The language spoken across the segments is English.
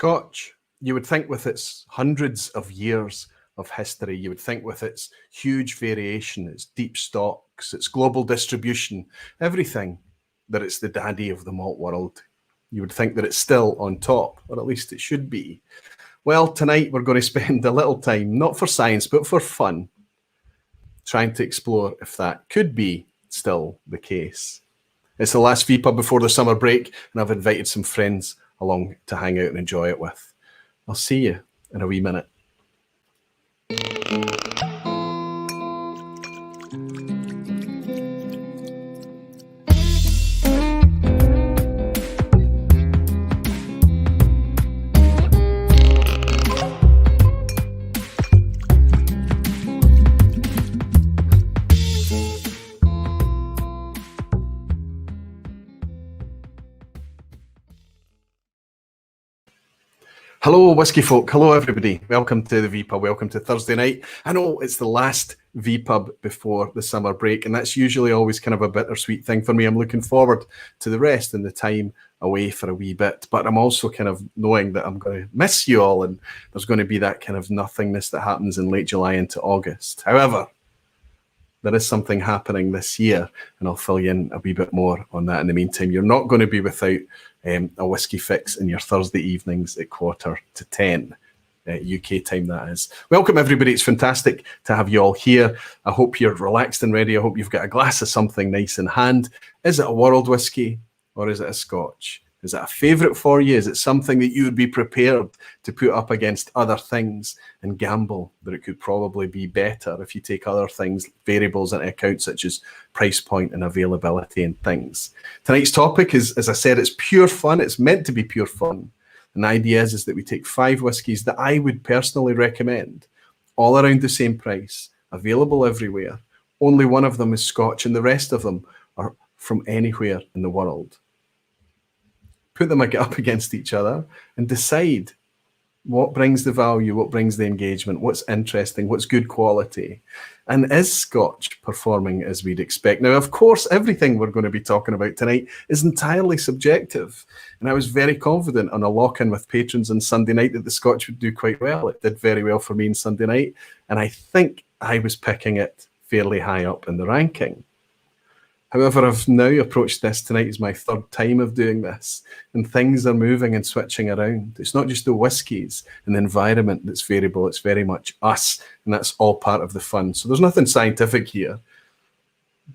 Scotch, you would think with its hundreds of years of history, you would think with its huge variation, its deep stocks, its global distribution, everything, that it's the daddy of the malt world. You would think that it's still on top, or at least it should be. Well, tonight we're going to spend a little time, not for science, but for fun, trying to explore if that could be still the case. It's the last vPub before the summer break, and I've invited some friends along to hang out and enjoy it with. I'll see you in a wee minute. Hello, whiskey folk. Hello, everybody. Welcome to the vPub. Welcome to Thursday night. I know it's the last vPub before the summer break, and that's usually always kind of a bittersweet thing for me. I'm looking forward to the rest and the time away for a wee bit, but I'm also kind of knowing that I'm going to miss you all, and there's going to be that kind of nothingness that happens in late July into August. However, there is something happening this year, and I'll fill you in a wee bit more on that in the meantime. You're not going to be without a whiskey fix in your Thursday evenings at 9:45, UK time, that is. Welcome, everybody. It's fantastic to have you all here. I hope you're relaxed and ready. I hope you've got a glass of something nice in hand. Is it a world whiskey or is it a Scotch? Is it a favourite for you? Is it something that you would be prepared to put up against other things and gamble that it could probably be better if you take other things, variables into account, such as price point and availability and things? Tonight's topic is, as I said, it's pure fun. It's meant to be pure fun. And the idea is that we take 5 whiskies that I would personally recommend, all around the same price, available everywhere. Only one of them is Scotch and the rest of them are from anywhere in the world. Put them up against each other and decide what brings the value, what brings the engagement, what's interesting, what's good quality. And is Scotch performing as we'd expect? Now, of course, everything we're going to be talking about tonight is entirely subjective. And I was very confident on a lock-in with patrons on Sunday night that the Scotch would do quite well. It did very well for me on Sunday night. And I think I was picking it fairly high up in the ranking. However, I've now approached this tonight as my 3rd time of doing this, and things are moving and switching around. It's not just the whiskies and the environment that's variable, it's very much us, and that's all part of the fun. So there's nothing scientific here,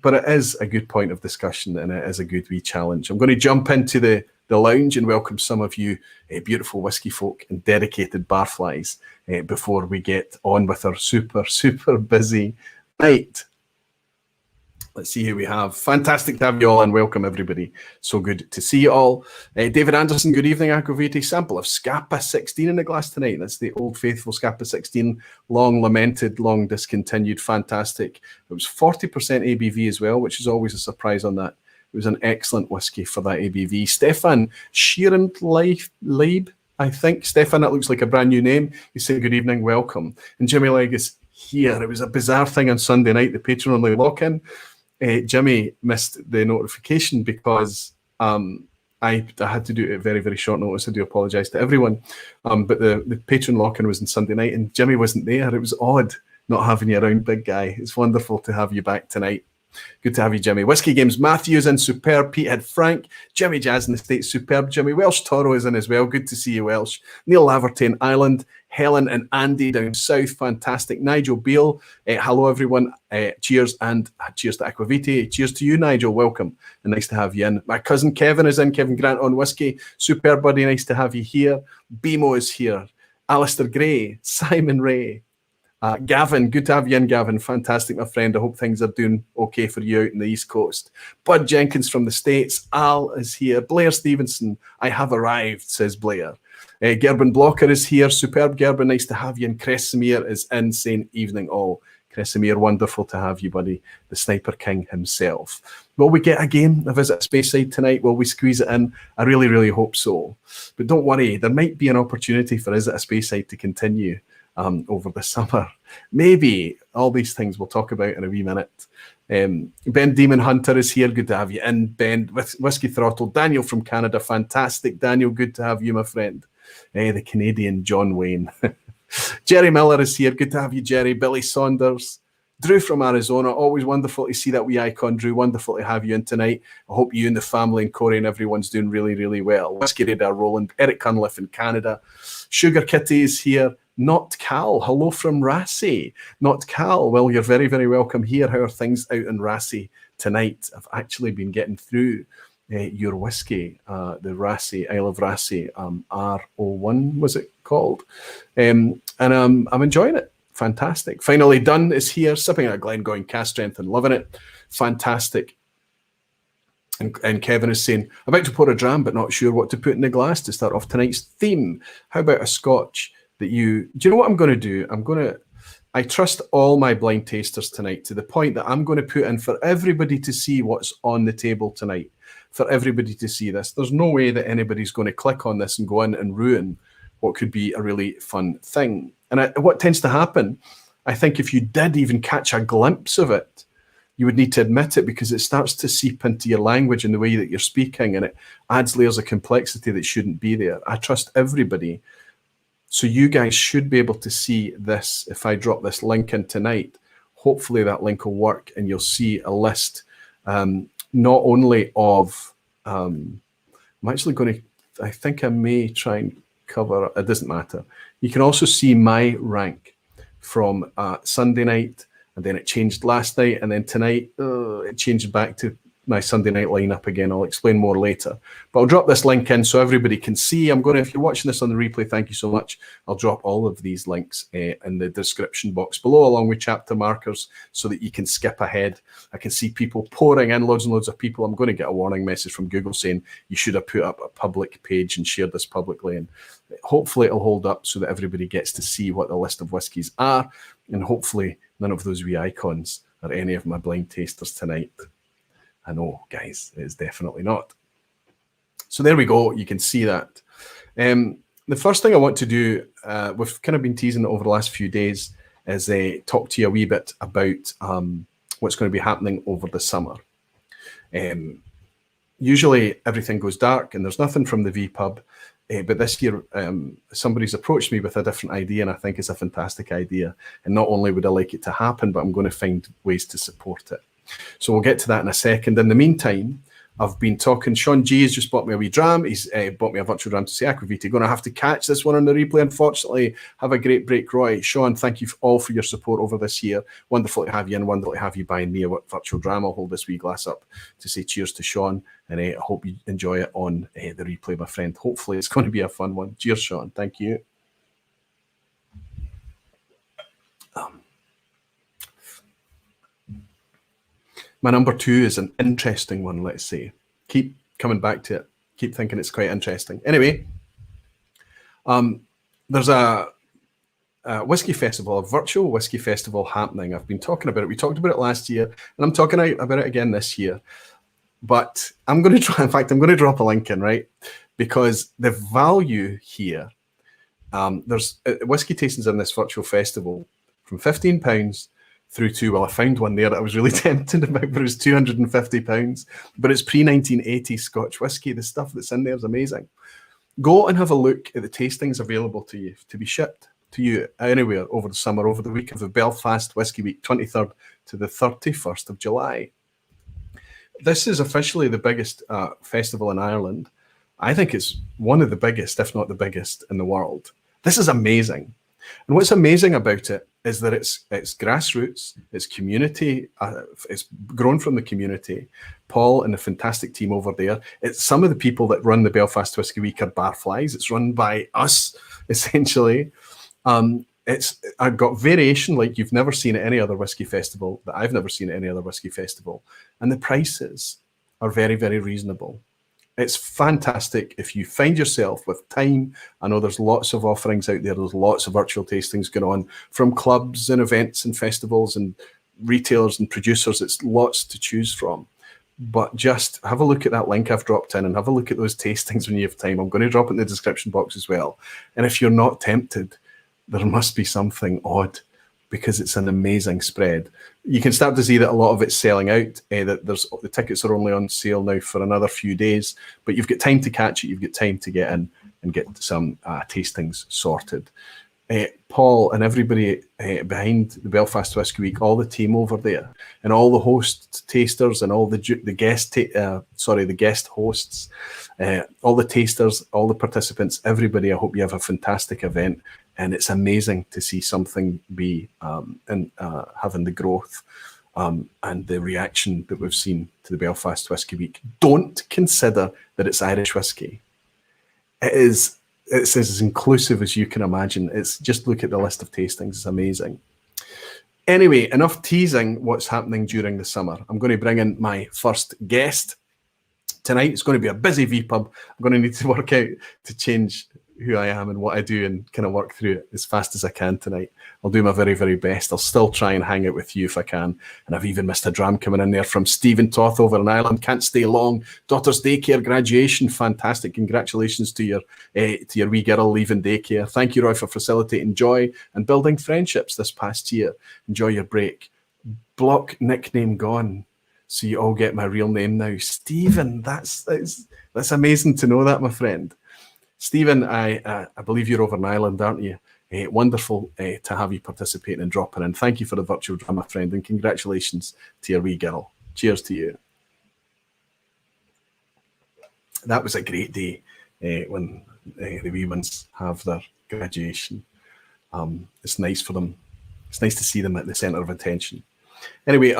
but it is a good point of discussion and it is a good wee challenge. I'm going to jump into the lounge and welcome some of you beautiful whiskey folk and dedicated barflies before we get on with our super, super busy night. Let's see who we have. Fantastic to have you all and welcome everybody. So good to see you all. David Anderson, good evening. Agroviti, sample of Scapa 16 in the glass tonight. That's the old faithful Scapa 16, long lamented, long discontinued, fantastic. It was 40% ABV as well, which is always a surprise on that. It was an excellent whiskey for that ABV. Stefan Sheerant-Leib, I think. Stefan, that looks like a brand new name. He's saying good evening, welcome. And Jimmy Legg is here. It was a bizarre thing on Sunday night, the patron-only lock-in. Jimmy missed the notification because I had to do it at very, very short notice. I do apologise to everyone. But the patron lock-in was on Sunday night and Jimmy wasn't there. It was odd not having you around, big guy. It's wonderful to have you back tonight. Good to have you, Jimmy. Whiskey Games Matthews in superb. Petehead Frank. Jimmy Jazz in the States, superb. Jimmy Welsh Toro is in as well. Good to see you, Welsh. Neil Laverty in Ireland. Helen and Andy down south, fantastic. Nigel Beale, hello everyone. Cheers and cheers to Aquaviti. Cheers to you, Nigel. Welcome and nice to have you in. My cousin Kevin is in. Kevin Grant on whiskey. Superb, buddy. Nice to have you here. BMO is here. Alistair Gray. Simon Ray. Gavin, good to have you in, Gavin. Fantastic, my friend. I hope things are doing okay for you out in the East Coast. Bud Jenkins from the States. Al is here. Blair Stevenson, I have arrived, says Blair. Gerben Blocker is here. Superb, Gerben. Nice to have you. And Kresimir is in, saying evening all. Kresimir, wonderful to have you, buddy. The Sniper King himself. Will we get a game, a visit to Speyside tonight? Will we squeeze it in? I really, really hope so. But don't worry, there might be an opportunity for Visit to Speyside to continue over the summer. Maybe all these things we'll talk about in a wee minute. Ben Demon Hunter is here. Good to have you in, Ben. Whiskey Throttle. Daniel from Canada. Fantastic. Daniel, good to have you, my friend. the Canadian John Wayne. Jerry Miller is here. Good to have you, Jerry. Billy Saunders. Drew from Arizona. Always wonderful to see that wee icon, Drew. Wonderful to have you in tonight. I hope you and the family and Corey and everyone's doing really, really well. Whiskey Radar Roland. Eric Cunliffe in Canada. Sugar Kitty is here. Not Cal. Hello from Rassy. Not Cal. Well, you're very, very welcome here. How are things out in Rassy tonight? I've actually been getting through your whiskey, the Rassy, Isle of Rassy, R01 was it called? And I'm enjoying it. Fantastic. Finally Done is here, sipping at Glengoyne Cask Strength and loving it. Fantastic. And Kevin is saying, about to pour a dram, but not sure what to put in the glass to start off tonight's theme. How about a Scotch that do you know what I'm going to do? I trust all my blind tasters tonight to the point that I'm going to put in for everybody to see what's on the table tonight, for everybody to see this. There's no way that anybody's going to click on this and go in and ruin what could be a really fun thing. And what tends to happen, I think if you did even catch a glimpse of it, you would need to admit it because it starts to seep into your language and the way that you're speaking, and it adds layers of complexity that shouldn't be there. I trust everybody. So you guys should be able to see this. If I drop this link in tonight, hopefully that link will work and you'll see a list not only of, I'm actually going to, I think I may try and cover, it doesn't matter. You can also see my rank from Sunday night, and then it changed last night, and then tonight it changed back to my Sunday night lineup again. I'll explain more later, but I'll drop this link in so everybody can see. If you're watching this on the replay, thank you so much. I'll drop all of these links in the description box below, along with chapter markers, so that you can skip ahead. I can see people pouring in, loads and loads of people. I'm going to get a warning message from Google saying you should have put up a public page and shared this publicly, and hopefully it'll hold up so that everybody gets to see what the list of whiskies are, and hopefully none of those wee icons are any of my blind tasters tonight. I know, guys, it's definitely not. So there we go. You can see that. The first thing I want to do, we've kind of been teasing it over the last few days, is talk to you a wee bit about what's going to be happening over the summer. Usually everything goes dark and there's nothing from the vPub, but this year somebody's approached me with a different idea, and I think it's a fantastic idea. And not only would I like it to happen, but I'm going to find ways to support it. So we'll get to that in a second. In the meantime, I've been talking. Sean G has just bought me a wee dram. He's bought me a virtual dram to say Aquavita. Going to have to catch this one on the replay, unfortunately. Have a great break, Roy. Sean, thank you all for your support over this year. Wonderful to have you in. Wonderful to have you buying me a virtual dram. I'll hold this wee glass up to say cheers to Sean. And I hope you enjoy it on the replay, my friend. Hopefully it's going to be a fun one. Cheers, Sean. Thank you. My number two is an interesting one, let's say. Keep coming back to it. Keep thinking it's quite interesting. Anyway, there's a whiskey festival, a virtual whiskey festival happening. I've been talking about it. We talked about it last year, and I'm talking about it again this year. But I'm going to try, in fact, I'm going to drop a link in, right? Because the value here, there's whiskey tastings in this virtual festival from £15 through to, well, I found one there that I was really tempted about, but it was £250. But it's pre-1980 Scotch whiskey. The stuff that's in there is amazing. Go and have a look at the tastings available to you, to be shipped to you anywhere over the summer, over the week of the Belfast Whiskey Week, 23rd to the 31st of July. This is officially the biggest festival in Ireland. I think it's one of the biggest, if not the biggest, in the world. This is amazing. And what's amazing about it is that it's grassroots, it's community, it's grown from the community. Paul and the fantastic team over there. It's some of the people that run the Belfast Whiskey Week are barflies. It's run by us, essentially. I've got variation like you've never seen at any other whiskey festival, that I've never seen at any other whiskey festival. And the prices are very, very reasonable. It's fantastic if you find yourself with time. I know there's lots of offerings out there. There's lots of virtual tastings going on from clubs and events and festivals and retailers and producers. It's lots to choose from. But just have a look at that link I've dropped in and have a look at those tastings when you have time. I'm going to drop it in the description box as well. And if you're not tempted, there must be something odd, because it's an amazing spread. You can start to see that a lot of it's selling out. That the tickets are only on sale now for another few days, but you've got time to catch it. You've got time to get in. and get some tastings sorted. Paul and everybody behind the Belfast Whisky Week, all the team over there, and all the host tasters and all the guest hosts, all the tasters, all the participants, everybody. I hope you have a fantastic event, and it's amazing to see something be having the growth and the reaction that we've seen to the Belfast Whisky Week. Don't consider that it's Irish whiskey. It's as inclusive as you can imagine. It's just look at the list of tastings. It's amazing. Anyway, enough teasing what's happening during the summer. I'm going to bring in my first guest tonight. It's going to be a busy vPub. I'm going to need to work out to change who I am and what I do and kind of work through it as fast as I can tonight. I'll do my very, very best. I'll still try and hang out with you if I can. And I've even missed a dram coming in there from Stephen Toth over in Ireland. Can't stay long. Daughter's daycare graduation. Fantastic. Congratulations to your wee girl leaving daycare. Thank you, Roy, for facilitating joy and building friendships this past year. Enjoy your break. Block nickname gone. So you all get my real name now. Stephen, that's amazing to know that, my friend. Stephen, I believe you're over in Ireland, aren't you? Wonderful to have you participating and dropping in. Thank you for the virtual drama, friend, and congratulations to your wee girl. Cheers to you. That was a great day when the wee ones have their graduation. It's nice for them. It's nice to see them at the centre of attention. Anyway,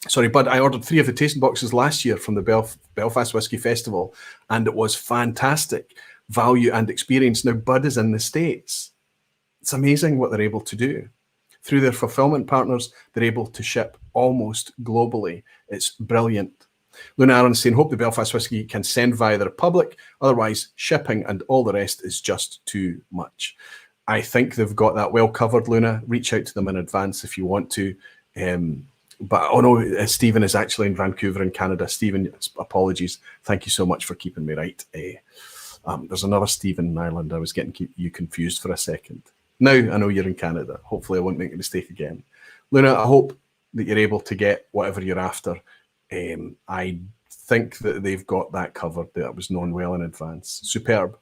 sorry, Bud, I ordered 3 of the tasting boxes last year from the Belfast Whisky Festival, and it was fantastic value and experience. Now, Bud is in the States. It's amazing what they're able to do. Through their fulfillment partners, they're able to ship almost globally. It's brilliant. Luna Aaron's saying, hope the Belfast Whisky can send via the Republic. Otherwise, shipping and all the rest is just too much. I think they've got that well covered, Luna. Reach out to them in advance if you want to. But oh no, Stephen is actually in Vancouver in Canada. Stephen, apologies. Thank you so much for keeping me right. There's another Stephen in Ireland. I was getting you confused for a second. Now I know you're in Canada. Hopefully I won't make a mistake again. Luna, I hope that you're able to get whatever you're after. I think that they've got that covered. That was known well in advance. Superb.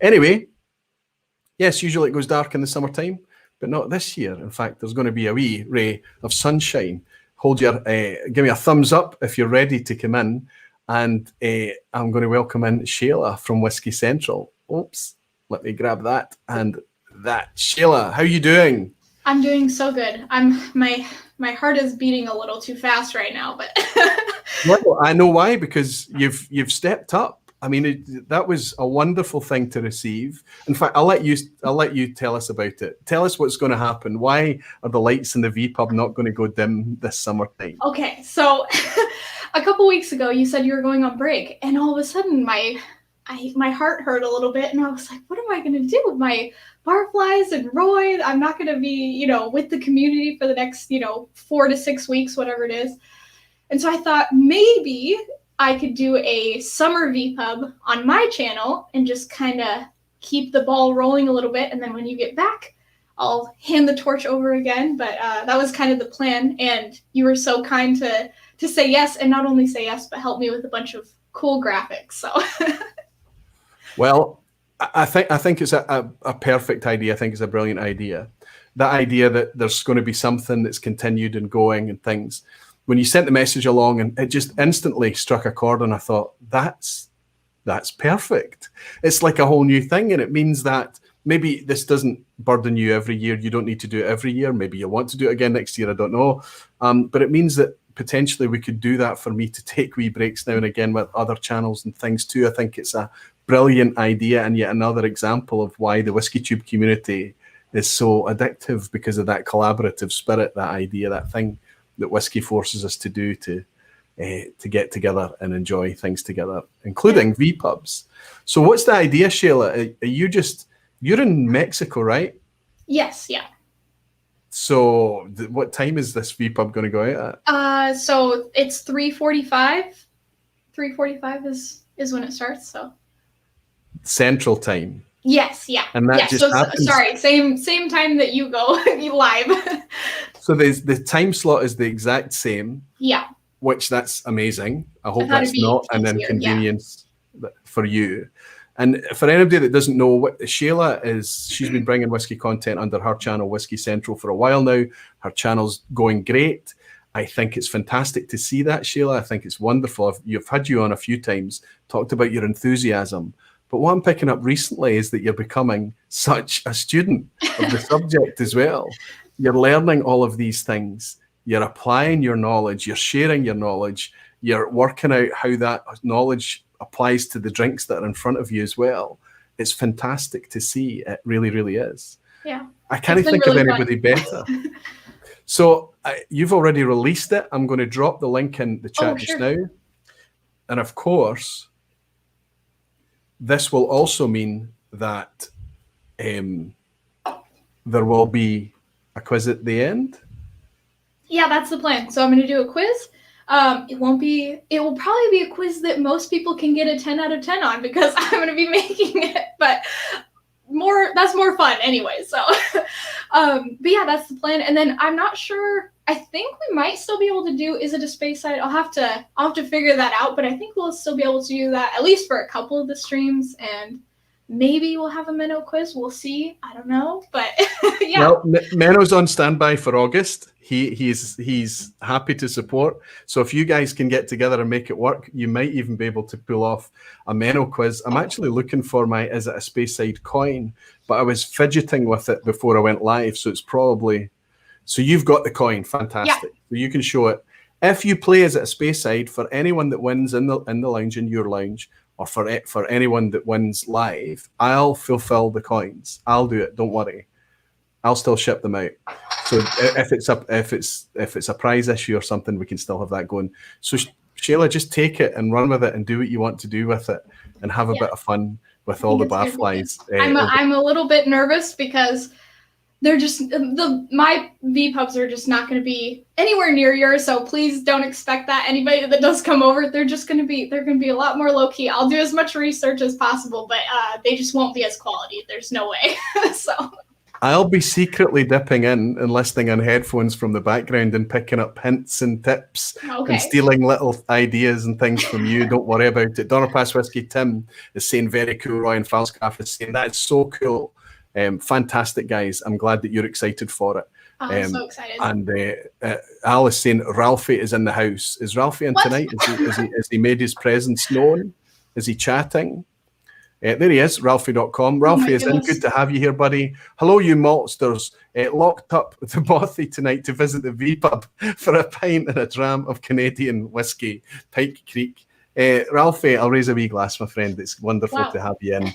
Anyway, yes, usually it goes dark in the summertime, but not this year. In fact, there's going to be a wee ray of sunshine. Hold your, give me a thumbs up if you're ready to come in. And I'm going to welcome in Sheila from Whisky Central. Oops, let me grab that and that. Sheila, how are you doing? I'm doing so good. My heart is beating a little too fast right now, but well, I know why, because you've stepped up. I mean, that was a wonderful thing to receive. In fact, I'll let you tell us about it. Tell us what's going to happen. Why are the lights in the vPub not going to go dim this summertime? Okay, so a couple weeks ago, you said you were going on break, and all of a sudden, my heart hurt a little bit, and I was like, what am I going to do with my barflies and Roy? I'm not going to be, with the community for the next, 4 to 6 weeks, whatever it is. And so I thought maybe I could do a summer vPub on my channel and just kind of keep the ball rolling a little bit. And then when you get back, I'll hand the torch over again. But that was kind of the plan. And you were so kind to say yes, and not only say yes, but help me with a bunch of cool graphics. So, well, I think it's a perfect idea. I think it's a brilliant idea. That idea that there's going to be something that's continued and going and things. When you sent the message along, and it just instantly struck a chord, and I thought, that's perfect. It's like a whole new thing, and it means that maybe this doesn't burden you every year. You don't need to do it every year. Maybe you want to do it again next year. I don't know. But it means that potentially we could do that for me to take wee breaks now and again with other channels and things too. I think it's a brilliant idea, and yet another example of why the WhiskyTube community is so addictive, because of that collaborative spirit, that idea, that thing that whiskey forces us to do, to get together and enjoy things together, including vPubs. So what's the idea, Sheila? You're in Mexico, right? yes, yeah. So what time is this vPub going to go out at? So it's 3:45. 3:45 is when it starts. So Central time. yes, yeah. And that just happens. Sorry, same time that you go live. So the time slot is the exact same. Yeah. Which that's amazing. I hope that's not an inconvenience for you. And for anybody that doesn't know, what Shayla is, she's been bringing whiskey content under her channel, Whiskey Central, for a while now. Her channel's going great. I think it's fantastic to see that, Shayla. I think it's wonderful. You've had you on a few times, talked about your enthusiasm. But what I'm picking up recently is that you're becoming such a student of the subject as well. You're learning all of these things. You're applying your knowledge. You're sharing your knowledge. You're working out how that knowledge applies to the drinks that are in front of you as well. It's fantastic to see. It really, really is. Yeah. I can't think of anybody better. So you've already released it. I'm going to drop the link in the chat just now. And of course, this will also mean that there will be a quiz at the end. Yeah, that's the plan. So I'm going to do a quiz. It will probably be a quiz that most people can get a 10 out of 10 on because I'm going to be making it, but that's more fun anyway. So, but yeah, that's the plan. And then I'm not sure, I think we might still be able to do, is it a space side? I'll have to figure that out, but I think we'll still be able to do that at least for a couple of the streams, and maybe we'll have a minnow quiz. We'll see. I don't know, but yeah. Well, Menno's on standby for August. He's happy to support. So if you guys can get together and make it work, you might even be able to pull off a Menno quiz. I'm actually looking for my Is It a Speyside coin, but I was fidgeting with it before I went live, so it's probably... So you've got the coin, fantastic. Yeah. So you can show it. If you play Is It a Speyside, for anyone that wins in the lounge, in your lounge, or for anyone that wins live, I'll fulfill the coins. I'll do it. Don't worry. I'll still ship them out. So if it's a prize issue or something, we can still have that going. So Shayla, just take it and run with it and do what you want to do with it and have a bit of fun with all the barflies. I'm a little bit nervous because they're just my vPubs are just not going to be anywhere near yours. So please don't expect that. Anybody that does come over, they're going to be a lot more low key. I'll do as much research as possible, but they just won't be as quality. There's no way. So. I'll be secretly dipping in and listening on headphones from the background and picking up hints and tips and stealing little ideas and things from you. Don't worry about it. Donnerpass Whiskey Tim is saying very cool. Ryan Falscraft is saying that's so cool. Fantastic, guys. I'm glad that you're excited for it. I'm so excited. And Al is saying Ralphie is in the house. Is Ralphie in tonight? Has he made his presence known? Is he chatting? There he is, Ralphie.com. Ralphie is in. Good to have you here, buddy. Hello, you maltsters. Locked up the Bothy tonight to visit the vPub for a pint and a dram of Canadian whiskey, Pike Creek. Ralphie, I'll raise a wee glass, my friend. It's wonderful to have you in,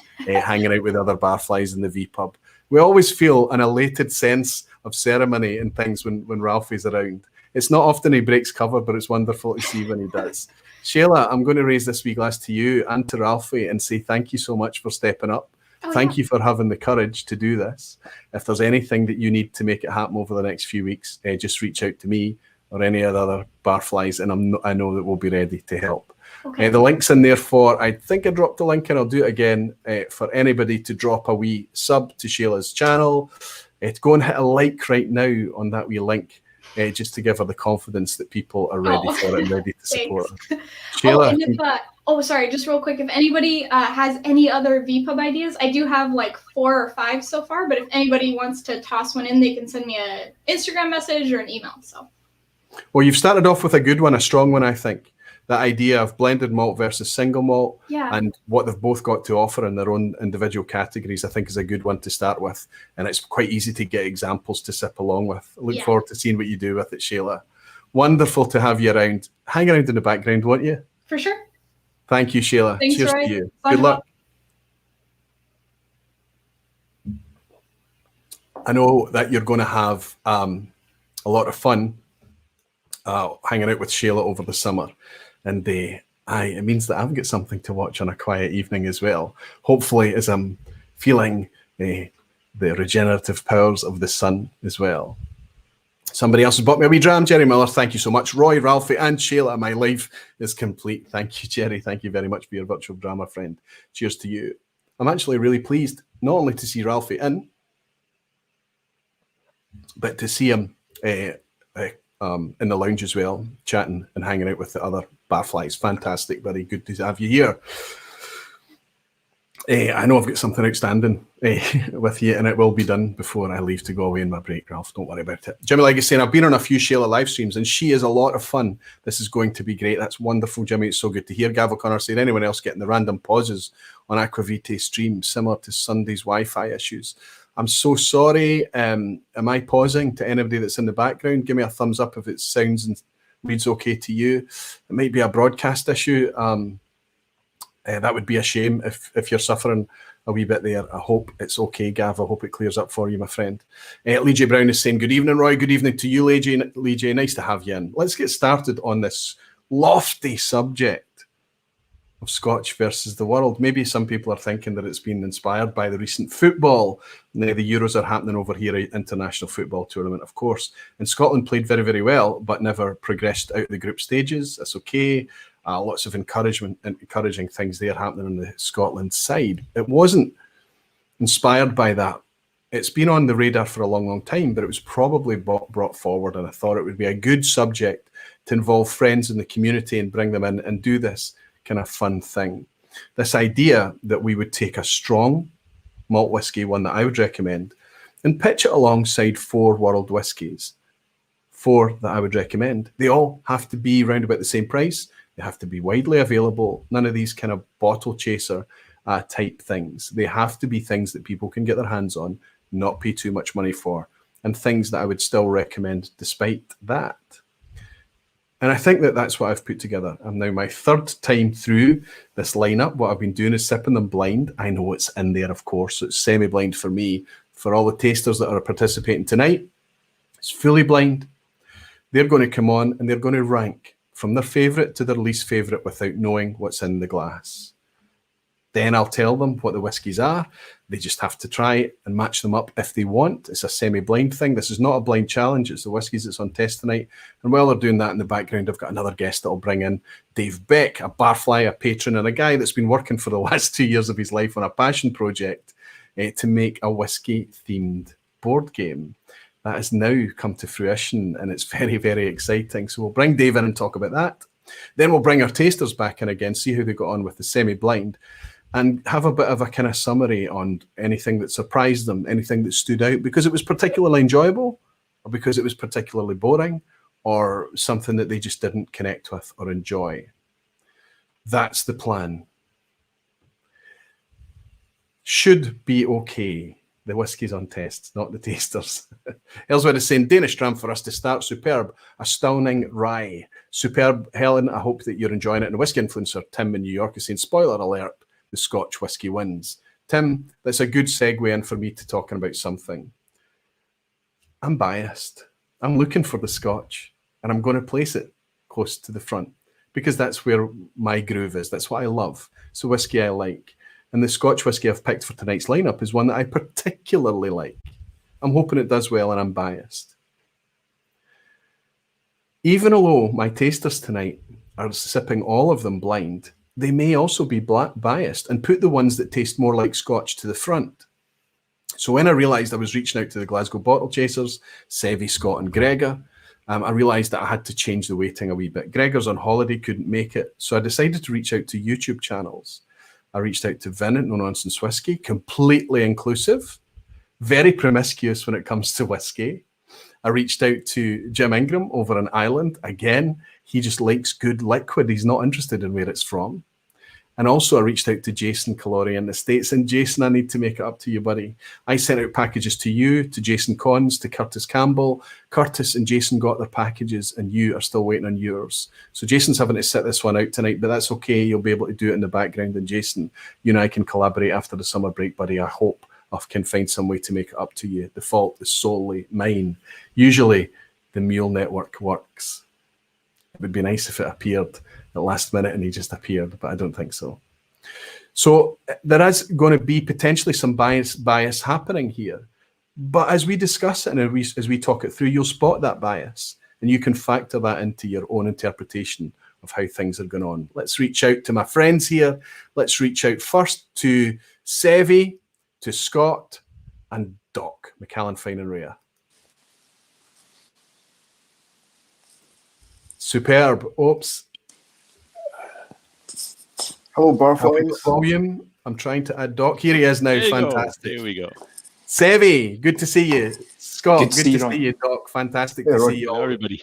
hanging out with other barflies in the vPub. We always feel an elated sense of ceremony and things when Ralphie's around. It's not often he breaks cover, but it's wonderful to see when he does. Shayla, I'm going to raise this wee glass to you and to Ralphie and say thank you so much for stepping up. Thank you for having the courage to do this. If there's anything that you need to make it happen over the next few weeks, just reach out to me or any of the other barflies, and I know that we'll be ready to help. The link's in there for, I think I dropped the link and I'll do it again, for anybody to drop a wee sub to Shayla's channel. To go and hit a like right now on that wee link. Just to give her the confidence that people are ready for it and ready to support her. Shayla, sorry, just real quick. If anybody has any other vPub ideas, I do have like 4 or 5 so far, but if anybody wants to toss one in, they can send me an Instagram message or an email. So, well, you've started off with a good one, a strong one, I think. That idea of blended malt versus single malt and what they've both got to offer in their own individual categories, I think is a good one to start with. And it's quite easy to get examples to sip along with. I look forward to seeing what you do with it, Shayla. Wonderful to have you around. Hang around in the background, won't you? For sure. Thank you, Shayla. Thanks, cheers Roy. to you. Fun Good luck. I know that you're going to have a lot of fun hanging out with Shayla over the summer. And it means that I've got something to watch on a quiet evening as well. Hopefully, as I'm feeling the regenerative powers of the sun as well. Somebody else has bought me a wee dram. Jerry Miller, thank you so much. Roy, Ralphie, and Shayla, my life is complete. Thank you, Jerry. Thank you very much for your virtual drama friend. Cheers to you. I'm actually really pleased not only to see Ralphie in, but to see him in the lounge as well, chatting and hanging out with the other barflies. Fantastic, buddy. Good to have you here. I know I've got something outstanding with you, and it will be done before I leave to go away on my break, Ralph. Don't worry about it. Jimmy, like I saying, I've been on a few Shayla live streams, and she is a lot of fun. This is going to be great. That's wonderful, Jimmy. It's so good to hear. Gav O'Connor saying, anyone else getting the random pauses on Aquavite stream, similar to Sunday's Wi-Fi issues? I'm so sorry. Am I pausing to anybody that's in the background? Give me a thumbs up if it sounds and reads okay to you. It might be a broadcast issue. That would be a shame if you're suffering a wee bit there. I hope it's okay, Gav. I hope it clears up for you, my friend. Lee J. Brown is saying, good evening, Roy. Good evening to you, Lee J. Nice to have you in. Let's get started on this lofty subject of Scotch versus the world. Maybe some people are thinking that it's been inspired by the recent football. Now, the Euros are happening over here, international football tournament, of course. And Scotland played very, very well, but never progressed out the group stages. That's okay. Lots of encouraging things there happening on the Scotland side. It wasn't inspired by that. It's been on the radar for a long, long time, but it was probably brought forward, and I thought it would be a good subject to involve friends in the community and bring them in and do this kind of fun thing. This idea that we would take a strong malt whiskey, one that I would recommend, and pitch it alongside 4 world whiskies. 4 that I would recommend. They all have to be around about the same price. They have to be widely available. None of these kind of bottle chaser type things. They have to be things that people can get their hands on, not pay too much money for, and things that I would still recommend despite that. And I think that that's what I've put together. I'm now my 3rd time through this lineup. What I've been doing is sipping them blind. I know it's in there, of course. So it's semi-blind for me. For all the tasters that are participating tonight, it's fully blind. They're going to come on and they're going to rank from their favourite to their least favourite without knowing what's in the glass. Then I'll tell them what the whiskies are. They just have to try and match them up if they want. It's a semi-blind thing. This is not a blind challenge. It's the whiskies that's on test tonight. And while they're doing that in the background, I've got another guest that I'll bring in, Dave Beck, a barfly, a patron, and a guy that's been working for the last 2 years of his life on a passion project to make a whiskey-themed board game. That has now come to fruition, and it's very, very exciting. So we'll bring Dave in and talk about that. Then we'll bring our tasters back in again, see how they got on with the semi-blind, and have a bit of a kind of summary on anything that surprised them, anything that stood out because it was particularly enjoyable, or because it was particularly boring, or something that they just didn't connect with or enjoy. That's the plan. Should be okay. The whiskies on tests, not the tasters. Elsewhere is saying, Danish dram for us to start. Superb. Astounding rye. Superb, Helen. I hope that you're enjoying it. And whiskey influencer Tim in New York is saying, spoiler alert, the Scotch whiskey wins. Tim, that's a good segue in for me to talking about something. I'm biased. I'm looking for the Scotch, and I'm going to place it close to the front because that's where my groove is. That's what I love. It's a whiskey I like. And the Scotch whiskey I've picked for tonight's lineup is one that I particularly like. I'm hoping it does well, and I'm biased. Even although my tasters tonight are sipping all of them blind, they may also be biased and put the ones that taste more like Scotch to the front. So when I realised I was reaching out to the Glasgow Bottle Chasers, Seve, Scott and Gregor, I realised that I had to change the weighting a wee bit. Gregor's on holiday, couldn't make it. So I decided to reach out to YouTube channels. I reached out to Vin at No Nonsense Whisky, completely inclusive, very promiscuous when it comes to whiskey. I reached out to Jim Ingram over in Ireland. Again, he just likes good liquid. He's not interested in where it's from. And also I reached out to Jason Calori in the States. And Jason, I need to make it up to you, buddy. I sent out packages to you, to Jason Cons, to Curtis Campbell. Curtis and Jason got their packages and you are still waiting on yours. So Jason's having to sit this one out tonight, but that's okay. You'll be able to do it in the background. And Jason, you and I can collaborate after the summer break, buddy. I hope I can find some way to make it up to you. The fault is solely mine. Usually the Mule Network works. It would be nice if it appeared at the last minute and he just appeared, but I don't think so. So there is going to be potentially some bias happening here. But as we discuss it and as we talk it through, you'll spot that bias and you can factor that into your own interpretation of how things are going on. Let's reach out to my friends here. Let's reach out first to Seve, to Scott, and Doc, McAllen Fine and Rare. Superb. Oops. Hello, Barflies. Volume. I'm trying to add Doc. Here he is now. There you go. Fantastic. There we go. Seve, good to see you. Scott, good to see Ron. you. Doc, fantastic Yeah, to Ron. see you Hello, all. everybody.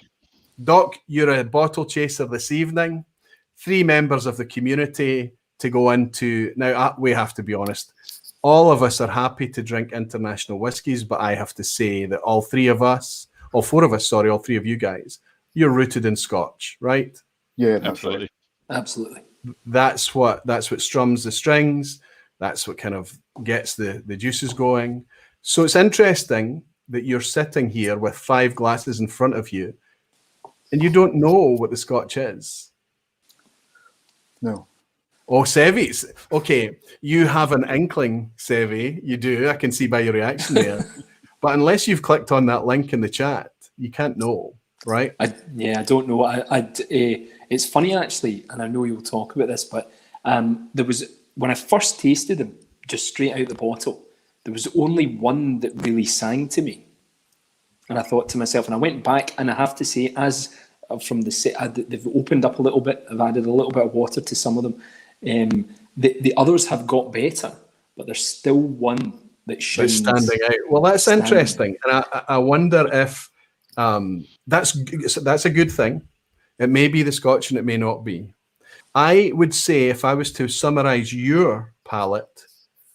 Doc, you're a bottle chaser this evening. 3 members of the community to go into. Now, we have to be honest. All of us are happy to drink international whiskies, but I have to say that all 4 of you guys, you're rooted in Scotch, right? Yeah, that's Absolutely. right. Absolutely. That's what strums the strings. That's what kind of gets the juices going. So it's interesting that you're sitting here with 5 glasses in front of you and you don't know what the Scotch is. No. Oh, Seve's. Okay, you have an inkling, Seve. You do. I can see by your reaction there. But unless you've clicked on that link in the chat, you can't know, right? I don't know. It's funny actually, and I know you'll talk about this, but there was, when I first tasted them, just straight out the bottle, there was only one that really sang to me, and I thought to myself, and I went back, and I have to say, as from they've opened up a little bit. I've added a little bit of water to some of them. The others have got better, but there's still one that shines. Standing out. Well, that's interesting, and I wonder if that's a good thing. It may be the Scotch and it may not be. I would say if I was to summarize your palate,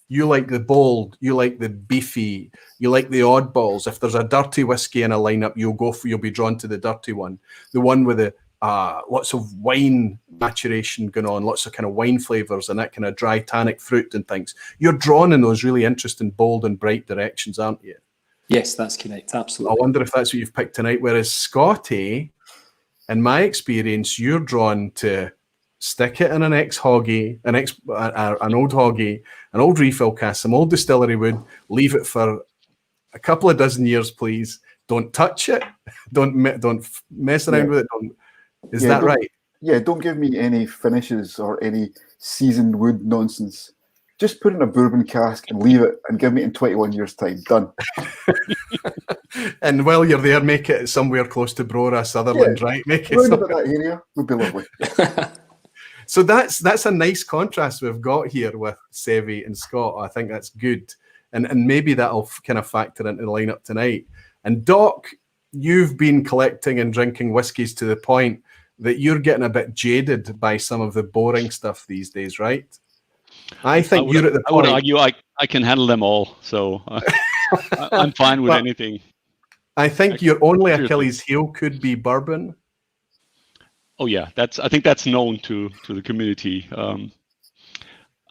you like the bold, you like the beefy, you like the oddballs. If there's a dirty whiskey in a lineup, you'll be drawn to the dirty one, the one with the lots of wine maturation going on, lots of kind of wine flavors and that kind of dry tannic fruit and things. You're drawn in those really interesting, bold and bright directions, aren't you? Yes, that's correct. Absolutely. I wonder if that's what you've picked tonight. Whereas Scotty, in my experience, you're drawn to stick it in an ex-hoggy, an old hoggy, an old refill cask, some old distillery wood, leave it for a couple of dozen years, please. Don't touch it. Don't mess around with it. Is that right? Yeah, don't give me any finishes or any seasoned wood nonsense. Just put it in a bourbon cask and leave it and give me it in 21 years' time. Done. And while you're there, make it somewhere close to Brora, Sutherland, right? Make it round about that area would be lovely. So that's a nice contrast we've got here with Seve and Scott. I think that's good. And maybe that'll kind of factor into the lineup tonight. And Doc, you've been collecting and drinking whiskies to the point that you're getting a bit jaded by some of the boring stuff these days, right? I think you're at the point. I would argue I can handle them all, so I'm fine with anything. I think your only Achilles heel could be bourbon. Oh yeah, I think that's known to the community.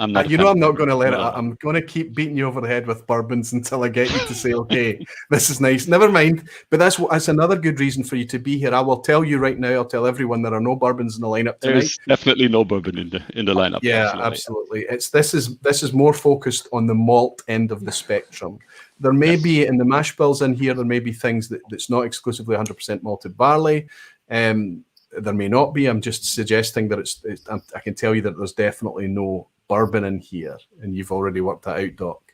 I'm not. I'm not going to let it. I'm going to keep beating you over the head with bourbons until I get you to say, "Okay, this is nice." Never mind. But that's another good reason for you to be here. I will tell you right now. I'll tell everyone there are no bourbons in the lineup tonight. There's definitely no bourbon in the lineup. Yeah, absolutely. This is more focused on the malt end of the spectrum. There may be in the mash bills in here. There may be things that's not exclusively 100% malted barley. There may not be. I'm just suggesting that I can tell you that there's definitely no bourbon in here, and you've already worked that out, Doc.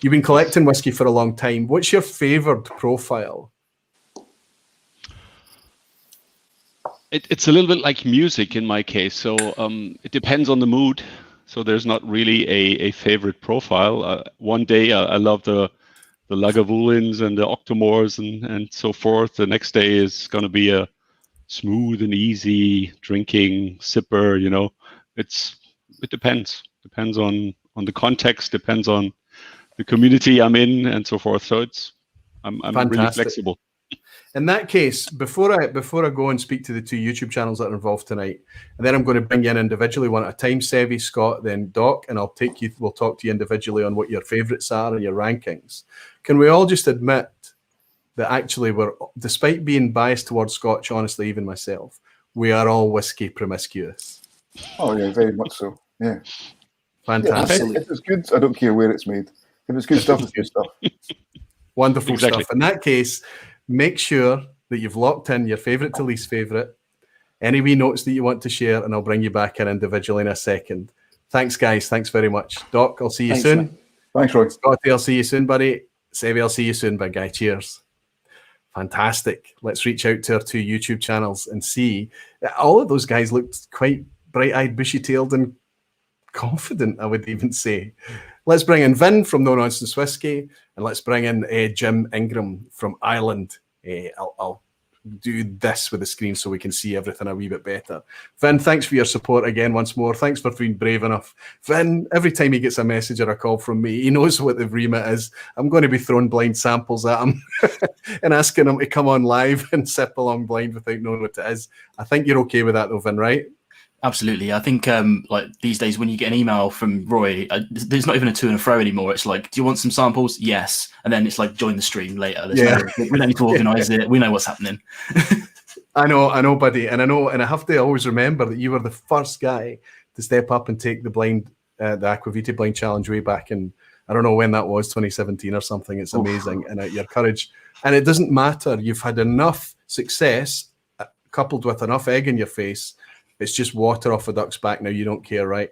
You've been collecting whiskey for a long time. What's your favoured profile? It's a little bit like music in my case. So it depends on the mood. So there's not really a favorite profile. One day I love the Lagavulins and the Octomores and so forth. The next day is going to be a smooth and easy drinking sipper. It depends on the context, depends on the community I'm in and so forth. So I'm really flexible. In that case, before I go and speak to the 2 YouTube channels that are involved tonight, and then I'm going to bring you in individually one at a time, Seve, Scott, then Doc, and we'll talk to you individually on what your favourites are and your rankings. Can we all just admit that actually despite being biased towards Scotch, honestly, even myself, we are all whiskey promiscuous? Oh yeah, very much so. Yeah. Fantastic. Yeah, if it's good, I don't care where it's made. If it's good stuff, it's good stuff. Wonderful Exactly. stuff. In that case, make sure that you've locked in your favourite to least favourite, any wee notes that you want to share, and I'll bring you back in individually in a second. Thanks, guys. Thanks very much. Doc, I'll see you soon. Man. Thanks, Roy. Scotty, I'll see you soon, buddy. Seve, I'll see you soon, big guy. Cheers. Fantastic. Let's reach out to our 2 YouTube channels and see. All of those guys looked quite bright-eyed, bushy-tailed, and confident, I would even say. Let's bring in Vin from No Nonsense Whisky, and let's bring in Jim Ingram from Ireland. I'll do this with the screen so we can see everything a wee bit better. Vin, thanks for your support again once more. Thanks for being brave enough. Vin, every time he gets a message or a call from me, he knows what the remit is. I'm going to be throwing blind samples at him and asking him to come on live and sip along blind without knowing what it is. I think you're okay with that though, Vin, right? Absolutely. I think like these days when you get an email from Roy, there's not even a to and a fro anymore. It's like, do you want some samples? Yes. And then it's like, join the stream later. We don't need to organise it. We know what's happening. I know, buddy. And I have to always remember that you were the first guy to step up and take the Aquavita blind challenge way back in, I don't know when that was, 2017 or something. It's amazing. And your courage. And it doesn't matter. You've had enough success coupled with enough egg in your face. It's just water off a duck's back now. You don't care, right?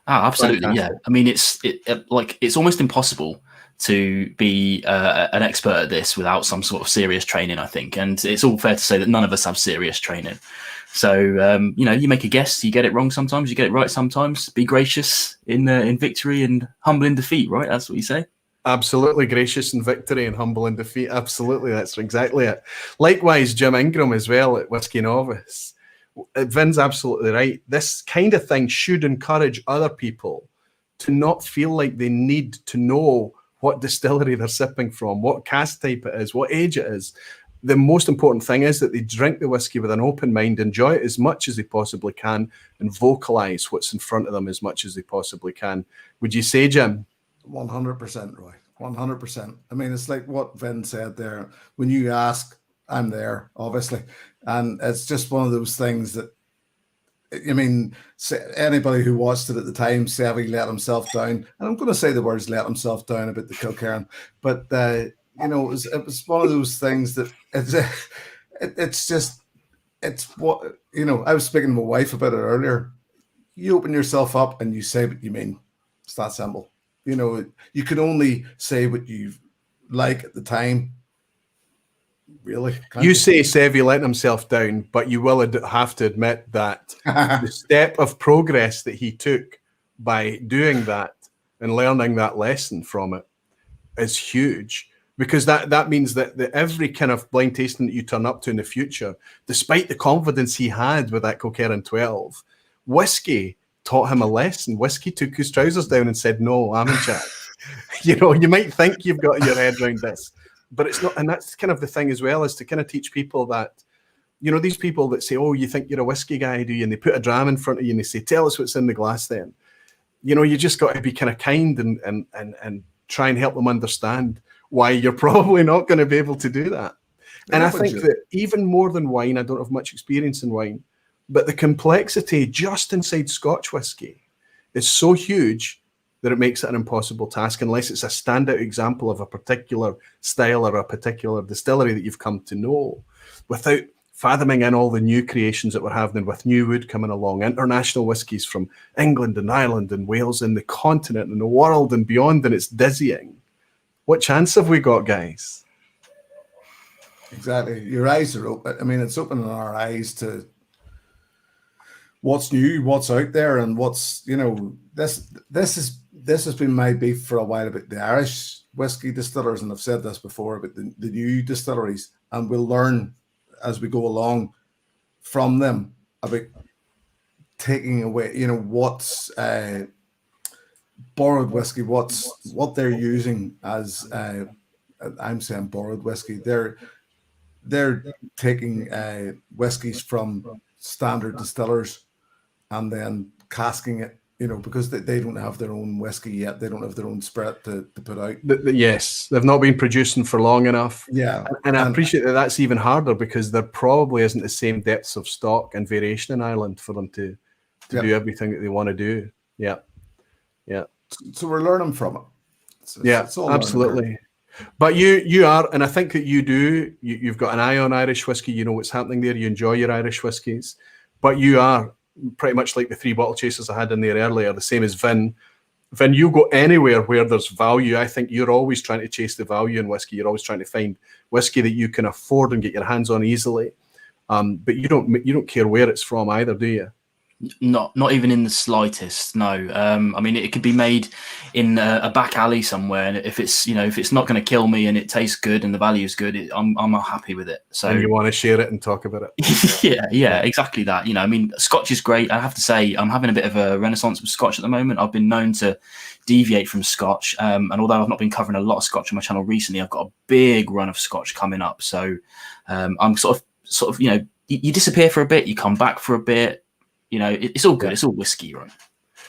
Ah, absolutely, fantastic. Yeah. I mean, it's almost impossible to be an expert at this without some sort of serious training, I think. And it's all fair to say that none of us have serious training. So, you make a guess, you get it wrong sometimes, you get it right sometimes. Be gracious in victory and humble in defeat, right? That's what you say. Absolutely, gracious in victory and humble in defeat. Absolutely, that's exactly it. Likewise, Jim Ingram as well at Whiskey Novice. Vin's absolutely right. This kind of thing should encourage other people to not feel like they need to know what distillery they're sipping from, what cask type it is, what age it is. The most important thing is that they drink the whiskey with an open mind, enjoy it as much as they possibly can, and vocalize what's in front of them as much as they possibly can. Would you say, Jim? 100%, Roy. 100%. I mean, it's like what Vin said there. When you ask, I'm there, obviously. And it's just one of those things that, I mean, anybody who watched it at the time, Seve let himself down. And I'm going to say the words let himself down about the Kilkerran. But, it was one of those things that it's what, I was speaking to my wife about it earlier. You open yourself up and you say what you mean. It's that simple. You can only say what you like at the time. Really? You say Seve letting himself down, but you will have to admit that the step of progress that he took by doing that and learning that lesson from it is huge, because that means that every kind of blind tasting that you turn up to in the future, despite the confidence he had with that Kilkerran 12, whiskey taught him a lesson. Whiskey took his trousers down and said, no, I'm in charge. You might think you've got your head around this, but it's not. And that's kind of the thing as well, is to kind of teach people that, these people that say, oh, you think you're a whiskey guy, do you? And they put a dram in front of you and they say, tell us what's in the glass then. You just got to be kind of kind and try and help them understand why you're probably not going to be able to do that. And I think that even more than wine, I don't have much experience in wine, but the complexity just inside Scotch whiskey is so huge that it makes it an impossible task unless it's a standout example of a particular style or a particular distillery that you've come to know, without fathoming in all the new creations that we're having with new wood coming along, international whiskies from England and Ireland and Wales and the continent and the world and beyond, and it's dizzying. What chance have we got, guys? Exactly. Your eyes are open. I mean, it's opening our eyes to what's new, what's out there, and what's, this has been my beef for a while about the Irish whiskey distillers, and I've said this before about the new distilleries, and we'll learn as we go along from them about taking away, what's borrowed whiskey, what they're using as I'm saying borrowed whiskey. They're taking whiskies from standard distillers and then casking it, because they don't have their own whiskey yet. They don't have their own spirit to put out. Yes, they've not been producing for long enough. Yeah. And I appreciate that that's even harder, because there probably isn't the same depths of stock and variation in Ireland for them to do everything that they want to do. Yeah. Yeah. So we're learning from it. It's all absolutely. But you are, and I think that you've got an eye on Irish whiskey. You know what's happening there. You enjoy your Irish whiskies, but you are pretty much like the three bottle chasers I had in there earlier, the same as Vin. Vin, you go anywhere where there's value. I think you're always trying to chase the value in whiskey. You're always trying to find whiskey that you can afford and get your hands on easily. But you don't care where it's from either, do you? Not even in the slightest. No. I mean, it could be made in a back alley somewhere, and if it's not going to kill me and it tastes good and the value is good, I'm happy with it. So and you want to share it and talk about it. yeah, exactly that. I mean, Scotch is great. I have to say, I'm having a bit of a renaissance with Scotch at the moment. I've been known to deviate from Scotch, and although I've not been covering a lot of Scotch on my channel recently, I've got a big run of Scotch coming up. So I'm sort of you disappear for a bit, you come back for a bit. It's all good. Yeah. It's all whiskey, right?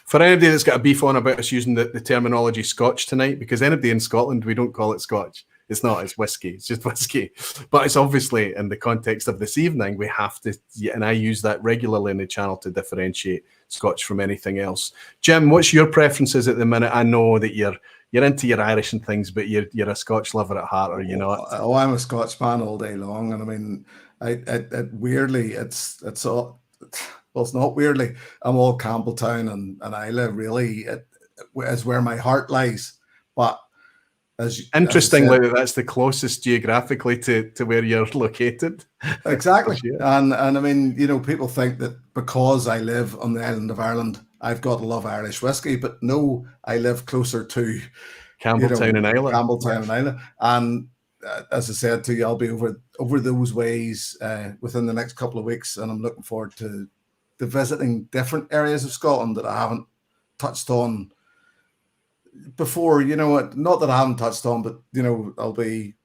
For anybody that's got a beef on about us using the terminology Scotch tonight, because anybody in Scotland, we don't call it Scotch. It's not, it's whiskey. It's just whiskey. But it's obviously, in the context of this evening, we have to, and I use that regularly in the channel to differentiate Scotch from anything else. Jim, what's your preferences at the minute? I know that you're into your Irish and things, but you're a Scotch lover at heart, are you not? Oh, I'm a Scotch man all day long. And I mean, weirdly, it's all... Well, it's not weirdly. I'm all Campbelltown and Islay, really, is where my heart lies. But interestingly, that's the closest geographically to where you're located. Exactly. And I mean, people think that because I live on the island of Ireland, I've got to love Irish whiskey. But no, I live closer to Campbelltown and Islay. Campbelltown and Islay. And as I said to you, I'll be over those ways within the next couple of weeks, and I'm looking forward to visiting different areas of Scotland that I haven't touched on before. Not that I haven't touched on, but I'll be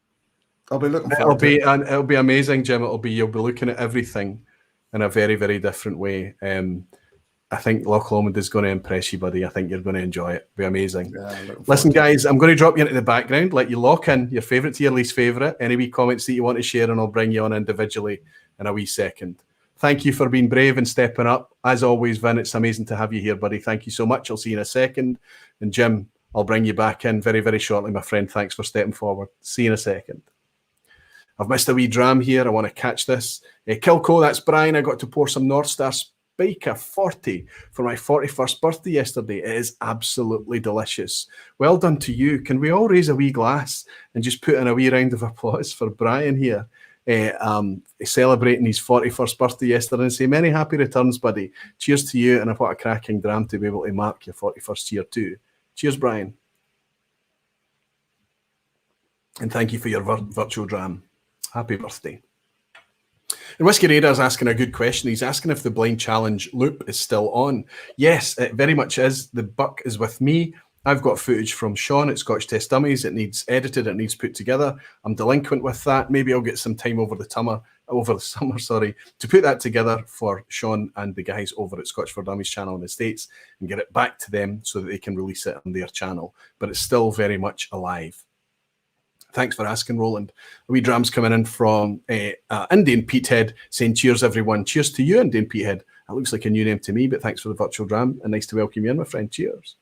looking forward to it. It'll be amazing, Jim. You'll be looking at everything in a very, very different way. I think Loch Lomond is going to impress you, buddy. I think you're going to enjoy it. It'll be amazing. Yeah, listen, guys, I'm going to drop you into the background, let you lock in your favourite to your least favourite, any wee comments that you want to share, and I'll bring you on individually in a wee second. Thank you for being brave and stepping up. As always, Vin, it's amazing to have you here, buddy. Thank you so much. I'll see you in a second. And Jim, I'll bring you back in very, very shortly, my friend. Thanks for stepping forward. See you in a second. I've missed a wee dram here. I want to catch this. Kilco, that's Brian. I got to pour some North Star Spica 40 for my 41st birthday yesterday. It is absolutely delicious. Well done to you. Can we all raise a wee glass and just put in a wee round of applause for Brian here? Celebrating his 41st birthday yesterday, and say many happy returns, buddy. Cheers to you, and what a cracking dram to be able to mark your 41st year too. Cheers, Brian. And thank you for your virtual dram. Happy birthday. And Whiskey Raider is asking a good question. He's asking if the blind challenge loop is still on. Yes, it very much is. The buck is with me. I've got footage from Sean at Scotch Test Dummies. It needs edited, it needs put together. I'm delinquent with that. Maybe I'll get some time over the summer, to put that together for Sean and the guys over at Scotch for Dummies channel in the States and get it back to them so that they can release it on their channel. But it's still very much alive. Thanks for asking, Roland. A wee dram's coming in from Indian Petehead saying, cheers, everyone. Cheers to you, Indian Petehead. That looks like a new name to me, but thanks for the virtual dram and nice to welcome you in, my friend. Cheers.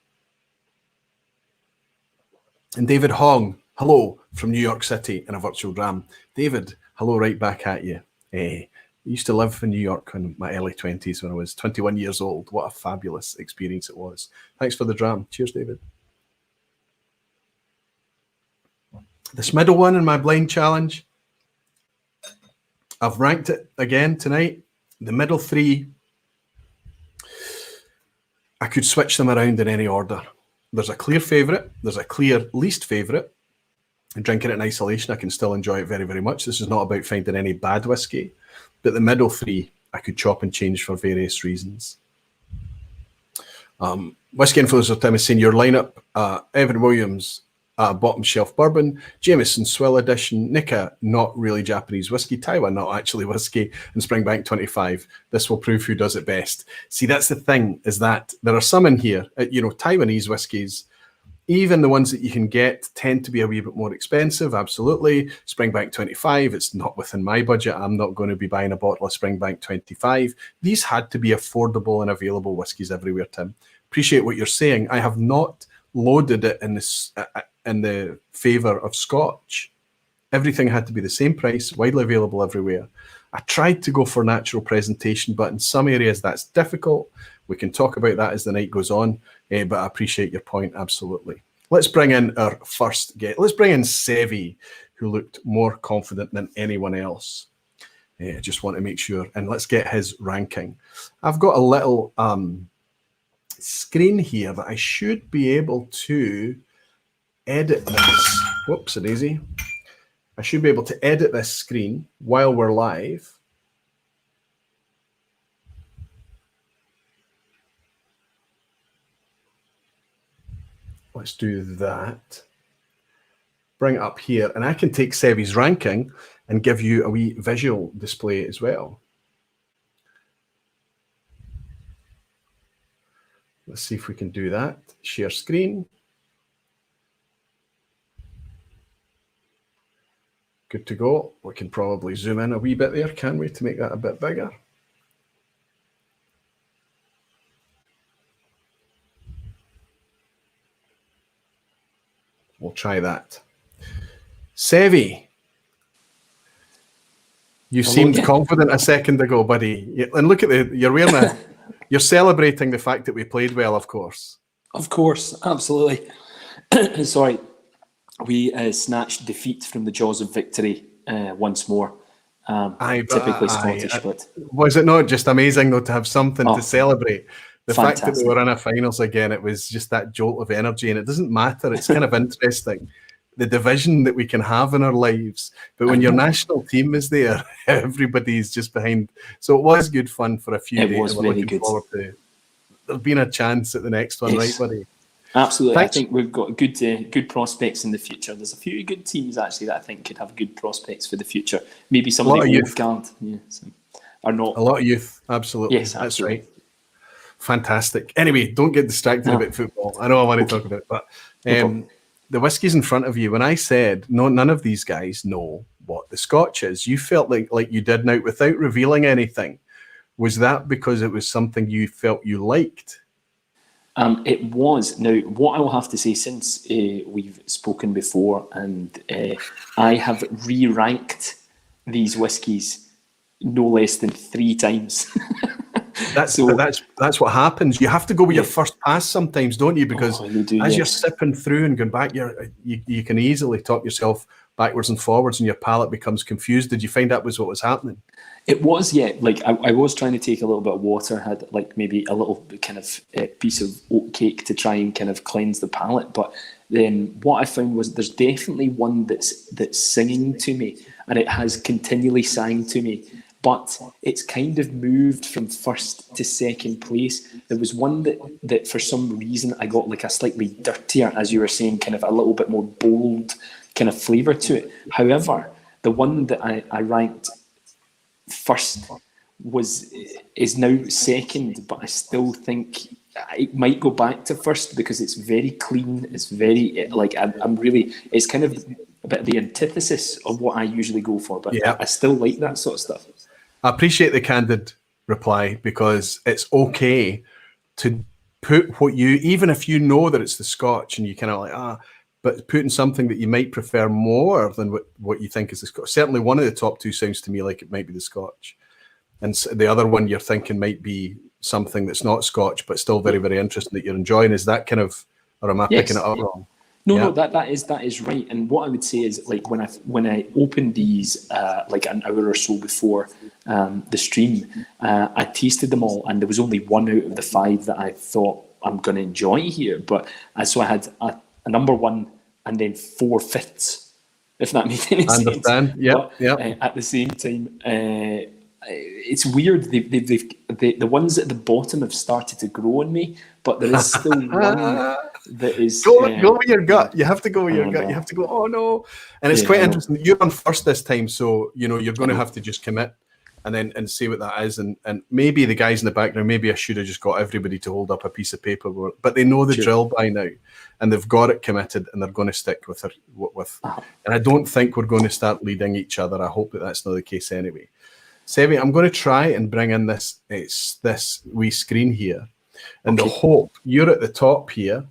And David Hong, hello from New York City in a virtual dram. David, hello right back at you. I used to live in New York in my early 20s when I was 21 years old. What a fabulous experience it was. Thanks for the dram. Cheers, David. This middle one in my blind challenge, I've ranked it again tonight. The middle three, I could switch them around in any order. There's a clear favourite. There's a clear least favourite. And drinking it in isolation, I can still enjoy it very, very much. This is not about finding any bad whiskey. But the middle three, I could chop and change for various reasons. Whiskey Influencer Tim is saying your lineup, Evan Williams, Bottom Shelf Bourbon, Jameson Swill Edition, Nikka, not really Japanese whiskey, Taiwan, not actually whiskey, and Springbank 25. This will prove who does it best. See, that's the thing, is that there are some in here, Taiwanese whiskies, even the ones that you can get tend to be a wee bit more expensive, absolutely. Springbank 25, it's not within my budget. I'm not going to be buying a bottle of Springbank 25. These had to be affordable and available whiskies everywhere, Tim. Appreciate what you're saying. I have not loaded it in this in the favour of Scotch. Everything had to be the same price, widely available everywhere. I tried to go for natural presentation, but in some areas that's difficult. We can talk about that as the night goes on, but I appreciate your point, absolutely. Let's bring in our first guest. Let's bring in Seve, who looked more confident than anyone else. I just want to make sure. And let's get his ranking. I've got a little screen here that I should be able to edit this. Whoops, a daisy. I should be able to edit this screen while we're live. Let's do that. Bring it up here, and I can take Seve's ranking and give you a wee visual display as well. Let's see if we can do that. Share screen. Good to go. We can probably zoom in a wee bit there, can we, to make that a bit bigger? We'll try that. Seve, you seemed confident a second ago, buddy. And look at you're wearing a, you're celebrating the fact that we played well, of course. Of course, absolutely. Sorry, we snatched defeat from the jaws of victory once more. Typically Scottish, but was it not just amazing though to have something to celebrate? The fantastic fact that we were in a finals again, it was just that jolt of energy, and it doesn't matter. It's kind of interesting, the division that we can have in our lives. But when your national team is there, everybody's just behind. So it was good fun for a few days. It was very good. There's been a chance at the next one, right, buddy? Absolutely. Thanks. I think we've got good prospects in the future. There's a few good teams actually that I think could have good prospects for the future. Maybe some of the old guard, are not. A lot of youth, absolutely. Yes, absolutely. That's right. Fantastic. Anyway, don't get distracted about football. I know I want to talk about it, but the whiskies in front of you, when I said none of these guys know what the Scotch is, you felt like you did now without revealing anything. Was that because it was something you felt you liked? It was. Now, what I will have to say, since we've spoken before, and I have re-ranked these whiskies no less than 3 times. That's what happens. You have to go with your first pass sometimes, don't you? Because you're sipping through and going back, you can easily talk yourself backwards and forwards, and your palate becomes confused. Did you find that was what was happening? It was, yeah. Like I was trying to take a little bit of water, had like maybe a little kind of piece of oat cake to try and kind of cleanse the palate. But then what I found was there's definitely one that's singing to me, and it has continually sang to me. But it's kind of moved from first to second place. There was one that for some reason I got like a slightly dirtier, as you were saying, kind of a little bit more bold kind of flavour to it. However, the one that I ranked first is now second, but I still think it might go back to first because it's very clean. It's very it's kind of a bit of the antithesis of what I usually go for, but I still like that sort of stuff. I appreciate the candid reply, because it's okay to put what you, even if you know that it's the Scotch and you kind of like, but putting something that you might prefer more than what you think is the Scotch. Certainly one of the top 2 sounds to me like it might be the Scotch. And the other one you're thinking might be something that's not Scotch, but still very, very interesting that you're enjoying. Is that kind of, or am I picking it up wrong? No, that is right. And what I would say is, like, when I opened these like an hour or so before the stream, I tasted them all, and there was only 1 out of the 5 that I thought I'm going to enjoy here. But so I had a number 1 and then 4/5, if that makes any sense. I understand. Yeah. At the same time, it's weird. The ones at the bottom have started to grow on me, but there is still one that is go with your gut. You have to go with your gut. You have to go, oh no. And it's quite interesting. You're on first this time, so you're going to have to just commit and see what that is. And maybe the guys in the background, maybe I should have just got everybody to hold up a piece of paper, but they know the drill by now, and they've got it committed, and they're going to stick with it. And I don't think we're going to start leading each other. I hope that that's not the case anyway. Seve, I'm going to try and bring in this wee screen here, and the hope you're at the top here.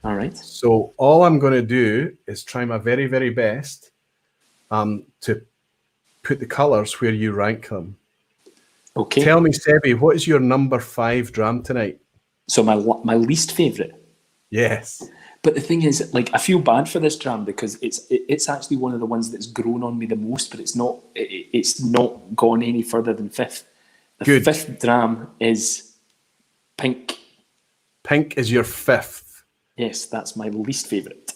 All right. So all I'm going to do is try my very, very best to put the colours where you rank them. Okay. Tell me, Seve, what is your number 5 dram tonight? So my least favourite. Yes. But the thing is, like, I feel bad for this dram because it's actually one of the ones that's grown on me the most, but it's not gone any further than fifth. The Good. fifth dram is pink. Pink is your fifth. Yes, that's my least favourite.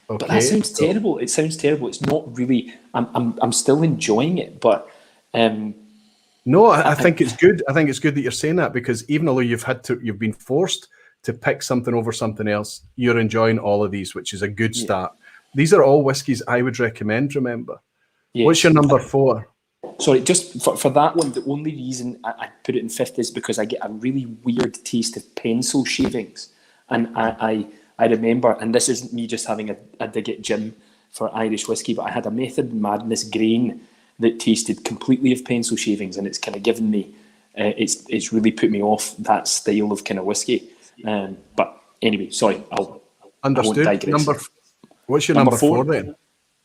Okay. But that sounds terrible. It sounds terrible. It's not really. I'm still enjoying it, but no, I think it's good. I think it's good that you're saying that, because even although you've been forced to pick something over something else, you're enjoying all of these, which is a good start. These are all whiskies I would recommend, remember. Yes. What's your number 4? Sorry, just for that one, the only reason I put it in fifth is because I get a really weird taste of pencil shavings. And I remember, and this isn't me just having a dig at Jim for Irish whiskey, but I had a Method Madness grain that tasted completely of pencil shavings, and it's kind of given me, it's really put me off that style of kind of whiskey. But anyway, sorry, I won't digress. What's your number 4 then?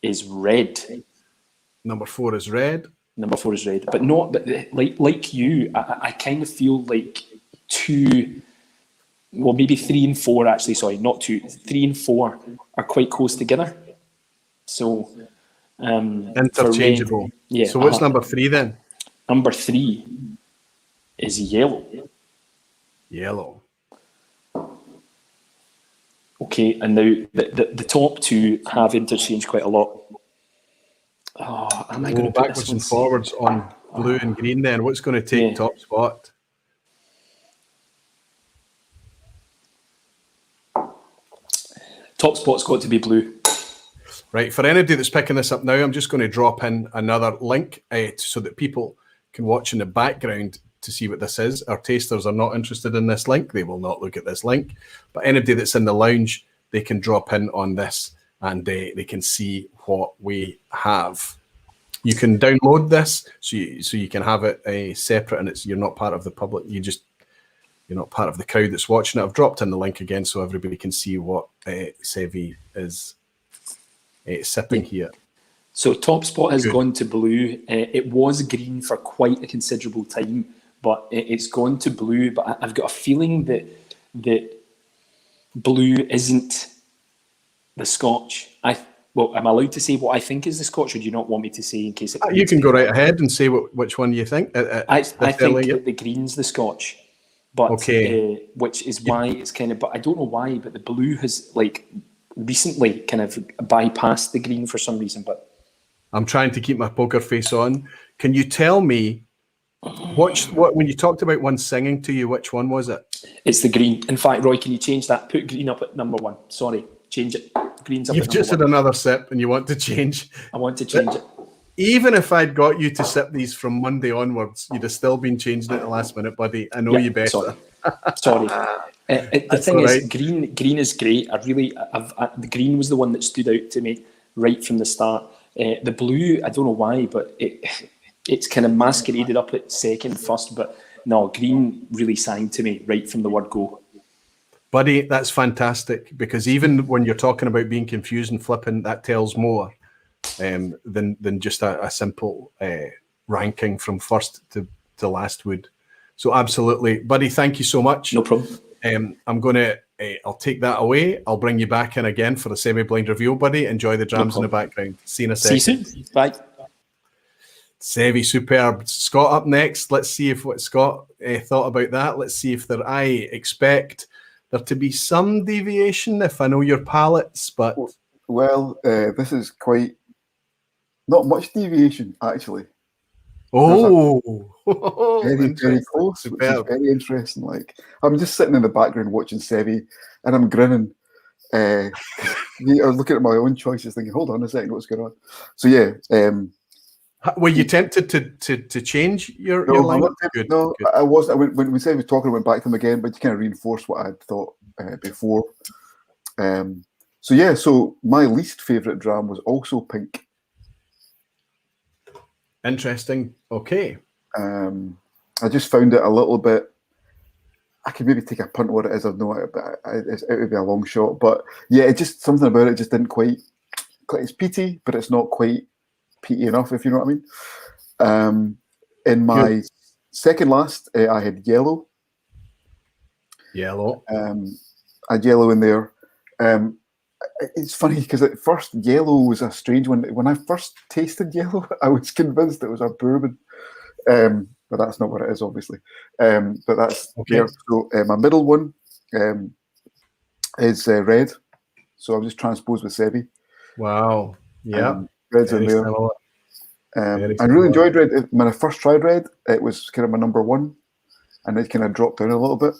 Is red. Number 4 is red. Number 4 is red, but like you, I kind of feel like 2, well, maybe 3 and 4 actually. Sorry, not 2. 3 and 4 are quite close together. So interchangeable. Red, yeah. So what's number 3 then? Number 3 is yellow. Yellow. Okay, and now the top 2 have interchanged quite a lot. Oh, am I going to backwards and forwards on blue and green then? What's going to take top spot? Top spot's got to be blue. Right, for anybody that's picking this up now, I'm just going to drop in another link so that people can watch in the background to see what this is. Our tasters are not interested in this link. They will not look at this link. But anybody that's in the lounge, they can drop in on this and they can see what we have. You can download this so you can have it separate, and you're not part of the public. You're not part of the crowd that's watching it. I've dropped in the link again so everybody can see what Seve is sipping here. So top spot has gone to blue. It was green for quite a considerable time, but it's gone to blue. But I've got a feeling that blue isn't the Scotch. Well, am I allowed to say what I think is the Scotch, or do you not want me to say in case it... You can go right ahead and say which one you think. I think that the green's the Scotch, but which is why it's kind of... But I don't know why, but the blue has recently kind of bypassed the green for some reason. But I'm trying to keep my poker face on. Can you tell me what when you talked about one singing to you, which one was it? It's the green. In fact, Roy, can you change that? Put green up at number 1. Sorry, change it. Green's up. You've just had another sip and you want to change. I want to change it. Even if I'd got you to sip these from Monday onwards, you'd have still been changing it at the last minute, buddy. I know you better. Sorry. The thing is, green is great. The green was the one that stood out to me right from the start. The blue, I don't know why, but it's kind of masqueraded up at second, first. But no, green really sang to me right from the word go. Buddy, that's fantastic, because even when you're talking about being confused and flipping, that tells more than just a simple ranking from first to last would. So absolutely, buddy, thank you so much. No problem. I'll take that away. I'll bring you back in again for a semi-blind review, buddy. Enjoy the drums in the background. See you in a second. See you soon. Bye. Seve, superb. Scott up next. Let's see what Scott thought about that. Let's see if I expect there to be some deviation, if I know your palates, but... Well, this is quite... Not much deviation, actually. Oh! Very, very close, which is very interesting. I'm just sitting in the background watching Seve, and I'm grinning. I was looking at my own choices, thinking, hold on a second, what's going on? So, yeah... were you tempted to change your line? No, I wasn't. When Seve was talking, I went back to him again, but you kind of reinforced what I'd thought before. So my least favourite dram was also pink. Interesting. Okay. I just found it a little bit... I could maybe take a punt what it is. I've no idea, but it would be a long shot. But yeah, it just... Something about it just didn't quite... It's peaty, but it's not quite peaty enough, if you know what I mean. In my second last, I had yellow. Yellow. I had yellow in there. it's funny because at first yellow was a strange one. When I first tasted yellow, I was convinced it was a bourbon, but that's not what it is, obviously. But that's Okay. there. So my middle one is red. So I've just transposed with Seve. Wow. Yeah. Red's in there. Similar. I Very really similar. enjoyed red. When I first tried red, it was kind of my number one, and it kind of dropped down a little bit.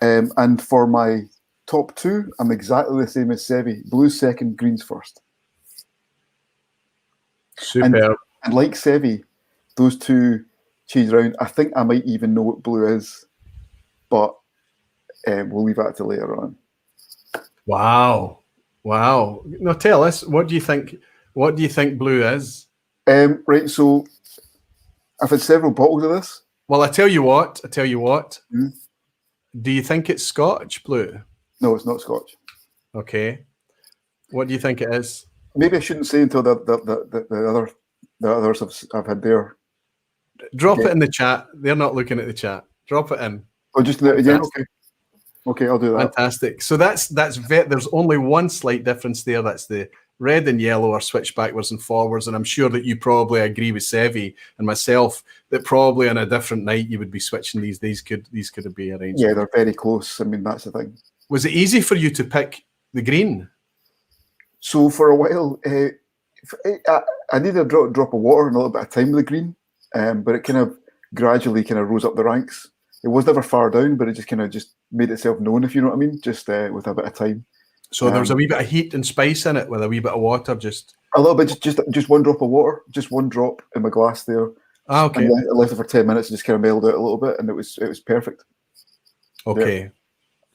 And for my top two, I'm exactly the same as Seve. Blue's second, green's first. Superb. And like Seve, those two change around. I think I might even know what blue is, but we'll leave that till later on. Wow. Wow. No, tell us, what do you think blue is? Right, so I've had several bottles of this. Well, I tell you what. Hmm? Do you think it's Scotch blue? No, it's not Scotch. Okay. What do you think it is? Maybe I shouldn't say until the others I've had there. Drop Okay. it in the chat. They're not looking at the chat. Drop it in. Oh, just yeah, okay. Okay, I'll do that. Fantastic. So there's only one slight difference there. That's the red and yellow are switched backwards and forwards, and I'm sure that you probably agree with Seve and myself that probably on a different night you would be switching these. These could be arranged. Yeah, they're very close. I mean, that's the thing. Was it easy for you to pick the green? So for a while, I needed a drop of water and a little bit of time with the green, but it kind of gradually kind of rose up the ranks. It was never far down, but it just kind of just made itself known, if you know what I mean, just with a bit of time. So there was a wee bit of heat and spice in it with a wee bit of water, just a little bit, just one drop of water, just one drop in my glass there. Okay. And I left it for 10 minutes and just kind of mellowed out a little bit, and it was perfect. Okay. Yeah.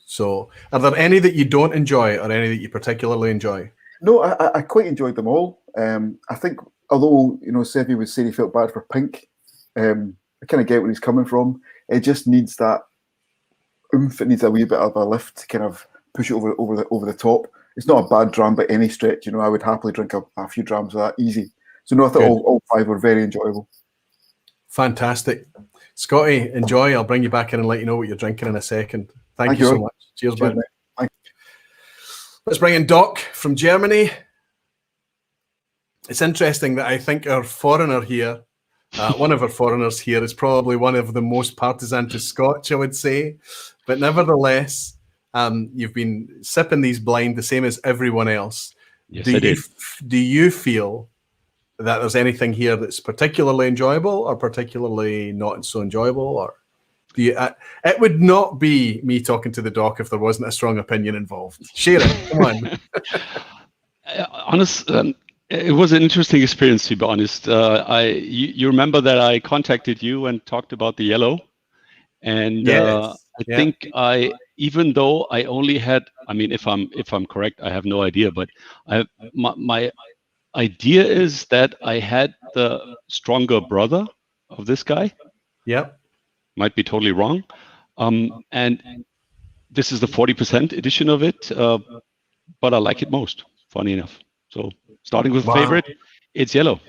So are there any that you don't enjoy or any that you particularly enjoy? No, I quite enjoyed them all. I think, although, Seve would say he felt bad for pink, I kind of get where he's coming from. It just needs that oomph. It needs a wee bit of a lift to kind of push it over the top. It's not a bad dram by any stretch. I would happily drink a few drams of that easy. So no, I thought all five were very enjoyable. Fantastic. Scotty, enjoy. I'll bring you back in and let you know what you're drinking in a second. Thank you so much. Cheers, bud. Let's bring in Doc from Germany. It's interesting that I think our foreigner here, one of our foreigners here, is probably one of the most partisan to Scotch, I would say. But nevertheless, you've been sipping these blind the same as everyone else. Yes, I did. Do you feel that there's anything here that's particularly enjoyable or particularly not so enjoyable? Or do you? It would not be me talking to the doc if there wasn't a strong opinion involved. Share it. Come on. It was an interesting experience, to be honest. You remember that I contacted you and talked about the yellow, and yes. I think even though I only had, I mean, if I'm correct, I have no idea, but my idea is that I had the stronger brother of this guy. Yep. Might be totally wrong. And this is the 40% edition of it, but I like it most, funny enough. So starting with favorite, it's yellow.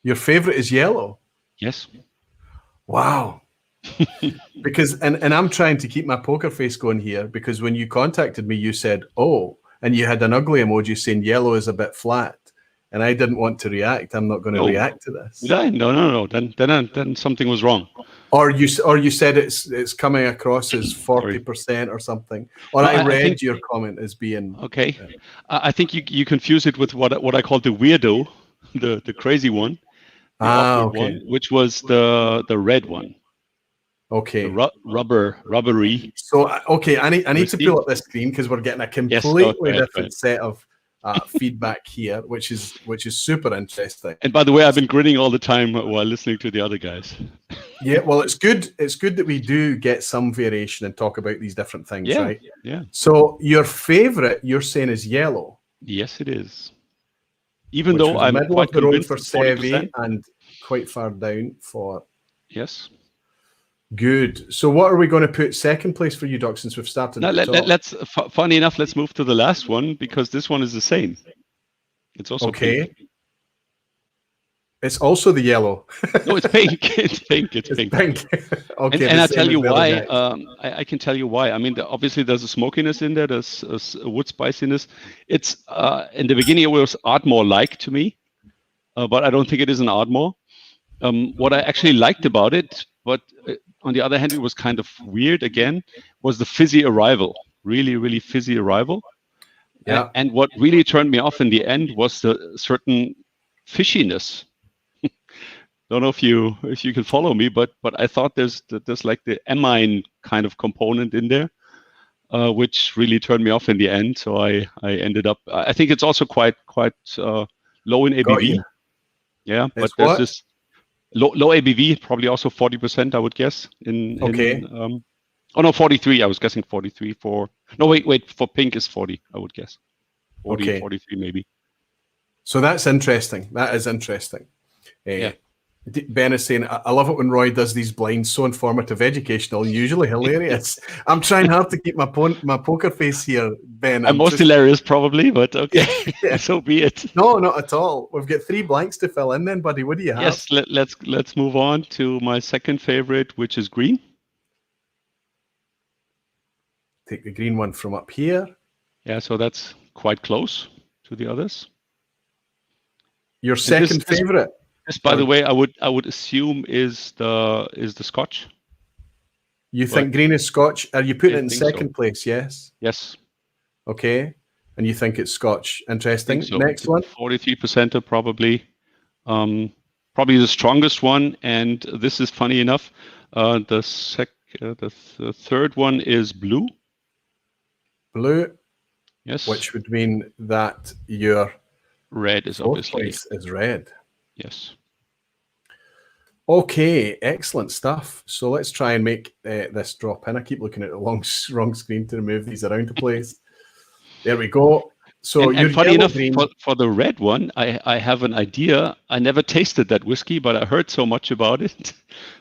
Your favorite is yellow? Yes. Wow. Because and I'm trying to keep my poker face going here, because when you contacted me, you said, oh, and you had an ugly emoji saying yellow is a bit flat. And I didn't want to react. I'm not going to react to this. Did I? No. Then something was wrong. Or you said it's coming across as 40% or something. Or I read your comment as being okay. I think you confuse it with what I call the weirdo, the crazy one, one, which was the red one. Okay. The rubbery. So okay, I need to pull up this screen because we're getting a completely different set of feedback here, which is super interesting. And by the way, I've been grinning all the time while listening to the other guys. Yeah, well, it's good. It's good that we do get some variation and talk about these different things, right? Yeah. So your favorite, you're saying, is yellow. Yes, it is. Even though I'm quite convinced for Seve and quite far down for. Yes. Good. So what are we going to put second place for you, Doc, since we've started? Now, let's funny enough, let's move to the last one because this one is the same. It's also okay. pink. It's also the yellow. No, it's pink. It's pink. It's pink. Okay, And the I same tell as you the other why. guys. I can tell you why. I mean, obviously there's a smokiness in there. There's a wood spiciness. It's in the beginning it was Ardmore-like to me, but I don't think it is an Ardmore. What I actually liked about it, but on the other hand, it was kind of weird again, was the fizzy arrival. Really, really fizzy arrival. Yeah. And what really turned me off in the end was the certain fishiness. Don't know if you can follow me, but I thought there's like the amine kind of component in there, which really turned me off in the end. So I ended up. I think it's also quite low in Got ABV. you. Yeah, It's but there's what? this low ABV, probably also 40%, I would guess. Okay. Oh no, 43. I was guessing 43 for. No, wait. For pink is 40. I would guess. 40, Okay. 43 maybe. So that's interesting. That is interesting. Yeah. Ben is saying, I love it when Roy does these blinds, so informative, educational, and usually hilarious. I'm trying hard to keep my poker face here, Ben. I'm most hilarious probably, but okay, Yeah. so be it. No, not at all. We've got 3 blanks to fill in then, buddy. What do you have? Yes, let's move on to my second favorite, which is green. Take the green one from up here. Yeah, so that's quite close to the others. Your second favorite? This, by the way, I would assume is the Scotch. You think green is Scotch? Are you putting it in think second so. place? Yes. Yes. Okay. And you think it's Scotch? Interesting. So. Next one. 43% probably. Probably the strongest one. And this is funny enough. The third one is blue. Blue. Yes. Which would mean that your red is fourth obviously place is red. Yes. Okay, excellent stuff. So let's try and make this drop in. I keep looking at the wrong screen to remove these around the place. There we go. So and funny enough, for the red one, I have an idea. I never tasted that whiskey, but I heard so much about it.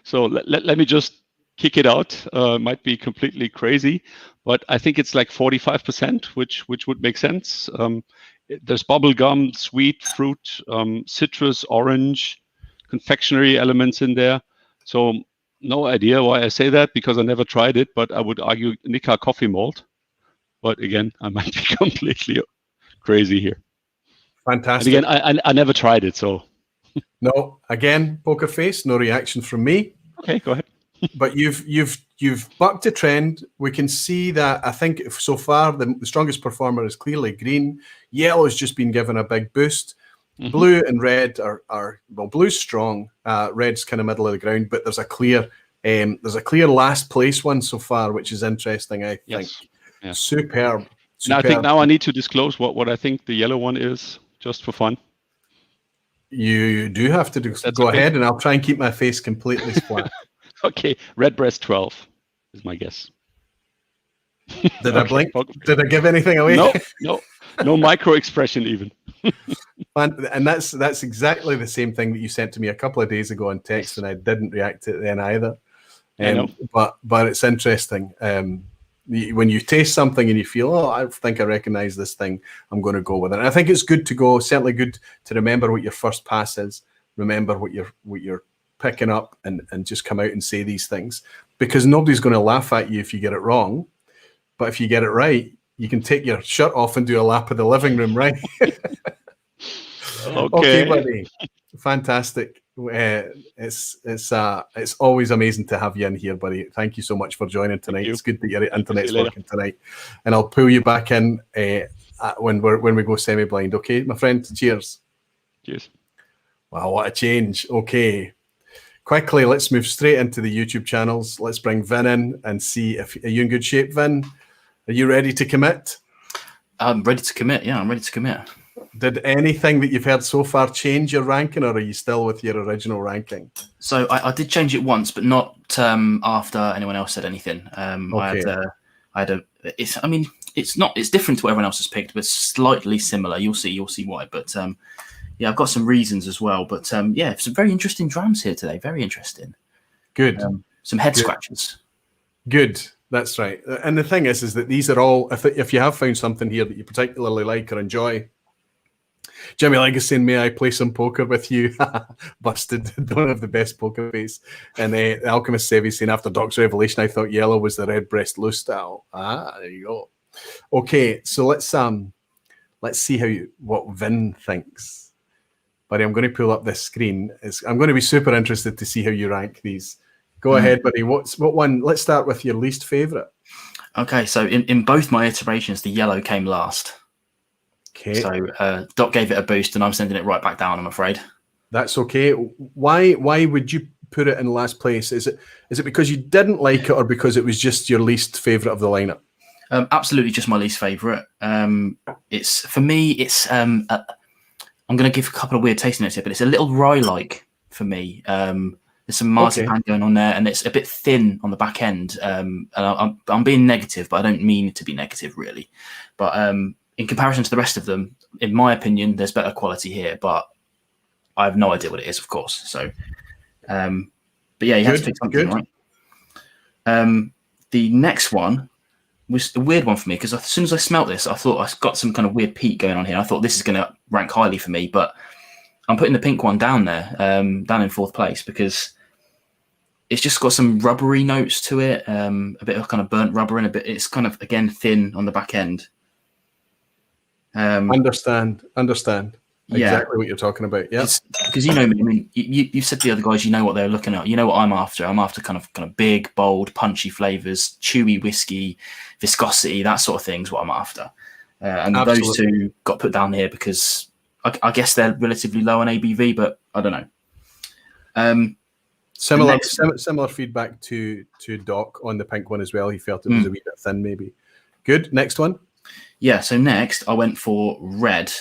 So let me just kick it out. Might be completely crazy, but I think it's like 45%, which would make sense. There's bubblegum, sweet fruit, citrus, orange, confectionery elements in there. So no idea why I say that, because I never tried it, but I would argue Nika coffee malt. But again, I might be completely crazy here. Fantastic. And again, I never tried it, so. No, again, poker face, no reaction from me. Okay, go ahead. But you've bucked a trend. We can see that. I think so far the strongest performer is clearly green. Yellow has just been given a big boost. Mm-hmm. Blue and red are well, blue's strong. Red's kind of middle of the ground, but there's a clear last place one so far, which is interesting. I think. Yes. Yeah. Superb. Now I think I need to disclose what I think the yellow one is, just for fun. You do have to go ahead, and I'll try and keep my face completely flat. Okay, Redbreast 12 is my guess. Did I blink? Did I give anything away? No micro expression even. And that's exactly the same thing that you sent to me a couple of days ago on text, and I didn't react to it then either. I know. But it's interesting. When you taste something and you feel, oh, I think I recognize this thing, I'm going to go with it. And I think it's good to go. Certainly good to remember what your first pass is. Remember what you're picking up, and just come out and say these things, because nobody's going to laugh at you if you get it wrong. But if you get it right, you can take your shirt off and do a lap of the living room, right? Okay, buddy. Fantastic. It's always amazing to have you in here, buddy. Thank you so much for joining tonight. It's good that your internet's working tonight, and I'll pull you back in when we go semi-blind. Okay, my friend. Cheers. Cheers. Wow, what a change. Okay. Quickly, let's move straight into the YouTube channels. Let's bring Vin in and see if are you in good shape, Vin? Are you ready to commit? I'm ready to commit. Yeah, I'm ready to commit. Did anything that you've heard so far change your ranking, or are you still with your original ranking? So I did change it once, but not after anyone else said anything. Okay. It's different to what everyone else has picked, but slightly similar. You'll see why. But yeah, I've got some reasons as well. But yeah, some very interesting drams here today. Very interesting. Good. Some head scratchers. Good. That's right. And the thing is that these are all, if you have found something here that you particularly like or enjoy, Jimmy Legacy saying, may I play some poker with you? Busted. Don't have the best poker face. And the Alchemist Seve saying, after Doc's Revelation, I thought yellow was the Redbreast low style. There you go. Okay, so let's see what Vin thinks. Buddy, I'm going to pull up this screen. I'm going to be super interested to see how you rank these. Go ahead, buddy. What one? Let's start with your least favourite. Okay, so in both my iterations, the yellow came last. Okay. So Doc gave it a boost, and I'm sending it right back down, I'm afraid. That's okay. Why would you put it in last place? Is it because you didn't like it, or because it was just your least favourite of the lineup? Absolutely, just my least favourite. It's for me. It's I'm going to give a couple of weird tasting notes here, but it's a little rye-like for me. There's some marzipan going on there, and it's a bit thin on the back end. And I'm being negative, but I don't mean to be negative, really. But in comparison to the rest of them, in my opinion, there's better quality here. But I have no idea what it is, of course. So, but yeah, you have to pick something, right? The next one was a weird one for me, because as soon as I smelt this, I thought I got some kind of weird peat going on here. I thought this is going to rank highly for me, but I'm putting the pink one down there, down in fourth place, because it's just got some rubbery notes to it, a bit of kind of burnt rubber, and a bit. It's kind of, again, thin on the back end. Understand. Exactly what you're talking about. Yeah, because you know me. I mean, you said the other guys, you know what they're looking at. You know what I'm after. I'm after kind of big, bold, punchy flavors, chewy whiskey, viscosity, that sort of thing is what I'm after. And Absolutely. Those two got put down here because I guess they're relatively low on ABV, but I don't know. Similar feedback to Doc on the pink one as well. He felt it was a wee bit thin, maybe. Good. Next one. Yeah. So next, I went for red.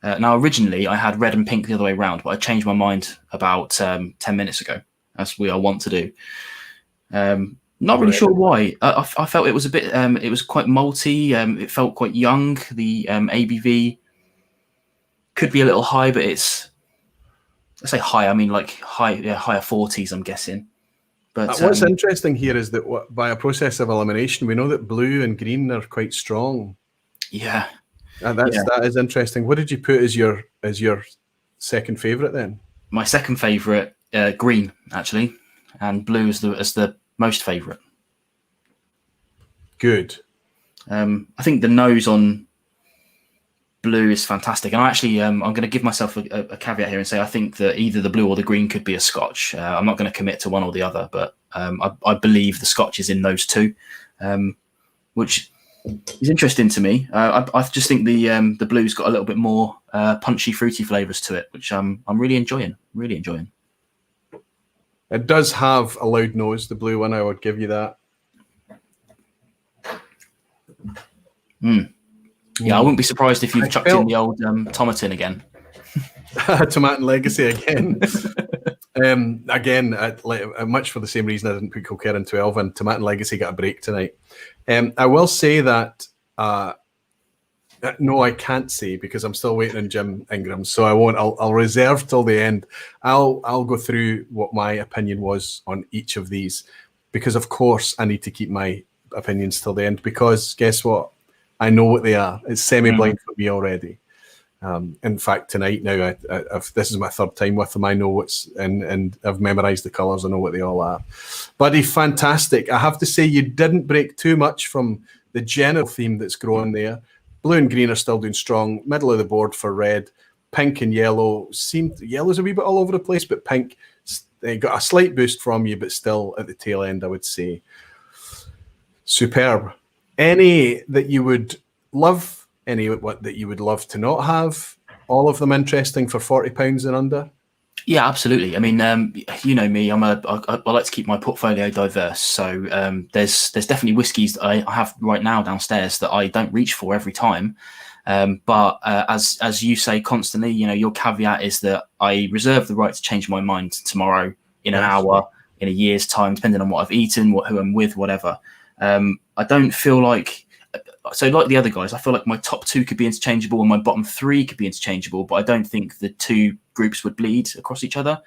Now, originally, I had red and pink the other way around, but I changed my mind about 10 minutes ago, as we are wont to do. Not really sure why. I felt it was a bit. It was quite malty. It felt quite young. The ABV could be a little high, but it's. I say high. I mean like higher 40s. I'm guessing. But what's interesting here is that by a process of elimination, we know that blue and green are quite strong. Yeah. That is interesting. What did you put as your second favourite then? My second favourite, green actually, and blue as the most favourite. Good. I think the nose on blue is fantastic, and I'm going to give myself a caveat here and say I think that either the blue or the green could be a Scotch. I'm not going to commit to one or the other, but I believe the Scotch is in those two, which is interesting to me. I just think the blue's got a little bit more punchy, fruity flavours to it, which I'm really enjoying. Really enjoying. It does have a loud nose, the blue one. I would give you that. Yeah, I wouldn't be surprised if you've chucked in the old Tomatin again. Tomatin Legacy again. Much for the same reason I didn't put Kilkerran 12, and Tomatin Legacy got a break tonight. I will say that no, I can't say, because I'm still waiting on Jim Ingram, so I won't. I'll reserve till the end. I'll go through what my opinion was on each of these, because of course I need to keep my opinions till the end, because guess what? I know what they are. It's semi-blind for me already. In fact, tonight now, this is my third time with them. I know what's and I've memorized the colours. I know what they all are. Buddy, fantastic. I have to say, you didn't break too much from the general theme that's growing there. Blue and green are still doing strong. Middle of the board for red. Pink and yellow yellow's a wee bit all over the place, but pink they got a slight boost from you, but still at the tail end, I would say. Superb. Any that you would love? Any that you would love to not have? All of them interesting for £40 and under? Yeah, absolutely. I mean, you know me, I like to keep my portfolio diverse. So there's definitely whiskies that I have right now downstairs that I don't reach for every time. But as you say constantly, you know, your caveat is that I reserve the right to change my mind tomorrow, in an hour, in a year's time, depending on what I've eaten, who I'm with, whatever. I don't feel like. So like the other guys, I feel like my top two could be interchangeable and my bottom three could be interchangeable, but I don't think the two groups would bleed across each other.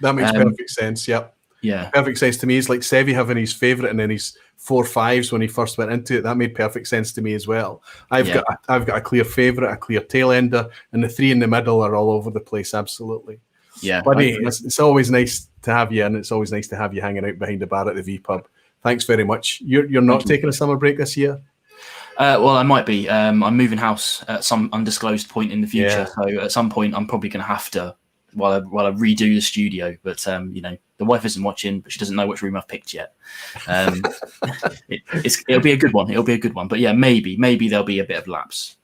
That makes perfect sense. Yep. Yeah. Perfect sense to me. It's like Seve having his favourite and then his 4.5s when he first went into it. That made perfect sense to me as well. I've Yeah. got a clear favourite, a clear tail ender, and the three in the middle are all over the place. Absolutely. Yeah, Buddy, it's always nice to have you, and it's always nice to have you hanging out behind the bar at the VPub. Thanks very much. You're not taking a summer break this year? Well, I might be. I'm moving house at some undisclosed point in the future. Yeah. So at some point, I'm probably going to have to, while I redo the studio. But the wife isn't watching, but she doesn't know which room I've picked yet. It'll be a good one. It'll be a good one. But yeah, maybe there'll be a bit of lapse.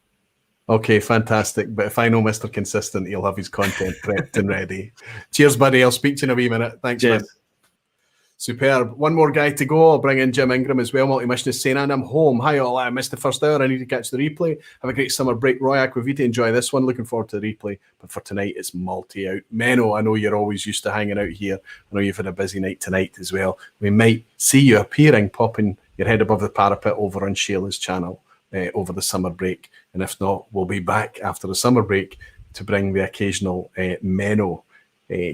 Okay, fantastic. But if I know Mr. Consistent, he'll have his content prepped and ready. Cheers, buddy. I'll speak to you in a wee minute. Thanks, Cheers. man. Superb. One more guy to go. I'll bring in Jim Ingram as well. Multi-mission is saying, and I'm home. Hi all. I missed the first hour. I need to catch the replay. Have a great summer break. Roy Aquavita, enjoy this one. Looking forward to the replay. But for tonight, it's multi out. Menno, I know you're always used to hanging out here. I know you've had a busy night tonight as well. We might see you appearing, popping your head above the parapet over on Shayla's channel over the summer break. And if not, we'll be back after the summer break to bring the occasional Menno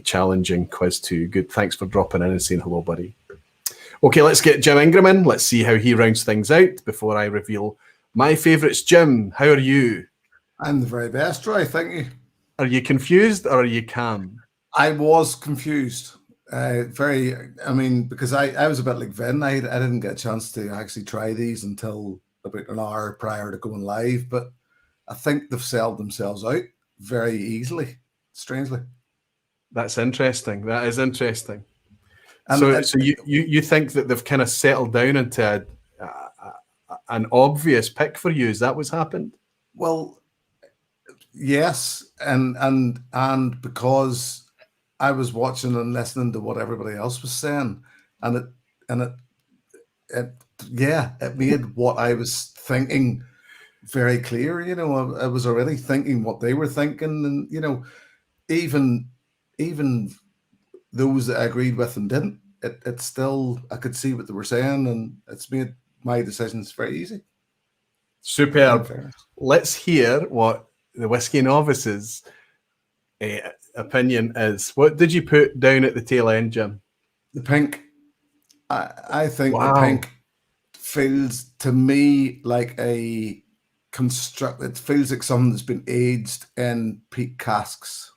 challenging quiz too. Good. Thanks for dropping in and saying hello, buddy. Okay, let's get Jim Ingram in. Let's see how he rounds things out before I reveal my favourites. Jim, how are you? I'm the very best, Roy. Thank you. Are you confused or are you calm? I was confused. Because I was a bit like Vin. I didn't get a chance to actually try these until about an hour prior to going live, but I think they've sold themselves out very easily, strangely. That's interesting. That is interesting. And so you think that they've kind of settled down into an obvious pick for you? Is that what's happened? Well, yes, and because I was watching and listening to what everybody else was saying, and it made what I was thinking very clear. I was already thinking what they were thinking, and even those that I agreed with and didn't, it still, I could see what they were saying, and it's made my decisions very easy. Superb. Let's hear what the Whiskey Novice's opinion is. What did you put down at the tail end, Jim? The pink. I think the pink feels to me like it feels like something that's been aged in peat casks.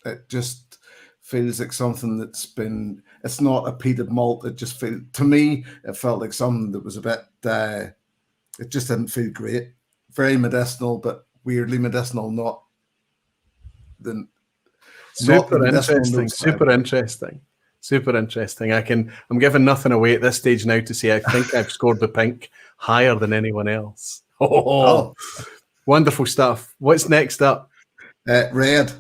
It just feels like something that's been, it's not a peated malt. It just feels, to me, it felt like something that was a bit, it just didn't feel great. Very medicinal, but weirdly medicinal, not the super interesting. I'm giving nothing away at this stage now to say I think I've scored the pink higher than anyone else. Oh. Wonderful stuff. What's next up? Red.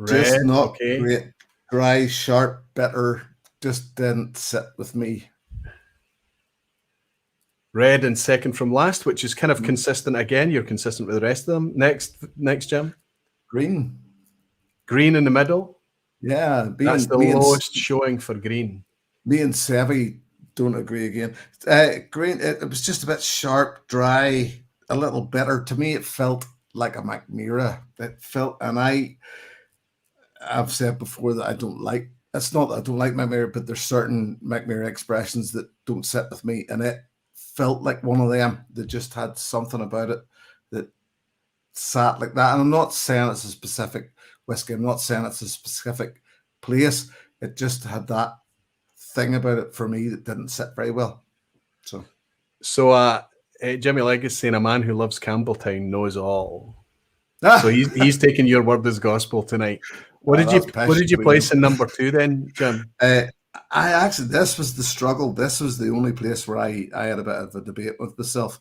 Just not great. Dry, sharp, bitter. Just didn't sit with me. Red and second from last, which is kind of consistent again. You're consistent with the rest of them. Next, Jim. Green. Green in the middle. Yeah. That's the lowest showing for green. Me and Seve don't agree again. Green, it was just a bit sharp, dry, a little bitter. To me, it felt like a Macmira. It felt, and I've said before that I don't like, it's not that I don't like Macmira, but there's certain Macmira expressions that don't sit with me, and it felt like one of them that just had something about it that sat like that. And I'm not saying it's a specific whiskey, I'm not saying it's a specific place, it just had that thing about it for me that didn't sit very well. So Jimmy Legg is saying a man who loves Campbelltown knows all. So he's taking your word as gospel tonight. What did you place in number 2 then, Jim? I actually, this was the struggle. This was the only place where I had a bit of a debate with myself,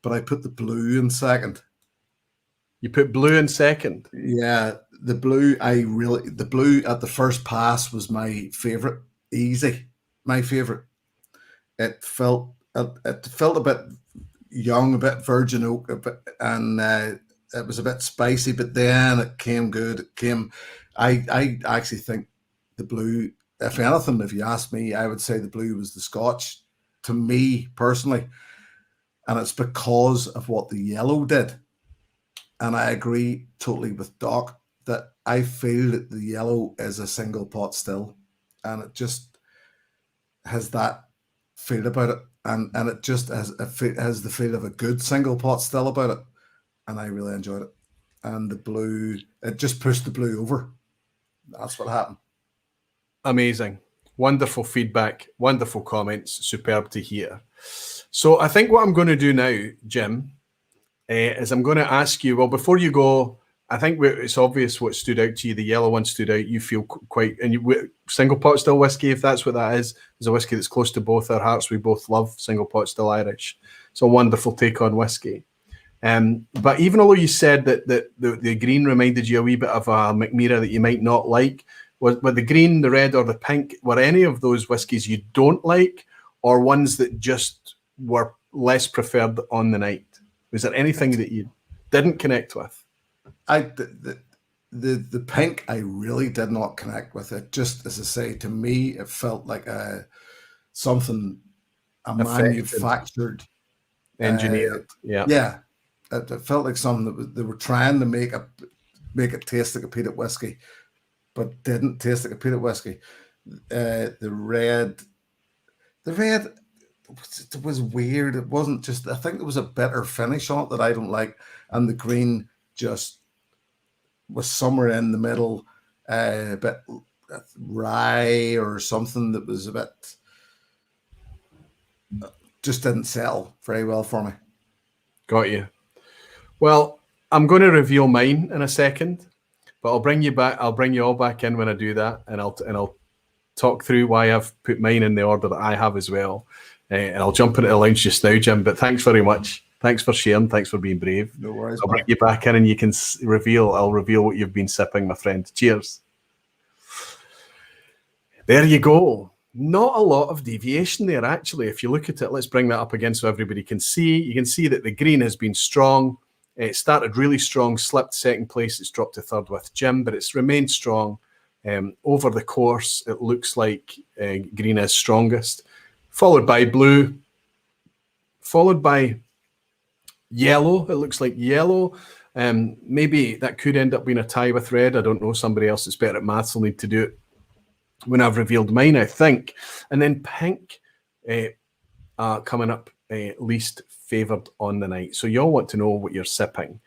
but I put the blue in second. You put blue in second? Yeah, the blue at the first pass was my favorite. Easy, my favorite. It felt a bit young, a bit virgin oak, and it was a bit spicy, but then it came good. I actually think the blue, if anything, if you ask me, I would say the blue was the Scotch to me personally. And it's because of what the yellow did. And I agree totally with Doc that I feel that the yellow is a single pot still. And it just has that feel about it, and it just has the feel of a good single pot still about it, and I really enjoyed it. And the blue, it just pushed the blue over. That's what happened. Amazing. Wonderful feedback, wonderful comments, superb to hear. So I think what I'm going to do now, Jim, is I'm going to ask you, well, before you go, I think it's obvious what stood out to you. The yellow one stood out. You feel quite, and single pot still whiskey, if that's what that is a whiskey that's close to both our hearts. We both love single pot still Irish. It's a wonderful take on whiskey. But even although you said that the green reminded you a wee bit of a McMira that you might not like, were the green, the red, or the pink, were any of those whiskies you don't like, or ones that just were less preferred on the night? Was there anything that you didn't connect with? The pink I really did not connect with. It just, as I say, to me it felt like something manufactured, engineered. Yeah. It felt like something that they were trying to make it taste like a peated whiskey, but didn't taste like a peated whiskey. The red, it was weird. It wasn't just. I think there was a bitter finish on it that I don't like, and the green just was somewhere in the middle, a bit rye or something that was a bit, just didn't sell very well for me. Got you. Well, I'm going to reveal mine in a second, but I'll bring you back. I'll bring you all back in when I do that, and I'll talk through why I've put mine in the order that I have as well. And I'll jump into the lounge just now, Jim. But thanks very much. Thanks for sharing. Thanks for being brave. No worries. I'll bring you back in, and you can I'll reveal what you've been sipping, my friend. Cheers. There you go. Not a lot of deviation there, actually. If you look at it, let's bring that up again so everybody can see. You can see that the green has been strong. It started really strong, slipped second place. It's dropped to third with Jim, but it's remained strong. Over the course, it looks like green is strongest, followed by blue, followed by yellow. It looks like yellow. Maybe that could end up being a tie with red. I don't know. Somebody else that's better at maths will need to do it when I've revealed mine, I think. And then pink coming up least favoured on the night. So you all want to know what you're sipping.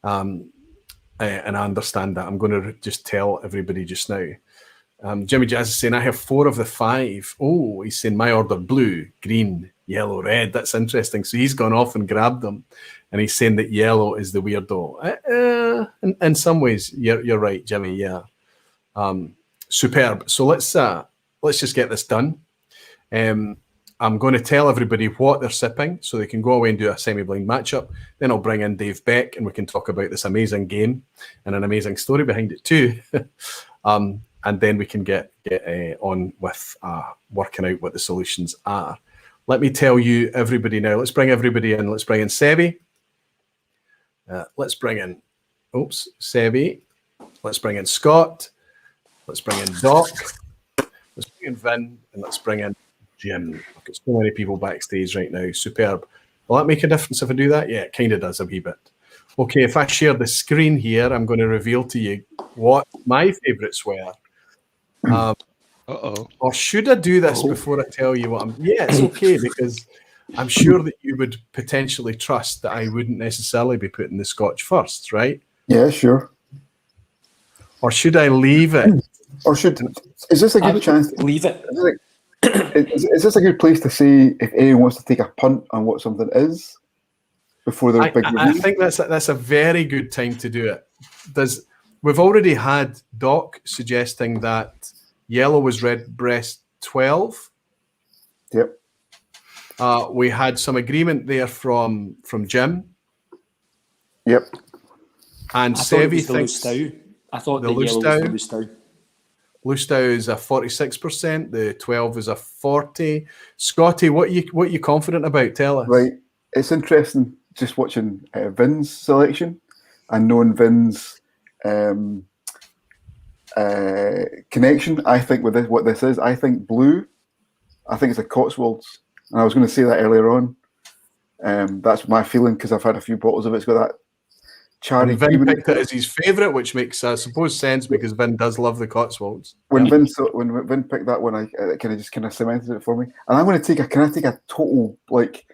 And I understand that. I'm going to just tell everybody just now. Jimmy Jazz is saying, I have 4 of the 5. Oh, he's saying my order: blue, green, yellow, red. That's interesting. So he's gone off and grabbed them. And he's saying that yellow is the weirdo. In some ways, you're right, Jimmy. Yeah. Superb. So let's just get this done. I'm going to tell everybody what they're sipping so they can go away and do a semi-blind matchup. Then I'll bring in Dave Beck and we can talk about this amazing game and an amazing story behind it too. And then we can get on with working out what the solutions are. Let me tell you everybody now. Let's bring everybody in. Let's bring in Seve. Let's bring in, Seve. Let's bring in Scott. Let's bring in Doc. Let's bring in Vin. And let's bring in Jim. I've got so many people backstage right now. Superb. Will that make a difference if I do that? Yeah, it kind of does a wee bit. Okay, if I share the screen here, I'm going to reveal to you what my favourites were. Or should I do this before I tell you what I'm... Yeah, it's okay, because I'm sure that you would potentially trust that I wouldn't necessarily be putting the Scotch first, right? Yeah, sure. Or should I leave it? Or is this a good chance? Leave it. Is this a good place to say if anyone wants to take a punt on what something is before the big review? I think that's a very good time to do it. We've already had Doc suggesting that yellow was Redbreast 12. Yep. We had some agreement there from Jim. Yep. And Seve thinks I thought the yellow was the Lustau. Lustau is a 46%. The 12 is a 40. Scotty, what are you confident about? Tell us. Right. It's interesting just watching Vin's selection and knowing Vin's connection. I think with what this is, I think blue. I think it's a Cotswolds, and I was going to say that earlier on. That's my feeling because I've had a few bottles of it. It's got cherry. And Vin cream. picked it as his favourite, which makes, I suppose, sense because Vin does love the Cotswolds. When Vin picked that one, I kind of cemented it for me. And I'm going to take a total like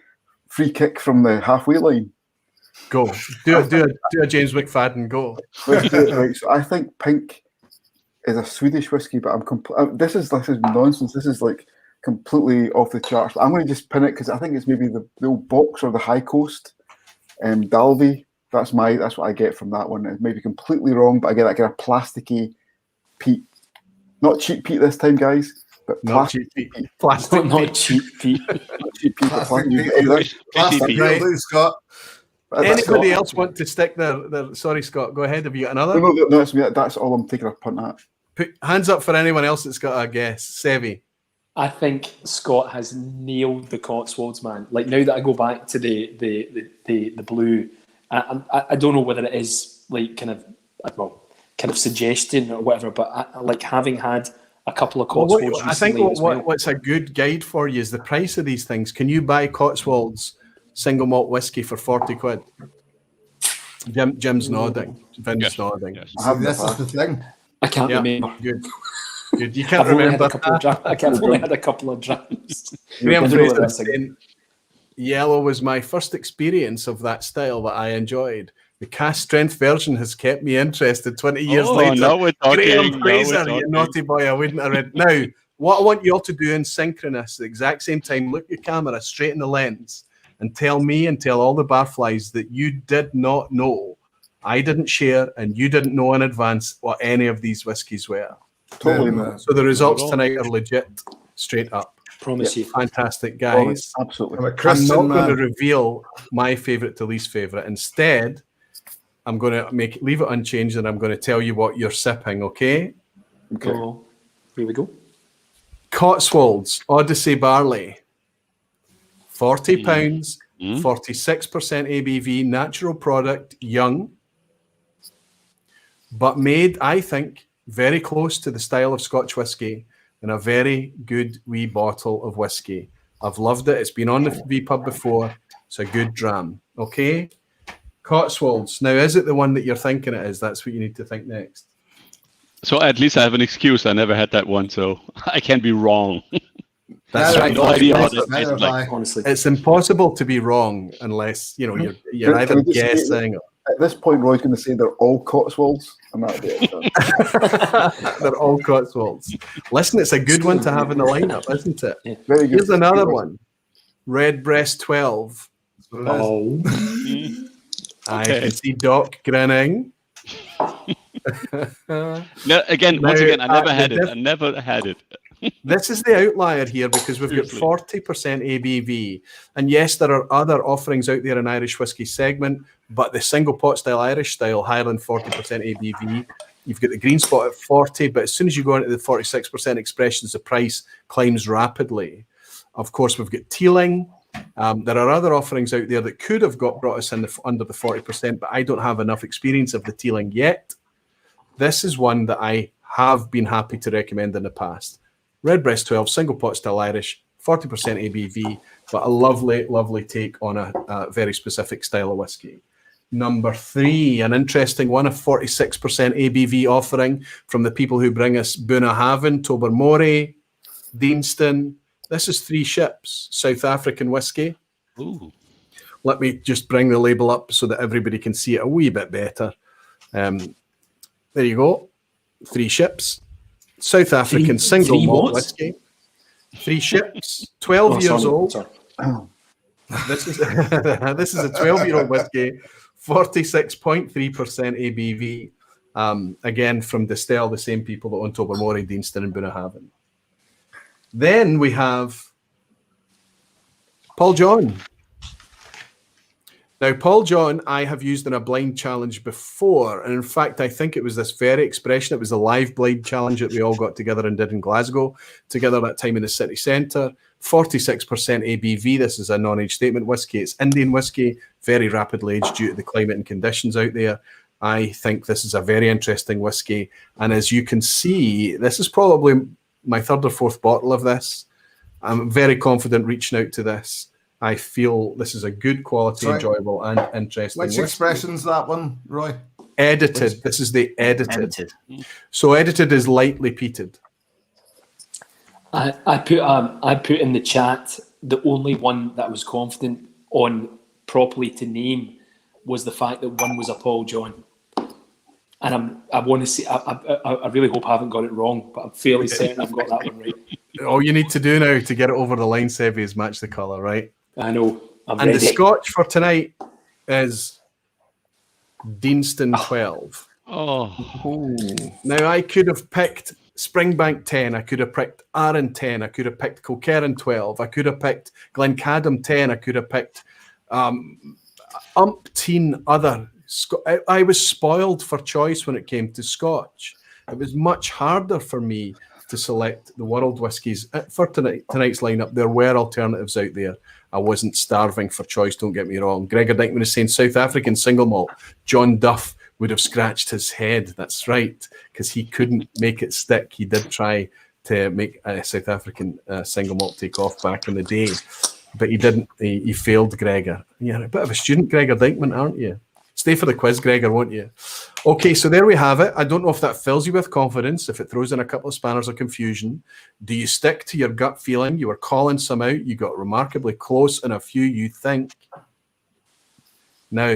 free kick from the halfway line. Go. Do a James McFadden go. Let's do it, right. So I think Pink is a Swedish whiskey, but this is nonsense. This is like completely off the charts. I'm going to just pin it because I think it's maybe the old box or the High Coast, Dalby. That's what I get from that one. It may be completely wrong, but I get a plasticky peat. Not cheap peat this time, guys, but plastic peat. Plastic Not cheap peat. Not cheap peat, but Plastic plastic peat. peat. Plastic Right. will do, Scott. Anybody else want to stick their? Sorry, Scott. Go ahead. Have you got another? No, that's me. That's all I'm taking a punt at. Put hands up for anyone else that's got a guess. Seve. I think Scott has nailed the Cotswolds, man. Like now that I go back to the blue, I don't know whether it is like kind of suggestion or whatever, but I like having had a couple of Cotswolds I think recently. what's a good guide for you is the price of these things. Can you buy Cotswolds single malt whiskey for 40 quid? Jim's nodding. Vin's nodding. Yes. See, this is the thing. I can't Yeah, remember. good. You can't I've only had remember. I've only had a couple of drams. Graham I know Fraser that's is a- saying, yellow was my first experience of that style that I enjoyed. The cast strength version has kept me interested 20 years later. Now we're talking. Graham Fraser, now we're you talking. naughty boy, I wouldn't have read. Now, what I want you all to do in synchronous, the exact same time, look your camera straight in the lens and tell me and tell all the barflies that you did not know, I didn't share, and you didn't know in advance what any of these whiskies were. Totally Yeah, not. So the results tonight are legit, straight up. Promise you. Fantastic, Oh, guys. absolutely. I'm a I'm Christian not going to man. reveal my favourite to least favourite. Instead, I'm going to leave it unchanged, and I'm going to tell you what you're sipping, okay? Okay. So here we go. Cotswolds Odyssey Barley, £40, 46% ABV, natural product, young, but made, I think, very close to the style of Scotch whisky in a very good wee bottle of whisky. I've loved it. It's been on the vPub before. It's a good dram. Okay? Cotswolds. Now, is it the one that you're thinking it is? That's what you need to think next. So at least I have an excuse. I never had that one, so I can't be wrong. That's Neither right. have No I. idea how this Neither tastes have like. I. Honestly. It's impossible to be wrong unless, you're Can either I just say- guessing. At this point, Roy's going to say they're all Cotswolds, and that'll be it. They're all Cotswolds. Listen, it's a good one to have in the lineup, isn't it? Very good. Here's another one. Redbreast 12. Oh. I Okay. can see Doc grinning. No, again, Now, once again, I never the had it. diff- I never had it. This is the outlier here because we've got Seriously. 40% ABV. And yes, there are other offerings out there in Irish whiskey segment, but the single pot style Irish style, higher than 40% ABV. You've got the green spot at 40, but as soon as you go into the 46% expressions, the price climbs rapidly. Of course, we've got Teeling. There are other offerings out there that could have brought us in under the 40%, but I don't have enough experience of the Teeling yet. This is one that I have been happy to recommend in the past. Redbreast 12, single pot style Irish, 40% ABV, but a lovely, lovely take on a very specific style of whiskey. Number 3, an interesting one, a 46% ABV offering from the people who bring us Bunnahabhain, Tobermory, Deanston. This is 3 Ships, South African whiskey. Ooh. Let me just bring the label up so that everybody can see it a wee bit better. There you go. 3 Ships. South African single three malt what? whiskey. 3 Ships. 12 years sorry, old. sorry. This is this is a 12-year-old whiskey, 46.3% ABV. Again, from Distill, the same people that own Tobermory, Deanston, and Bunnahabhain. Then we have Paul John. Now, Paul John, I have used in a blind challenge before. And in fact, I think it was this very expression. It was the live blind challenge that we all got together and did in Glasgow, together that time in the city centre. 46% ABV. This is a non-age statement whiskey. It's Indian whiskey, very rapidly aged due to the climate and conditions out there. I think this is a very interesting whiskey. And as you can see, this is probably my 3rd or 4th bottle of this. I'm very confident reaching out to this. I feel this is a good quality, Sorry? enjoyable, and interesting. Which whiskey. expression's that one, Roy? Edited. This is the edited. Edited. So edited is lightly peated. I put in the chat the only one that I was confident on properly to name was the fact that one was a Paul John. And I want to see. I really hope I haven't got it wrong, but I'm fairly certain I've got that one right. All you need to do now to get it over the line, Seve, is match the colour, right? I know. I'm And ready. the Scotch for tonight is Deanston 12. Oh, Now, I could have picked Springbank 10. I could have picked Arran 10. I could have picked Kilkerran 12. I could have picked Glencadam 10. I could have picked umpteen other. I was spoiled for choice when it came to Scotch. It was much harder for me to select the world whiskies. For tonight's lineup, there were alternatives out there. I wasn't starving for choice, don't get me wrong. Gregor Dykeman is saying South African single malt. John Duff would have scratched his head. That's right, because he couldn't make it stick. He did try to make a South African single malt take off back in the day, but he didn't. He failed, Gregor. You're a bit of a student, Gregor Dykeman, aren't you? Stay for the quiz, Gregor, won't you? Okay, so there we have it. I don't know if that fills you with confidence, if it throws in a couple of spanners of confusion. Do you stick to your gut feeling? You were calling some out. You got remarkably close, and a few you think. Now,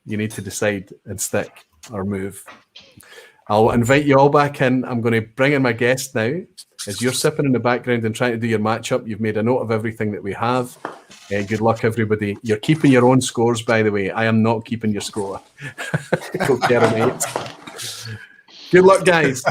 you need to decide and stick or move. I'll invite you all back in. I'm going to bring in my guest now. As you're sipping in the background and trying to do your matchup, you've made a note of everything that we have. Good luck, everybody. You're keeping your own scores, by the way. I am not keeping your score. Go care of it. Good luck, guys.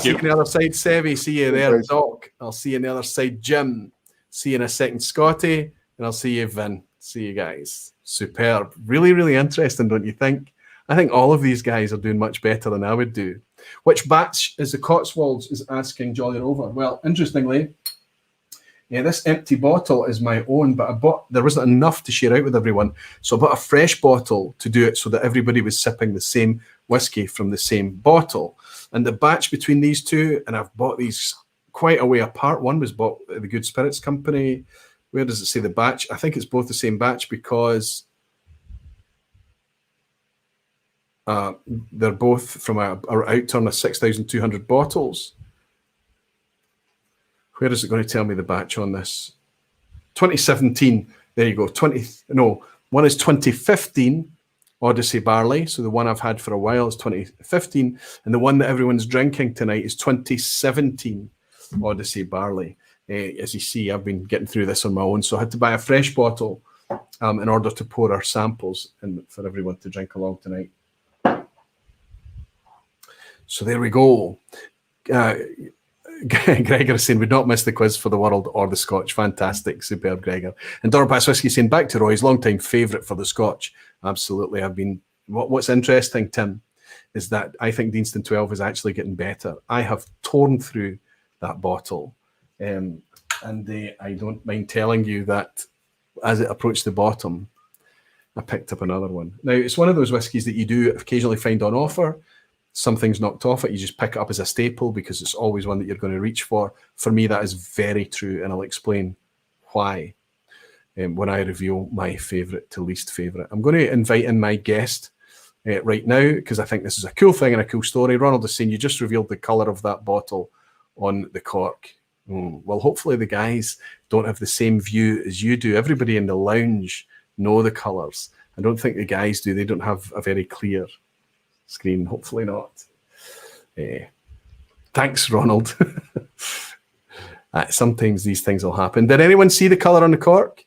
See you on the other side, Seve. See you there, Doc. I'll see you on the other side, Jim. See you in a second, Scotty. And I'll see you, Vin. See you guys. Superb. Really, really interesting, don't you think? I think all of these guys are doing much better than I would do. Which batch is the Cotswolds, is asking Jolly Rover. Well, interestingly, yeah, this empty bottle is my own, but there wasn't enough to share out with everyone. So I bought a fresh bottle to do it so that everybody was sipping the same whiskey from the same bottle. And the batch between these two, and I've bought these quite a way apart. One was bought at the Good Spirits Company. Where does it say the batch? I think it's both the same batch because they're both from our outturn of 6,200 bottles. Where is it going to tell me the batch on this? 2017. There you go. One is 2015 Odyssey Barley. So the one I've had for a while is 2015. And the one that everyone's drinking tonight is 2017 Odyssey Barley. As you see, I've been getting through this on my own. So I had to buy a fresh bottle in order to pour our samples and for everyone to drink along tonight. So there we go. Gregor is saying, would not miss the quiz for the world or the Scotch. Fantastic. Superb, Gregor. And Dorpass Whisky saying, back to Roy's long-time favourite for the Scotch. Absolutely. What's interesting, Tim, is that I think Deanston 12 is actually getting better. I have torn through that bottle. And I don't mind telling you that as it approached the bottom, I picked up another one. Now, it's one of those whiskies that you do occasionally find on offer. Something's knocked off it, you just pick it up as a staple because it's always one that you're going to reach for. For me, that is very true, and I'll explain why when I reveal my favourite to least favourite. I'm going to invite in my guest right now because I think this is a cool thing and a cool story. Ronald is saying, you just revealed the colour of that bottle on the cork. Well, hopefully the guys don't have the same view as you do. Everybody in the lounge know the colours. I don't think the guys do. They don't have a very clear screen. Hopefully not. Thanks, Ronald. Sometimes these things will happen. Did anyone see the colour on the cork?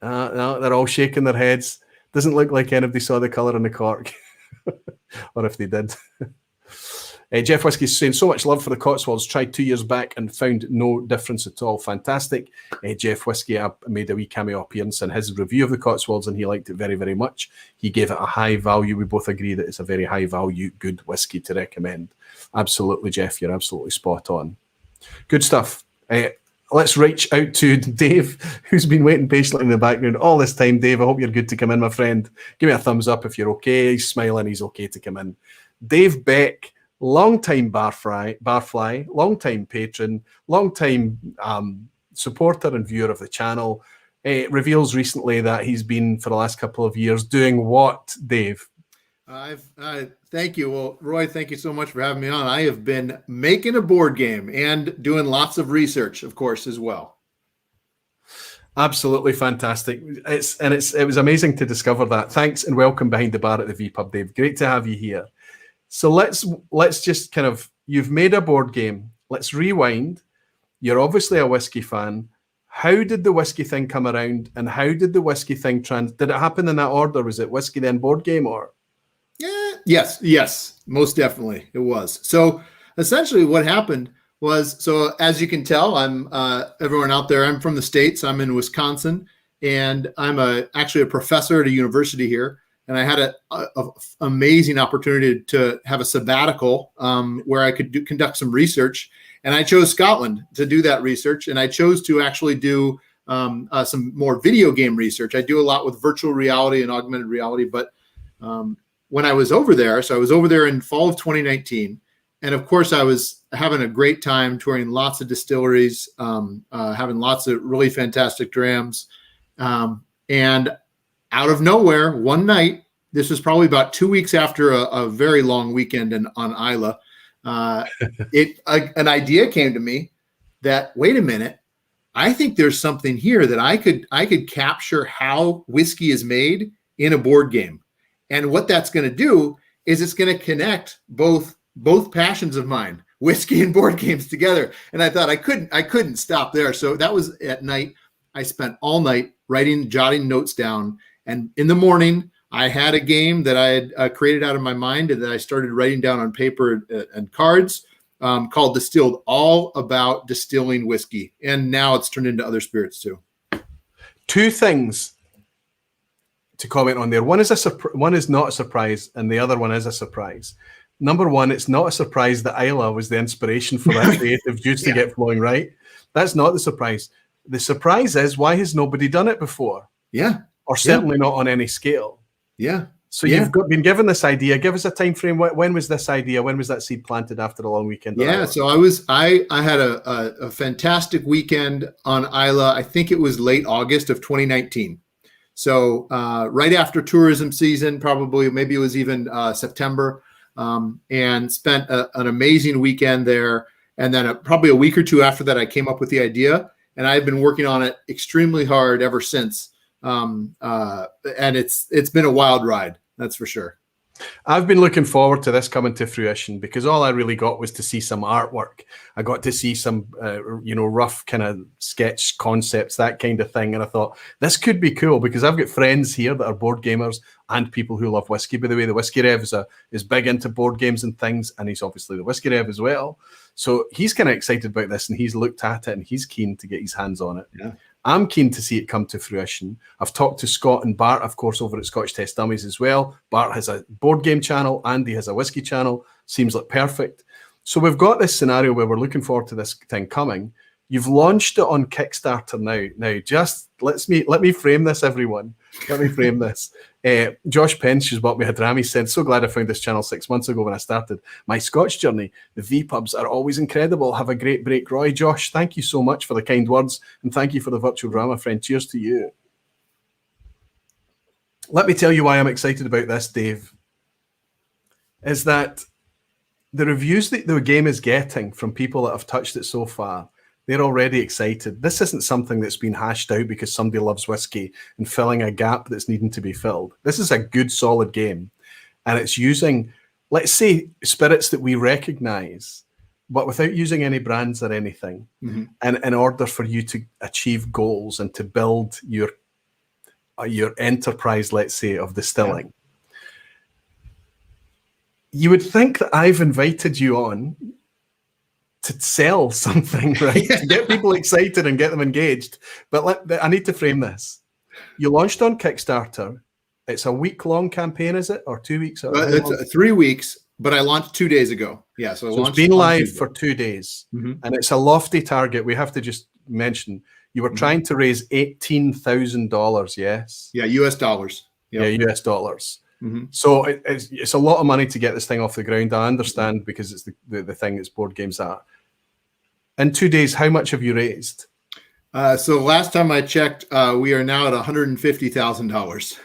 No, they're all shaking their heads. Doesn't look like anybody saw the colour on the cork. Or if they did. Jeff Whiskey's saying, so much love for the Cotswolds. Tried 2 years back and found no difference at all. Fantastic. Jeff Whiskey made a wee cameo appearance in his review of the Cotswolds and he liked it very, very much. He gave it a high value. We both agree that it's a very high value, good whiskey to recommend. Absolutely, Jeff. You're absolutely spot on. Good stuff. Let's reach out to Dave, who's been waiting patiently in the background all this time. Dave, I hope you're good to come in, my friend. Give me a thumbs up if you're okay. He's smiling. He's okay to come in. Dave Beck. Long-time barfly, long-time patron, long-time supporter and viewer of the channel. Reveals recently that he's been for the last couple of years doing what, Dave? Thank you. Well, Roy, thank you so much for having me on. I have been making a board game and doing lots of research, of course, as well. Absolutely fantastic. It was amazing to discover that. Thanks and welcome behind the bar at the vPub, Dave. Great to have you here. So let's just kind of, you've made a board game. Let's rewind. You're obviously a whiskey fan. How did the whiskey thing come around, and how did the whiskey thing did it happen in that order? Was it whiskey then board game, or? Yeah, yes, most definitely it was. So essentially what happened was, so as you can tell, I'm everyone out there, I'm from the States. I'm in Wisconsin, and I'm actually a professor at a university here. And I had an amazing opportunity to have a sabbatical where I could conduct some research. And I chose Scotland to do that research. And I chose to actually do some more video game research. I do a lot with virtual reality and augmented reality. But when I was over there, so I was over there in fall of 2019. And of course, I was having a great time touring lots of distilleries, having lots of really fantastic drams. And out of nowhere, one night, this was probably about 2 weeks after a very long weekend on Isla, an idea came to me that, wait a minute, I think there's something here that I could capture how whiskey is made in a board game. And what that's going to do is it's going to connect both passions of mine, whiskey and board games, together. And I thought I couldn't stop there. So that was at night. I spent all night jotting notes down. And in the morning, I had a game that I had created out of my mind and that I started writing down on paper and cards called Distilled, all about distilling whiskey. And now it's turned into other spirits too. Two things to comment on there. One is not a surprise, and the other one is a surprise. Number one, it's not a surprise that Isla was the inspiration for that creative juice to get flowing, right? That's not the surprise. The surprise is, why has nobody done it before? Yeah. Or certainly not on any scale. Yeah. So you've been given this idea. Give us a time frame. When was this idea? When was that seed planted after a long weekend? Yeah. So I had a fantastic weekend on Isla. I think it was late August of 2019. So right after tourism season, probably, maybe it was even September, and spent an amazing weekend there. And then probably a week or two after that, I came up with the idea, and I've been working on it extremely hard ever since. And it's been a wild ride, that's for sure. I've been looking forward to this coming to fruition, because all I really got was to see some artwork. I got to see some, rough kind of sketch concepts, that kind of thing. And I thought, this could be cool, because I've got friends here that are board gamers and people who love whiskey. By the way, the Whiskey Rev is big into board games and things, and he's obviously the Whiskey Rev as well. So he's kind of excited about this, and he's looked at it, and he's keen to get his hands on it. Yeah. I'm keen to see it come to fruition. I've talked to Scott and Bart, of course, over at Scotch Test Dummies as well. Bart has a board game channel. Andy has a whiskey channel. Seems like perfect. So we've got this scenario where we're looking forward to this thing coming. You've launched it on Kickstarter now. Now, just let me frame this, everyone. Let me frame this. Josh Pence, who's bought me a dram, he said, "So glad I found this channel 6 months ago when I started my Scotch journey. The vPubs are always incredible. Have a great break, Roy." Josh, thank you so much for the kind words, and thank you for the virtual drama, friend. Cheers to you. Let me tell you why I'm excited about this, Dave. Is that the reviews that the game is getting from people that have touched it so far, they're already excited. This isn't something that's been hashed out because somebody loves whiskey and filling a gap that's needing to be filled. This is a good, solid game. And it's using, let's say, spirits that we recognize, but without using any brands or anything. Mm-hmm. And in order for you to achieve goals and to build your enterprise, let's say, of distilling. Yeah. You would think that I've invited you on to sell something, right? To get people excited and get them engaged. But I need to frame this. You launched on Kickstarter. It's a week-long campaign, is it? Or 2 weeks? It's 3 weeks, but I launched 2 days ago. Yeah, so it's been live for 2 days. Mm-hmm. And it's a lofty target. We have to just mention, you were trying to raise $18,000, yes? Yeah, US dollars. Yep. Yeah, US dollars. Mm-hmm. So it's a lot of money to get this thing off the ground. I understand, because it's the thing it's board games are. In 2 days, how much have you raised? So last time I checked, we are now at $150,000.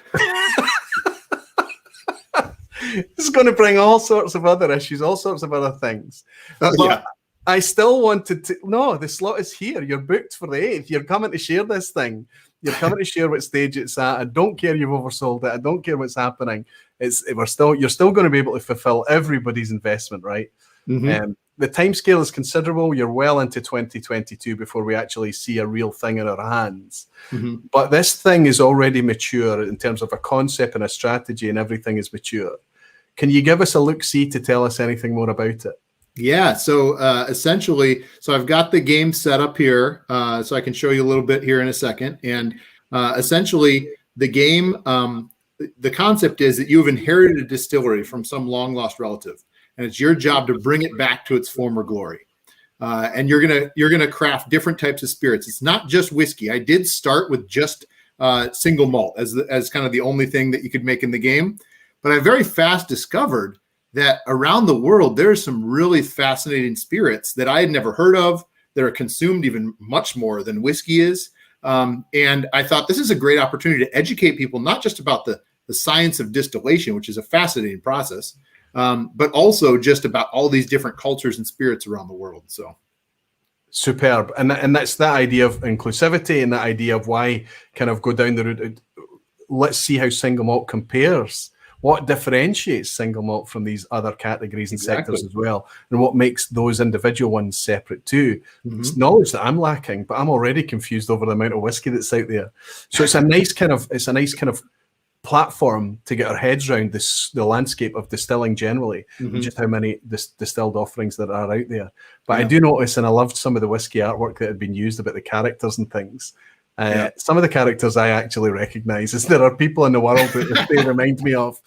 This is going to bring all sorts of other issues, all sorts of other things. But Yeah. I still wanted to. No, the slot is here. You're booked for the 8th. You're coming to share this thing. You're coming to share what stage it's at. I don't care you've oversold it. I don't care what's happening. You're still going to be able to fulfill everybody's investment, right? Mhm. The timescale is considerable. You're well into 2022 before we actually see a real thing in our hands. Mhm. But this thing is already mature in terms of a concept and a strategy, and everything is mature. Can you give us a look-see to tell us anything more about it? Yeah, so essentially, so I've got the game set up here, so I can show you a little bit here in a second. And essentially, the game, the concept is that you've inherited a distillery from some long-lost relative, and it's your job to bring it back to its former glory. And you're gonna craft different types of spirits. It's not just whiskey. I did start with just single malt as kind of the only thing that you could make in the game, but I very fast discovered that around the world, there's some really fascinating spirits that I had never heard of that are consumed even much more than whiskey is. And I thought this is a great opportunity to educate people, not just about the science of distillation, which is a fascinating process, but also just about all these different cultures and spirits around the world. So superb. And that's that idea of inclusivity and that idea of why kind of go down the route. Let's see how single malt compares. What differentiates single malt from these other categories and sectors as well, and what makes those individual ones separate too. It's knowledge that I'm lacking, but I'm already confused over the amount of whiskey that's out there. So it's a nice kind of platform to get our heads around the landscape of distilling generally, and just how many distilled offerings there are out there. But I do notice, and I loved some of the whiskey artwork that had been used about the characters and things. Some of the characters I actually recognize, as there are people in the world that they remind me of.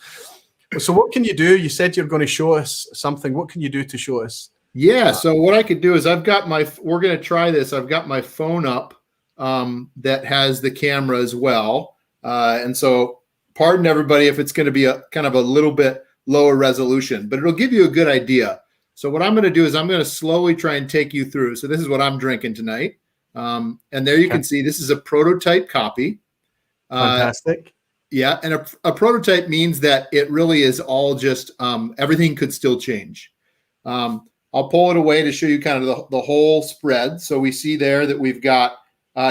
So what can you do? You said you're going to show us something. What can you do to show us? yeah, so what I could do is we're going to try this. I've got my phone up that has the camera as well. And so pardon everybody if it's going to be a kind of a little bit lower resolution, but it'll give you a good idea. So what I'm going to do is I'm going to slowly try and take you through. So this is what I'm drinking tonight. And there you can see this is a prototype copy. Fantastic. Yeah, and a prototype means that it really is all just everything could still change. I'll pull it away to show you kind of the whole spread. So we see there that we've got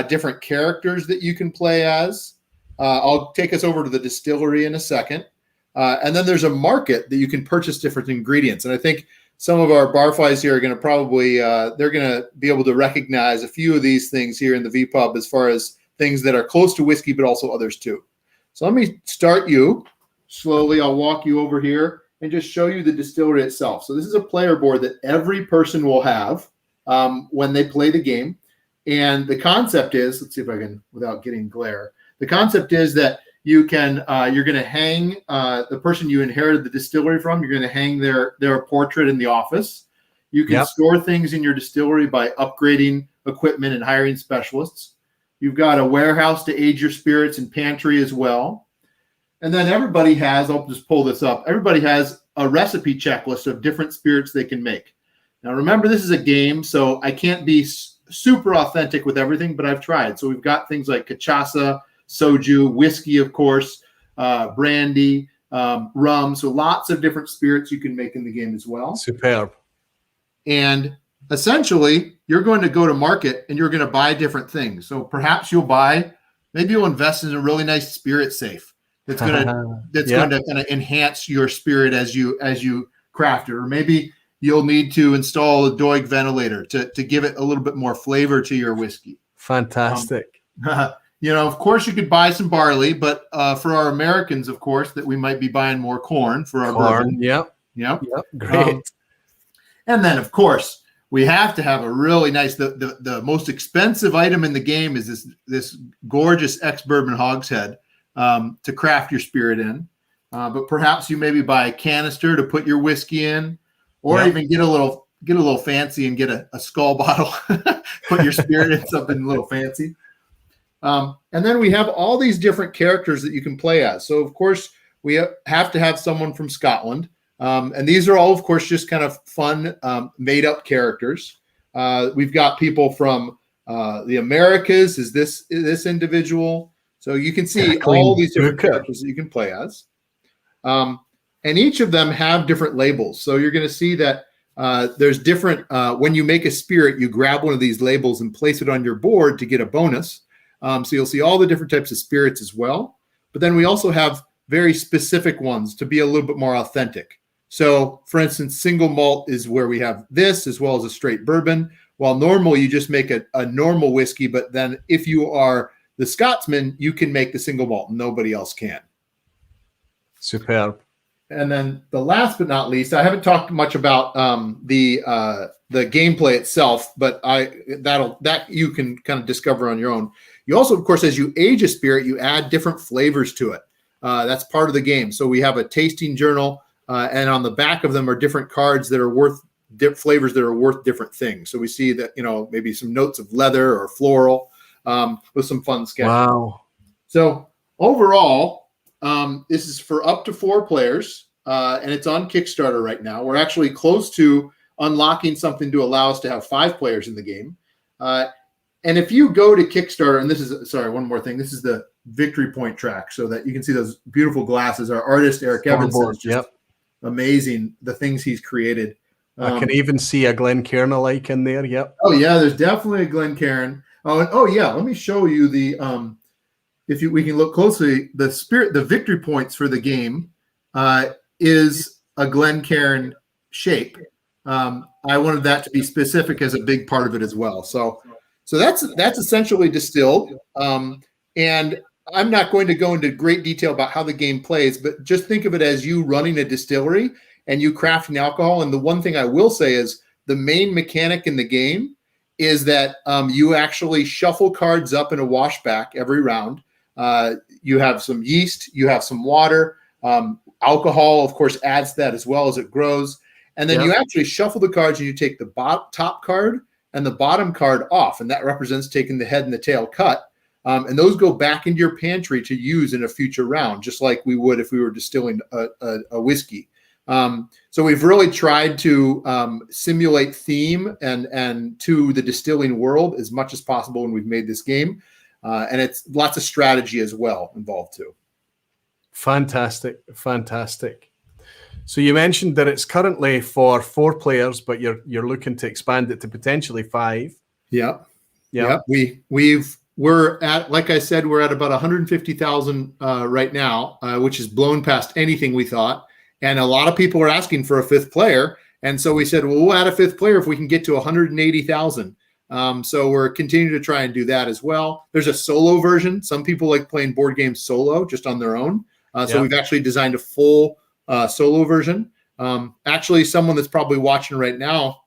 different characters that you can play as. I'll take us over to the distillery in a second. And then there's a market that you can purchase different ingredients. And I think some of our barflies here are going to probably, they're going to be able to recognize a few of these things here in the vPub as far as things that are close to whiskey, but also others too. So let me start you slowly. I'll walk you over here and just show you the distillery itself. So this is a player board that every person will have when they play the game. And the concept is, let's see if I can, without getting glare. The concept is that you can, you're going to hang the person you inherited the distillery from. You're going to hang their portrait in the office. You can store things in your distillery by upgrading equipment and hiring specialists. You've got a warehouse to age your spirits and pantry as well. And then everybody has, I'll just pull this up. Everybody has a recipe checklist of different spirits they can make. Now, remember, this is a game, so I can't be super authentic with everything, but I've tried. So we've got things like cachaça, soju, whiskey, of course, brandy, rum. So lots of different spirits you can make in the game as well. Superb. And essentially, you're going to go to market and you're going to buy different things. So perhaps maybe you'll invest in a really nice spirit safe that's going to kind of enhance your spirit as you craft it. Or maybe you'll need to install a Doig ventilator to give it a little bit more flavor to your whiskey. Fantastic. Of course, you could buy some barley, but for our Americans, of course, that we might be buying more corn for our bourbon. Yep. Great. And then, of course, we have to have a really nice. The most expensive item in the game is this gorgeous ex-bourbon hogshead to craft your spirit in. But perhaps you maybe buy a canister to put your whiskey in, or even get a little fancy and get a skull bottle, put your spirit in something a little fancy. And then we have all these different characters that you can play as. So, of course, we have to have someone from Scotland. And these are all, of course, just kind of fun, made-up characters. We've got people from The Americas is this individual. So you can see Clean all these different Booker. characters that you can play as. And each of them have different labels. So you're going to see that there's different, when you make a spirit, you grab one of these labels and place it on your board to get a bonus. So you'll see all the different types of spirits as well. But then we also have very specific ones to be a little bit more authentic. So for instance, single malt is where we have this, as well as a straight bourbon. While normal, you just make a normal whiskey, but then if you are the Scotsman, you can make the single malt. Nobody else can. Superb. And then the last but not least, I haven't talked much about the gameplay itself, but that you can kind of discover on your own. You also, of course, as you age a spirit, you add different flavors to it. That's part of the game. So we have a tasting journal, and on the back of them are different cards that are worth flavors that are worth different things. So we see that, maybe some notes of leather or floral with some fun sketches. Wow. So overall, this is for up to 4 players, and it's on Kickstarter right now. We're actually close to unlocking something to allow us to have 5 players in the game. And if you go to Kickstarter, and this is, sorry, one more thing. This is the victory point track so that you can see those beautiful glasses. Our artist, Eric Evans, is just amazing, the things he's created. I can even see a Glencairn alike in there. Yep. Oh yeah, there's definitely a Glencairn. Oh, and yeah, let me show you the we can look closely, the victory points for the game is a Glencairn shape. I wanted that to be specific as a big part of it as well. So that's essentially distilled. And I'm not going to go into great detail about how the game plays, but just think of it as you running a distillery and you crafting alcohol. And the one thing I will say is the main mechanic in the game is that you actually shuffle cards up in a washback every round. You have some yeast, you have some water. Alcohol, of course, adds that as well as it grows. And then you actually shuffle the cards and you take the top card and the bottom card off. And that represents taking the head and the tail cut. And those go back into your pantry to use in a future round, just like we would if we were distilling a whiskey. So we've really tried to simulate theme and to the distilling world as much as possible when we've made this game. And it's lots of strategy as well involved too. Fantastic. So you mentioned that it's currently for 4 players, but you're looking to expand it to potentially 5. Yeah. We're at, like I said, we're at about 150,000 right now, which is blown past anything we thought. And a lot of people are asking for a 5th player. And so we said, well, we'll add a 5th player if we can get to 180,000. So we're continuing to try and do that as well. There's a solo version. Some people like playing board games solo, just on their own. So we've actually designed a full solo version. Actually, someone that's probably watching right now,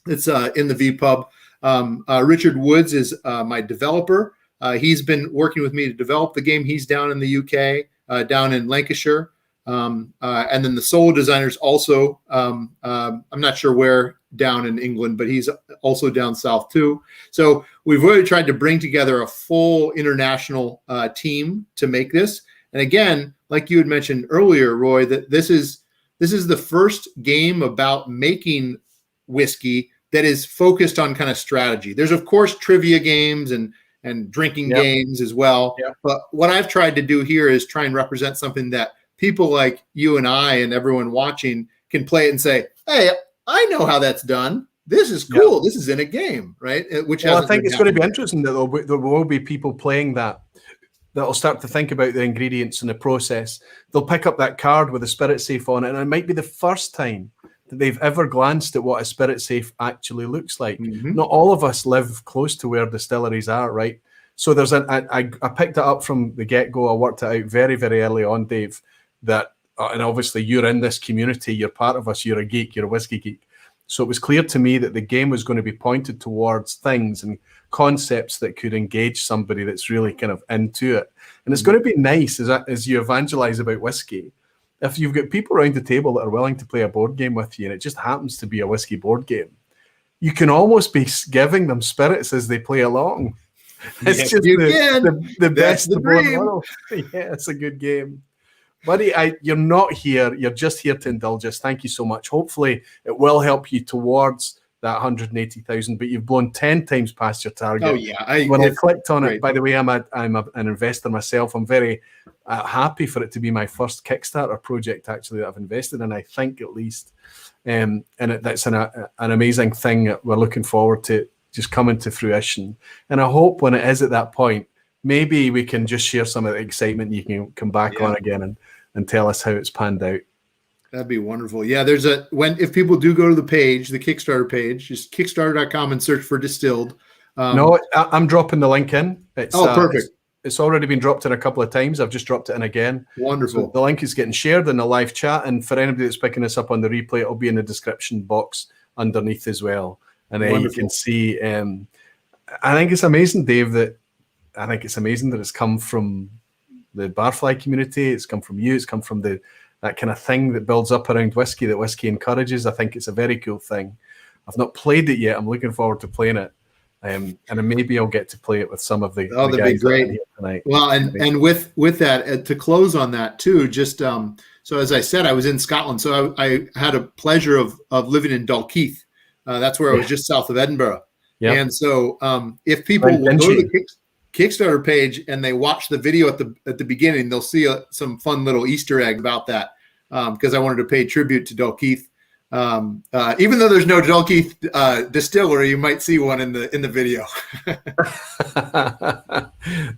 it's in the vPub. Richard Woods is my developer. He's been working with me to develop the game. He's down in the UK, down in Lancashire. And then the solo designer's also, I'm not sure where down in England, but he's also down south too. So we've really tried to bring together a full international team to make this. And again, like you had mentioned earlier, Roy, that this is the first game about making whiskey that is focused on kind of strategy. There's of course trivia games and drinking games as well. But what I've tried to do here is try and represent something that people like you and I and everyone watching can play it and say, hey, I know how that's done. This is cool. This is in a game, right? Which I think it's going to be interesting that there will be people playing that'll start to think about the ingredients and the process. They'll pick up that card with a spirit safe on it, and it might be the first time that they've ever glanced at what a spirit safe actually looks like. Mm-hmm. Not all of us live close to where distilleries are, right? So there's I picked it up from the get-go. I worked it out very, very early on, Dave, that, and obviously you're in this community, you're part of us, you're a geek, you're a whiskey geek. So it was clear to me that the game was going to be pointed towards things and concepts that could engage somebody that's really kind of into it. And it's going to be nice as you evangelize about whiskey. If you've got people around the table that are willing to play a board game with you, and it just happens to be a whiskey board game, you can almost be giving them spirits as they play along. It's just the best of one world. Yeah, it's a good game. Buddy, you're not here. You're just here to indulge us. Thank you so much. Hopefully, it will help you towards that 180,000, but you've blown 10 times past your target. Oh yeah, When I clicked on it, great. by the way, I'm an investor myself. I'm very happy for it to be my first Kickstarter project actually that I've invested in, I think at least. And that's an amazing thing that we're looking forward to just coming to fruition. And I hope when it is at that point, maybe we can just share some of the excitement. You can come back on again and tell us how it's panned out. That'd be wonderful. Yeah, if people do go to the page, the Kickstarter page, just kickstarter.com and search for Distilled. No, I'm dropping the link in. It's, perfect. It's already been dropped in a couple of times. I've just dropped it in again. Wonderful. So the link is getting shared in the live chat. And for anybody that's picking this up on the replay, it'll be in the description box underneath as well. And then you can see, I think it's amazing, Dave, that it's come from the barfly community. It's come from you. It's come from that kind of thing that builds up around whiskey, that whiskey encourages. I think it's a very cool thing. I've not played it yet. I'm looking forward to playing it. And maybe I'll get to play it with some of the that'd guys be great. here tonight. Well, and with that, to close on that too, just so as I said, I was in Scotland, so I had a pleasure of living in Dalkeith. That's where I was just south of Edinburgh. Yeah. And so if people will go to the Kickstarter page and they watch the video at the beginning, they'll see some fun little Easter egg about that, because I wanted to pay tribute to Dalkeith. Even though there's no Dalkeith distillery, you might see one in the video.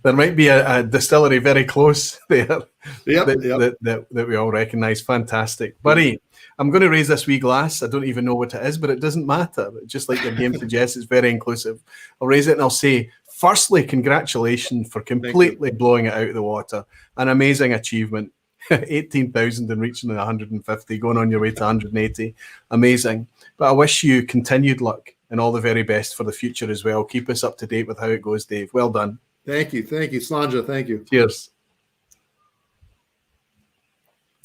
There might be a distillery very close there that we all recognize. Fantastic. Buddy, I'm going to raise this wee glass. I don't even know what it is, but it doesn't matter. Just like your game suggests, it's very inclusive. I'll raise it and I'll say, firstly, congratulations for completely blowing it out of the water. An amazing achievement. 18,000 and reaching the 150, going on your way to 180. Amazing. But I wish you continued luck and all the very best for the future as well. Keep us up to date with how it goes, Dave. Well done. Thank you. Slanja, thank you. Cheers.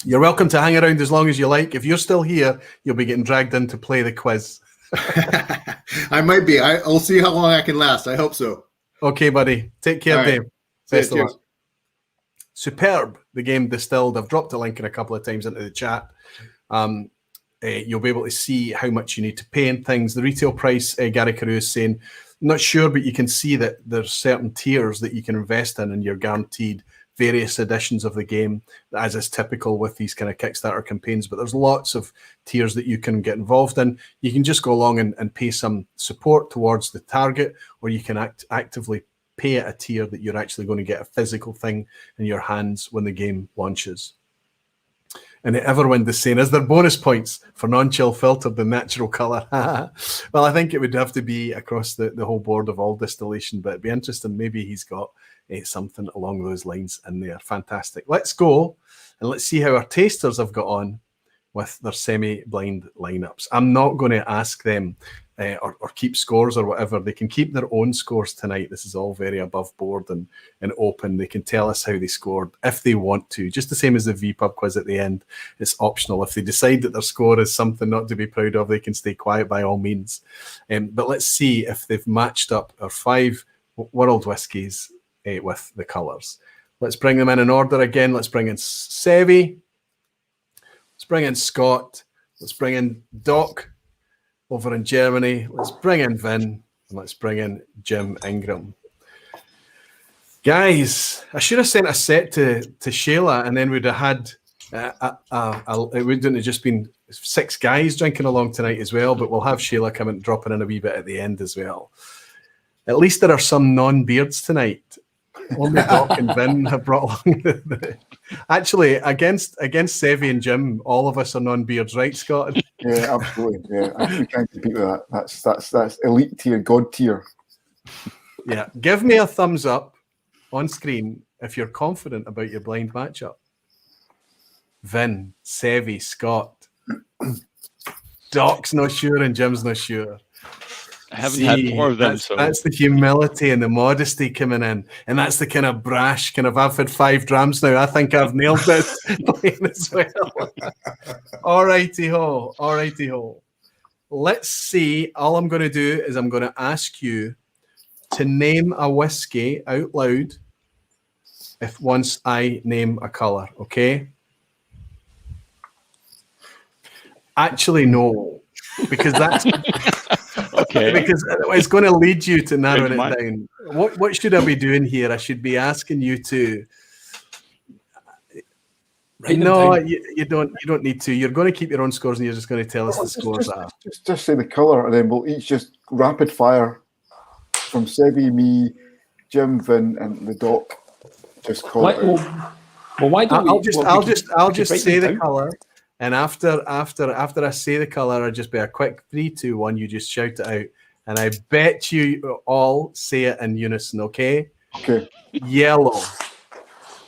You're welcome to hang around as long as you like. If you're still here, you'll be getting dragged in to play the quiz. I might be. I'll see how long I can last. I hope so. Okay, buddy. Take care, Dave. Best of Cheers. luck. Superb, the game Distilled. I've dropped a link in a couple of times into the chat. You'll be able to see how much you need to pay and things. The retail price, Gary Carew is saying, not sure, but you can see that there's certain tiers that you can invest in, and you're guaranteed various editions of the game, as is typical with these kind of Kickstarter campaigns. But there's lots of tiers that you can get involved in. You can just go along and pay some support towards the target, or you can actively pay at a tier that you're actually going to get a physical thing in your hands when the game launches. And Everwind is saying, is there bonus points for non-chill filtered and natural colour? Well, I think it would have to be across the whole board of all distillation, but it'd be interesting. Maybe he's got something along those lines in there. Fantastic. Let's go and let's see how our tasters have got on with their semi-blind lineups. I'm not going to ask them or keep scores or whatever. They can keep their own scores tonight. This is all very above board and open. They can tell us how they scored if they want to, just the same as the vPub quiz at the end. It's optional. If they decide that their score is something not to be proud of, they can stay quiet by all means. But let's see if they've matched up our 5 world whiskies with the colours. Let's bring them in order again. Let's bring in Seve. Let's bring in Scott. Let's bring in Doc over in Germany. Let's bring in Vin, and let's bring in Jim Ingram. Guys, I should have sent a set to Shayla, and then we'd have had it wouldn't have just been 6 guys drinking along tonight as well, but we'll have Shayla come and dropping in a wee bit at the end as well. At least there are some non-beards tonight. Only Doc and Vin have brought along Actually, against Seve and Jim, all of us are non-beards, right, Scott? Yeah, absolutely. Yeah, we can't compete with that. That's elite tier, god tier. Yeah, give me a thumbs up on screen if you're confident about your blind matchup. Vin, Seve, Scott. Doc's not sure and Jim's not sure. I haven't had more of them. That's the humility and the modesty coming in. And that's the kind of brash, I've had 5 drams now. I think I've nailed this playing as well. All righty ho. Let's see. All I'm going to do is I'm going to ask you to name a whiskey out loud once I name a colour, okay? Actually, no. Because that's Okay. Because it's going to lead you to narrowing Change it down. What should I be doing here? I should be asking you to. Write them No, down. you don't need to. You're going to keep your own scores, and you're just going to tell us the scores are. Just say the colour, and then we'll each just rapid fire from Seve, me, Jim, Vin, and the Doc. Just call it. Well, why don't I'll we? just well, we could- I'll we could just write say them the down. colour, and after I say the colour, I'll just be a quick 3, 2, 1. You just shout it out, and I bet you all say it in unison. Okay? Okay. Yellow.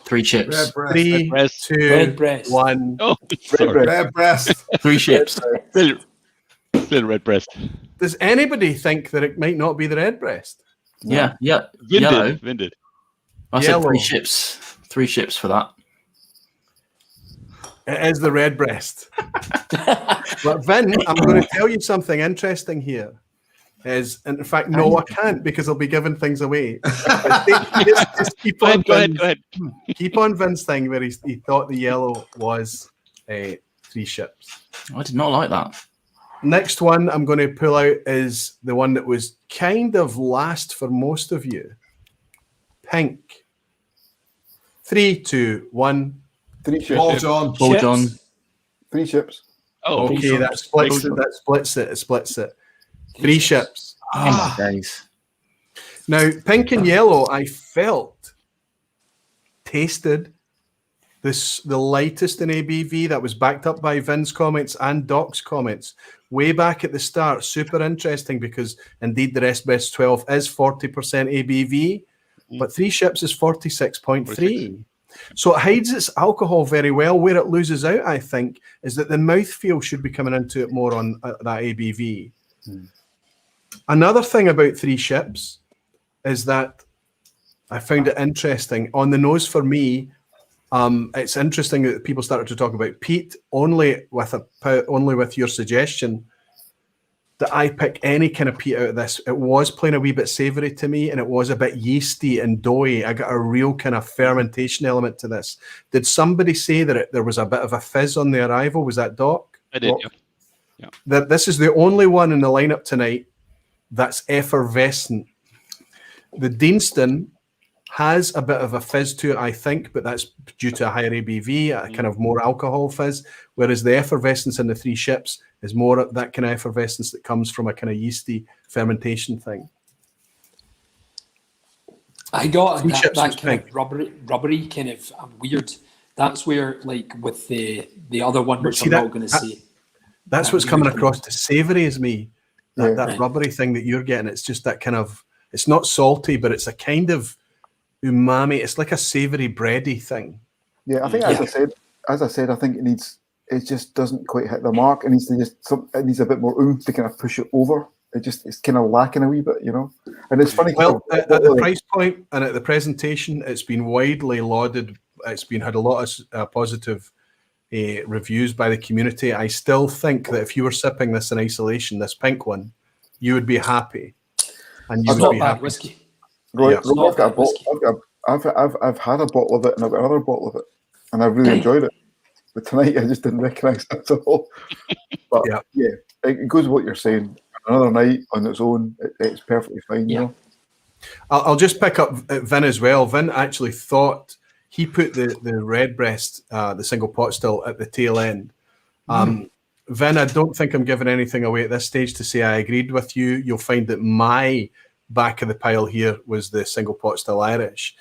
3 chips. Red breast. 3, breast. 2, Red breast. 1. Oh, sorry. Red breast. 3 chips. Still red breast. Does anybody think that it might not be the red breast? Yeah. Vin did. I Yellow. said 3 chips. 3 chips for that. It is the red breast. But Vin, I'm going to tell you something interesting here. In fact, no, I can't because I'll be giving things away. Just keep on. Go ahead. Keep on Vin's thing where he thought the yellow was 3 ships. I did not like that. Next one I'm going to pull out is the one that was kind of last for most of you. Pink. 3, 2, 1. 3 chips. Paul John. Paul Chips. John. 3 chips. Oh, Okay, that splits it. That splits it. 3 ships. Oh my days. Now, pink and yellow, I felt, tasted the lightest in ABV. That was backed up by Vin's comments and Doc's comments way back at the start. Super interesting because indeed the rest best 12 is 40% ABV, but 3 ships is 46.3. So it hides its alcohol very well. Where it loses out, I think, is that the mouthfeel should be coming into it more on that ABV. Another thing about 3 ships is that I found it interesting. On the nose for me, it's interesting that people started to talk about peat only with your suggestion that I pick any kind of peat out of this. It was playing a wee bit savoury to me, and it was a bit yeasty and doughy. I got a real kind of fermentation element to this. Did somebody say that there was a bit of a fizz on the arrival? Was that Doc? I did. Yeah. This is the only one in the lineup tonight that's effervescent. The Deanston has a bit of a fizz to it, I think, but that's due to a higher ABV, a kind of more alcohol fizz, whereas the effervescence in the 3 ships is more that kind of effervescence that comes from a kind of yeasty fermentation thing. I got Three chips that was kind pink. of rubbery kind of weird. That's where, like, with the other one, which see, I'm that- not going to that- say. That's That what's weird coming thing. across to savoury as me. That Right. rubbery thing that you're getting, it's just that kind of, it's not salty, but it's a kind of umami. It's like a savoury bready thing. Yeah, I think as I said, I think it just doesn't quite hit the mark. It needs a bit more oomph to kind of push it over. It's kind of lacking a wee bit, you know. And it's funny. Well, at the price point and at the presentation, it's been widely lauded. It's been had a lot of positive reviews by the community. I still think that if you were sipping this in isolation, this pink one, you would be happy, and you It's would not be bad happy. whiskey. Roy, Yeah. I've got a bottle. I've had a bottle of it, and I've got another bottle of it, and I've really enjoyed it. But tonight, I just didn't recognise it at all. But yeah, it goes with what you're saying. Another night on its own, it's perfectly fine. You know. I'll just pick up Vin as well. Vin actually thought he put the Redbreast, the single pot still at the tail end. Vin, I don't think I'm giving anything away at this stage to say I agreed with you. You'll find that my back of the pile here was the single pot still Irish.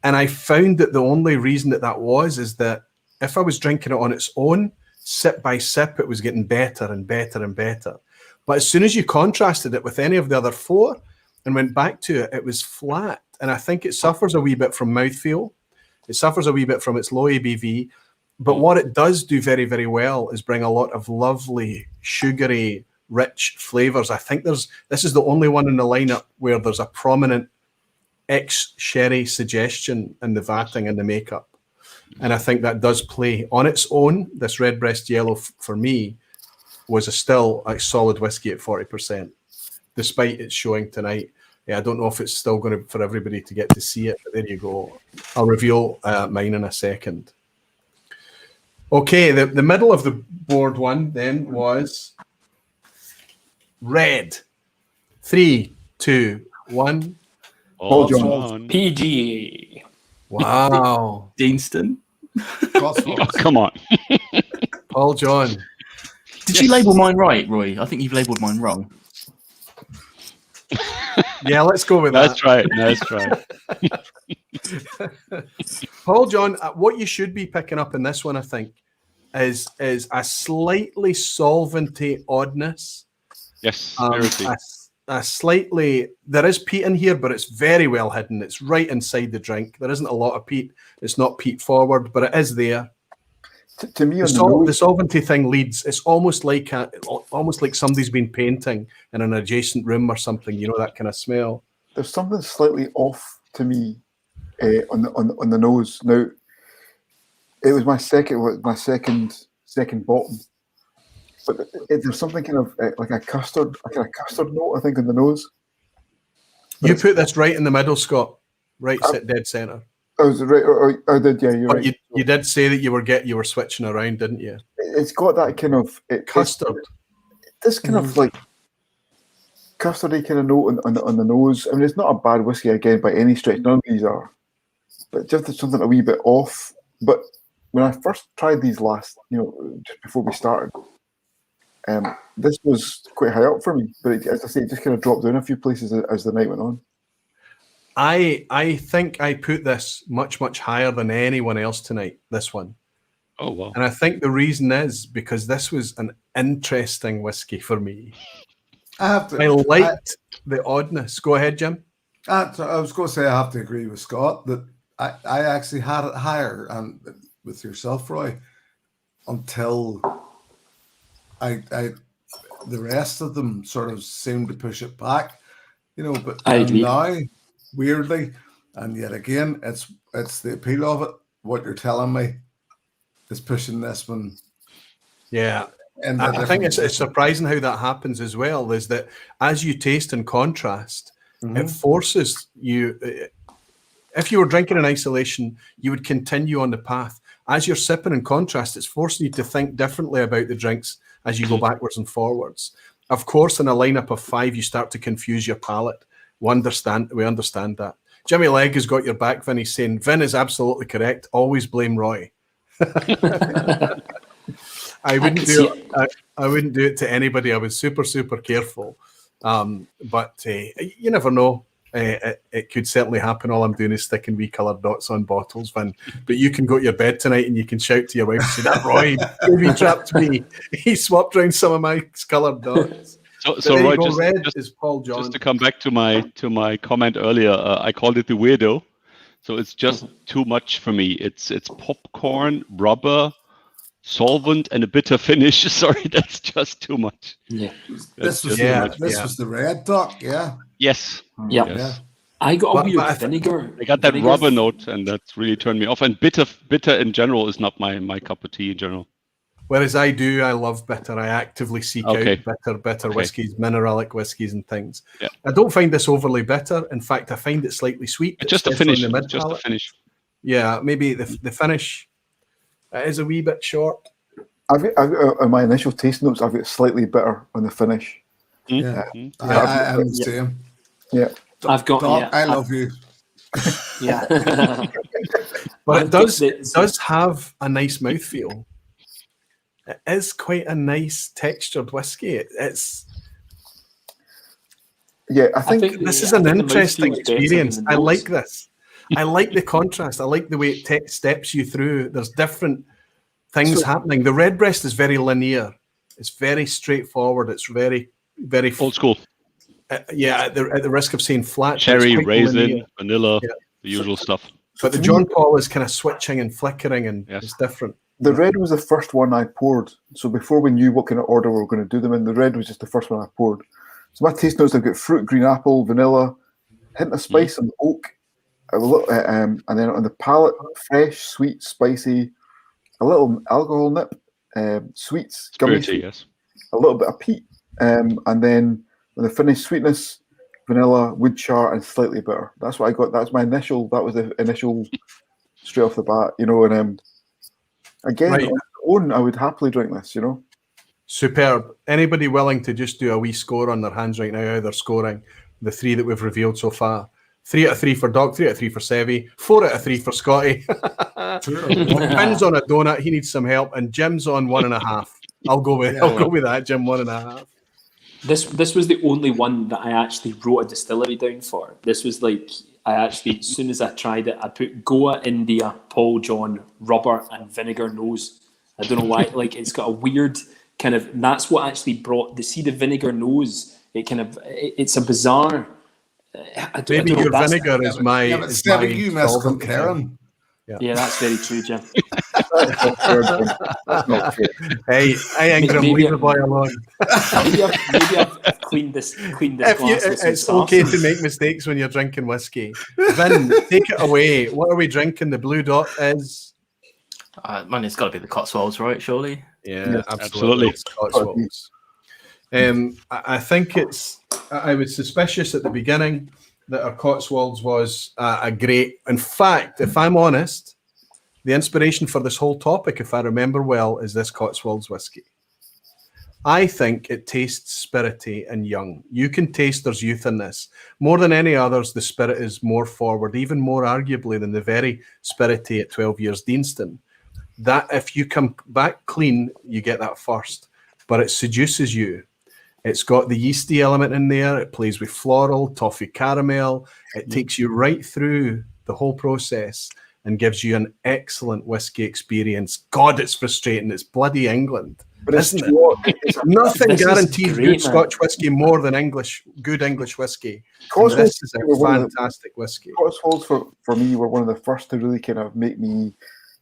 And I found that the only reason that was is that if I was drinking it on its own, sip by sip, it was getting better and better and better. But as soon as you contrasted it with any of the other four and went back to it, it was flat. And I think it suffers a wee bit from mouthfeel. It suffers a wee bit from its low ABV. But what it does do very, very well is bring a lot of lovely, sugary, rich flavors. I think this is the only one in the lineup where there's a prominent ex-sherry suggestion in the vatting and the makeup. And I think that does play on its own. This Redbreast Yellow, for me, was still a solid whiskey at 40%, despite its showing tonight. Yeah, I don't know if it's still going to for everybody to get to see it, but there you go. I'll reveal mine in a second. Okay, the middle of the board one then was red. 3, 2, 1. Paul John. John. PG. Wow. Deanston. Oh, come on. Paul John. Did you label mine right, Roy? I think you've labelled mine wrong. Yeah, let's go with Nice that. try. Nice try. Paul John, what you should be picking up in this one, I think, is a slightly solventy oddness. Yes. A slightly, there is peat in here, but it's very well hidden. It's right inside the drink. There isn't a lot of peat. It's not peat forward, but it is there. To me, The solventy thing leads. It's almost like somebody's been painting in an adjacent room or something. You know, that kind of smell. there's something slightly off to me on the nose. Now, it was my second bottom, but there's something kind of like a custard note, I think, in the nose. You put this right in the middle, Scott. Right, dead center. I was right. I did. Yeah, you're But right. you did say that you were switching around, didn't you? It's got that kind of Custard. This kind of like custardy kind of note on the nose. I mean, it's not a bad whiskey again by any stretch. None of these are, but just something a wee bit off. But when I first tried these just before we started, this was quite high up for me. But as I say, it just kind of dropped down a few places as the night went on. I think I put this much higher than anyone else tonight. This one. Oh, wow. And I think the reason is because this was an interesting whiskey for me. I liked the oddness. Go ahead, Jim. I was going to say I have to agree with Scott that I actually had it higher and with yourself, Roy, until the rest of them sort of seemed to push it back, But now, weirdly, and yet again, it's the appeal of it. What you're telling me is pushing this one. Yeah. And I think it's surprising how that happens as well, is that as you taste and contrast, it forces you, if you were drinking in isolation, you would continue on the path. As you're sipping and contrast, it's forcing you to think differently about the drinks as you go backwards and forwards. Of course, in a lineup of 5, you start to confuse your palate. We understand that. Jimmy Legg has got your back, Vin. He's saying, Vin is absolutely correct. Always blame Roy. I wouldn't do it to anybody. I was super careful, but you never know. It could certainly happen. All I'm doing is sticking wee coloured dots on bottles, Vin. But you can go to your bed tonight and you can shout to your wife, say, "That Roy, he trapped me. He swapped around some of my coloured dots." So Roy, is Paul John. Just to come back to my comment earlier, I called it the weirdo. So it's just too much for me. It's popcorn, rubber, solvent, and a bitter finish. Sorry, that's just too much. Yeah. This was the red duck, yeah. Yes. Yeah. Yes. Yeah. I got a weird vinegar. I got that rubber note, and that's really turned me off. And bitter in general is not my cup of tea in general. Whereas I love bitter. I actively seek out bitter whiskies, mineralic whiskies and things. Yeah. I don't find this overly bitter. In fact, I find it slightly sweet. It's just a finish. Yeah, maybe the finish is a wee bit short. I've on my initial taste notes, I've got slightly bitter on the finish. Yeah, I'm the same. Yeah, I've got. Doc, I love you. Yeah, but it does have a nice mouthfeel. It is quite a nice textured whiskey. It's. Yeah, I think this is an interesting experience. I like this. I like the contrast. I like the way it steps you through. There's different things happening. The Redbreast is very linear. It's very straightforward. It's very old school. At the risk of saying flat. Cherry, raisin, vanilla, the usual stuff. But the John Paul is kind of switching and flickering, and it's different. The red was the first one I poured. So before we knew what kind of order we were going to do them in, the red was just the first one I poured. So my taste notes, I've got fruit, green apple, vanilla, hint of spice and oak, a little, and then on the palate, fresh, sweet, spicy, a little alcohol nip, sweets, gummy, yes. A little bit of peat, and then on the finish, sweetness, vanilla, wood char, and slightly bitter. That's what I got. That was the initial straight off the bat, and again, on its own, I would happily drink this, Superb. Anybody willing to just do a wee score on their hands right now, how they're scoring the 3 that we've revealed so far? 3 out of 3 for Doc, 3 out of 3 for Seve, 4 out of 3 for Scotty. Ben's on a donut, he needs some help, and Jim's on 1.5. I'll go with that, Jim, 1.5. This was the only one that I actually wrote a distillery down for. This was like, I actually, as soon as I tried it, I put Goa, India, Paul John, rubber, and vinegar nose. I don't know why, like it's got a weird kind of, that's what actually brought, the vinegar nose, it's a bizarre, Maybe your vinegar is my... Yeah, but Seve, you messed up Karen. Yeah, that's very true, Jim. Hey, Ingram, leave the boy alone. maybe I've cleaned this glass. It's okay to make mistakes when you're drinking whiskey. Vin, take it away. What are we drinking? The blue dot is... Man, it's got to be the Cotswolds, right? Surely. Yeah, absolutely. It's Cotswolds. I think I was suspicious at the beginning that our Cotswolds was a great... In fact, if I'm honest, the inspiration for this whole topic, if I remember well, is this Cotswolds whiskey. I think it tastes spirity and young. You can taste there's youth in this. More than any others, the spirit is more forward, even more arguably than the very spirity at 12 Years Deanston. That if you come back clean, you get that first, but it seduces you. It's got the yeasty element in there. It plays with floral, toffee caramel. It takes you right through the whole process and gives you an excellent whiskey experience. God, it's frustrating. It's bloody England, But isn't it? Nothing guarantees good Scotch whiskey more than good English whiskey. This is a fantastic whiskey. Cotswolds for me were one of the first to really kind of make me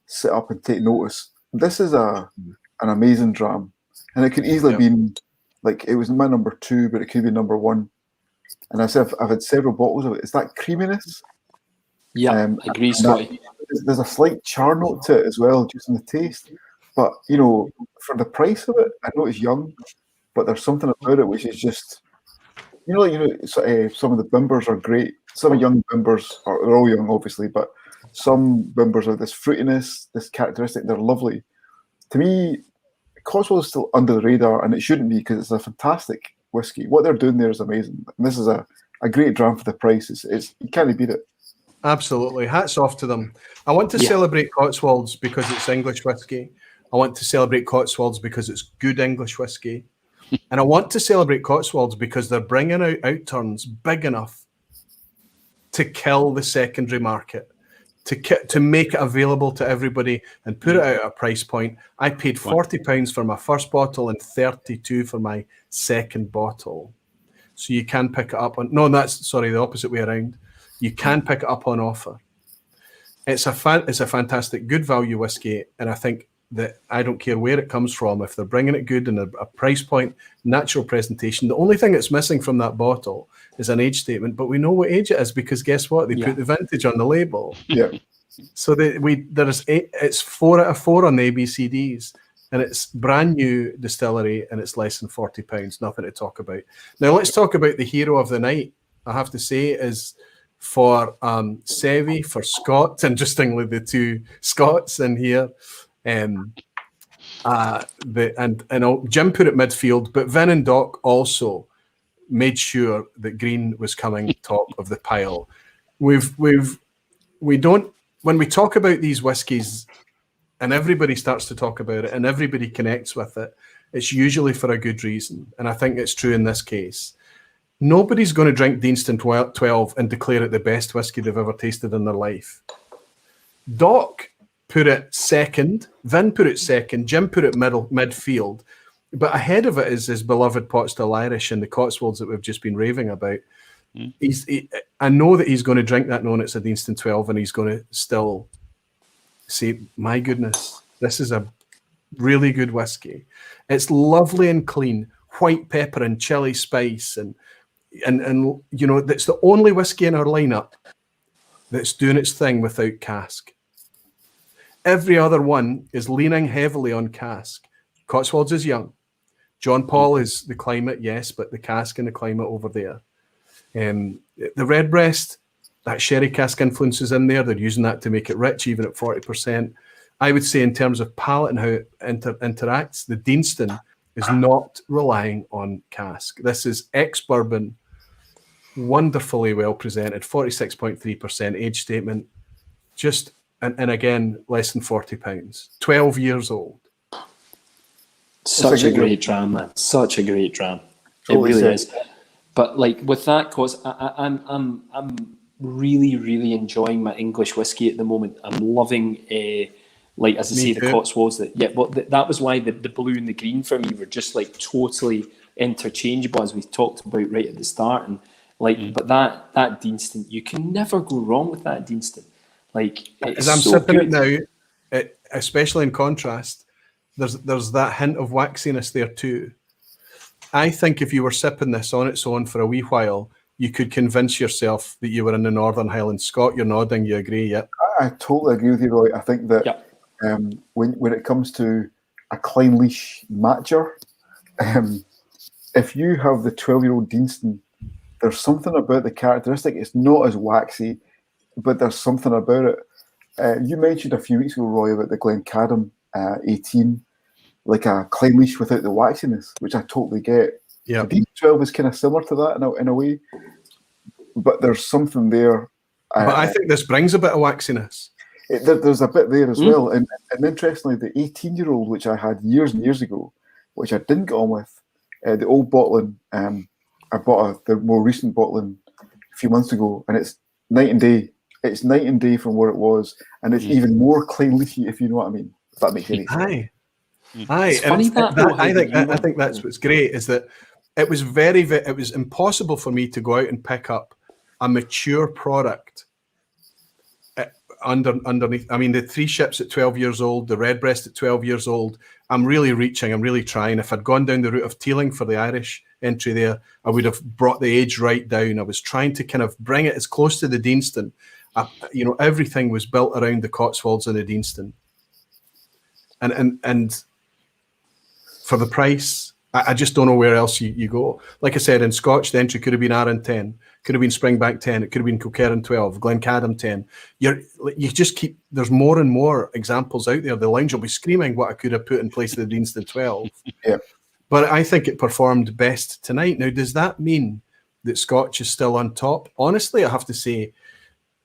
sit up and take notice. This is an amazing dram, and it could easily be like, it was my number 2, but it could be number 1. And I've had several bottles of it. It's that creaminess. Yeah, I agree, Scotty. There's a slight char note to it as well, just in the taste. But, for the price of it, I know it's young, but there's something about it which is just, some of the bimbers are great. Some of young bimbers, they're all young, obviously, but some bimbers have this fruitiness, this characteristic. They're lovely. To me, Cotswolds is still under the radar, and it shouldn't be, because it's a fantastic whiskey. What they're doing there is amazing. And this is a great dram for the price. It's you can't beat it. Absolutely. Hats off to them. I want to celebrate Cotswolds because it's English whiskey. I want to celebrate Cotswolds because it's good English whiskey. And I want to celebrate Cotswolds because they're bringing out outturns big enough to kill the secondary market, to make it available to everybody and put it out at a price point. I paid £40 for my first bottle and $32 for my second bottle. So you can pick it up on... No, the opposite way around. You can pick it up on offer. It's a fantastic, good value whiskey, and I think that I don't care where it comes from. If they're bringing it good and a price point, natural presentation, the only thing that's missing from that bottle is an age statement, but we know what age it is because guess what? They put the vintage on the label. Yeah. So it's 4 out of 4 on the ABCDs, and it's brand new distillery, and it's less than £40. Nothing to talk about. Now let's talk about the hero of the night. I have to say is for Seve, for Scott, interestingly the 2 Scots in here. Jim put it midfield, but Vin and Doc also made sure that green was coming top of the pile. When we talk about these whiskies and everybody starts to talk about it and everybody connects with it, it's usually for a good reason. And I think it's true in this case. Nobody's going to drink Deanston 12 and declare it the best whiskey they've ever tasted in their life. Doc put it second, Vin put it second, Jim put it midfield, but ahead of it is his beloved Pot Still Irish and the Cotswolds that we've just been raving about. I know that he's going to drink that knowing it's a Deanston 12 and he's going to still say, my goodness, this is a really good whiskey. It's lovely and clean, white pepper and chili spice, and that's the only whiskey in our lineup that's doing its thing without cask. Every other one is leaning heavily on cask. Cotswolds is young. John Paul is the climate, yes, but the cask and the climate over there. The Redbreast, that sherry cask influence is in there. They're using that to make it rich, even at 40%. I would say in terms of palate and how it interacts, the Deanston is not relying on cask. This is ex-bourbon, wonderfully well presented, 46.3% age statement, just, and again, less than £40, 12 years old. Such a great dram, man. Such a great dram. It really is. But like with that, cause I'm really, really enjoying my English whiskey at the moment. I'm loving, like as I say, the Cotswolds. That was why the blue and the green for me were just like totally interchangeable, as we talked about right at the start. And like, but that Deanston, you can never go wrong with that Deanston. Like, as I'm sipping it now, especially in contrast, there's that hint of waxiness there too. I think if you were sipping this on its own for a wee while, you could convince yourself that you were in the Northern Highlands. Scott, you're nodding. You agree? Yeah. I totally agree with you, Roy. I think that when it comes to a Clynelish matcher, if you have the 12-year-old Deanston, there's something about the characteristic. It's not as waxy, but there's something about it. You mentioned a few weeks ago, Roy, about the Glencadam 18, like a Clynelish without the waxiness, which I totally get. Yeah, the D12 is kind of similar to that in a way, but there's something there. But I think this brings a bit of waxiness. There's a bit there as well, and interestingly, the 18-year-old, which I had years and years ago, which I didn't get on with, the old bottling. I bought the more recent bottling a few months ago, and it's night and day. It's night and day from where it was, and it's even more Clynelish, if you know what I mean. If that makes any sense. Aye. I think that's what's great is that it was it was impossible for me to go out and pick up a mature product underneath. I mean, the Three Ships at 12 years old, the Redbreast at 12 years old. I'm really reaching. I'm really trying. If I'd gone down the route of Teeling for the Irish entry there, I would have brought the age right down. I was trying to kind of bring it as close to the Deanston. Everything was built around the Cotswolds and the Deanston. And for the price, I just don't know where else you go. Like I said, in Scotch, the entry could have been Arran 10, could have been Springbank 10, it could have been Kilkerran 12, Glencadam 10. You just keep, there's more and more examples out there. The lounge will be screaming what I could have put in place of the Deanston 12. Yeah. But I think it performed best tonight. Now, does that mean that Scotch is still on top? Honestly, I have to say,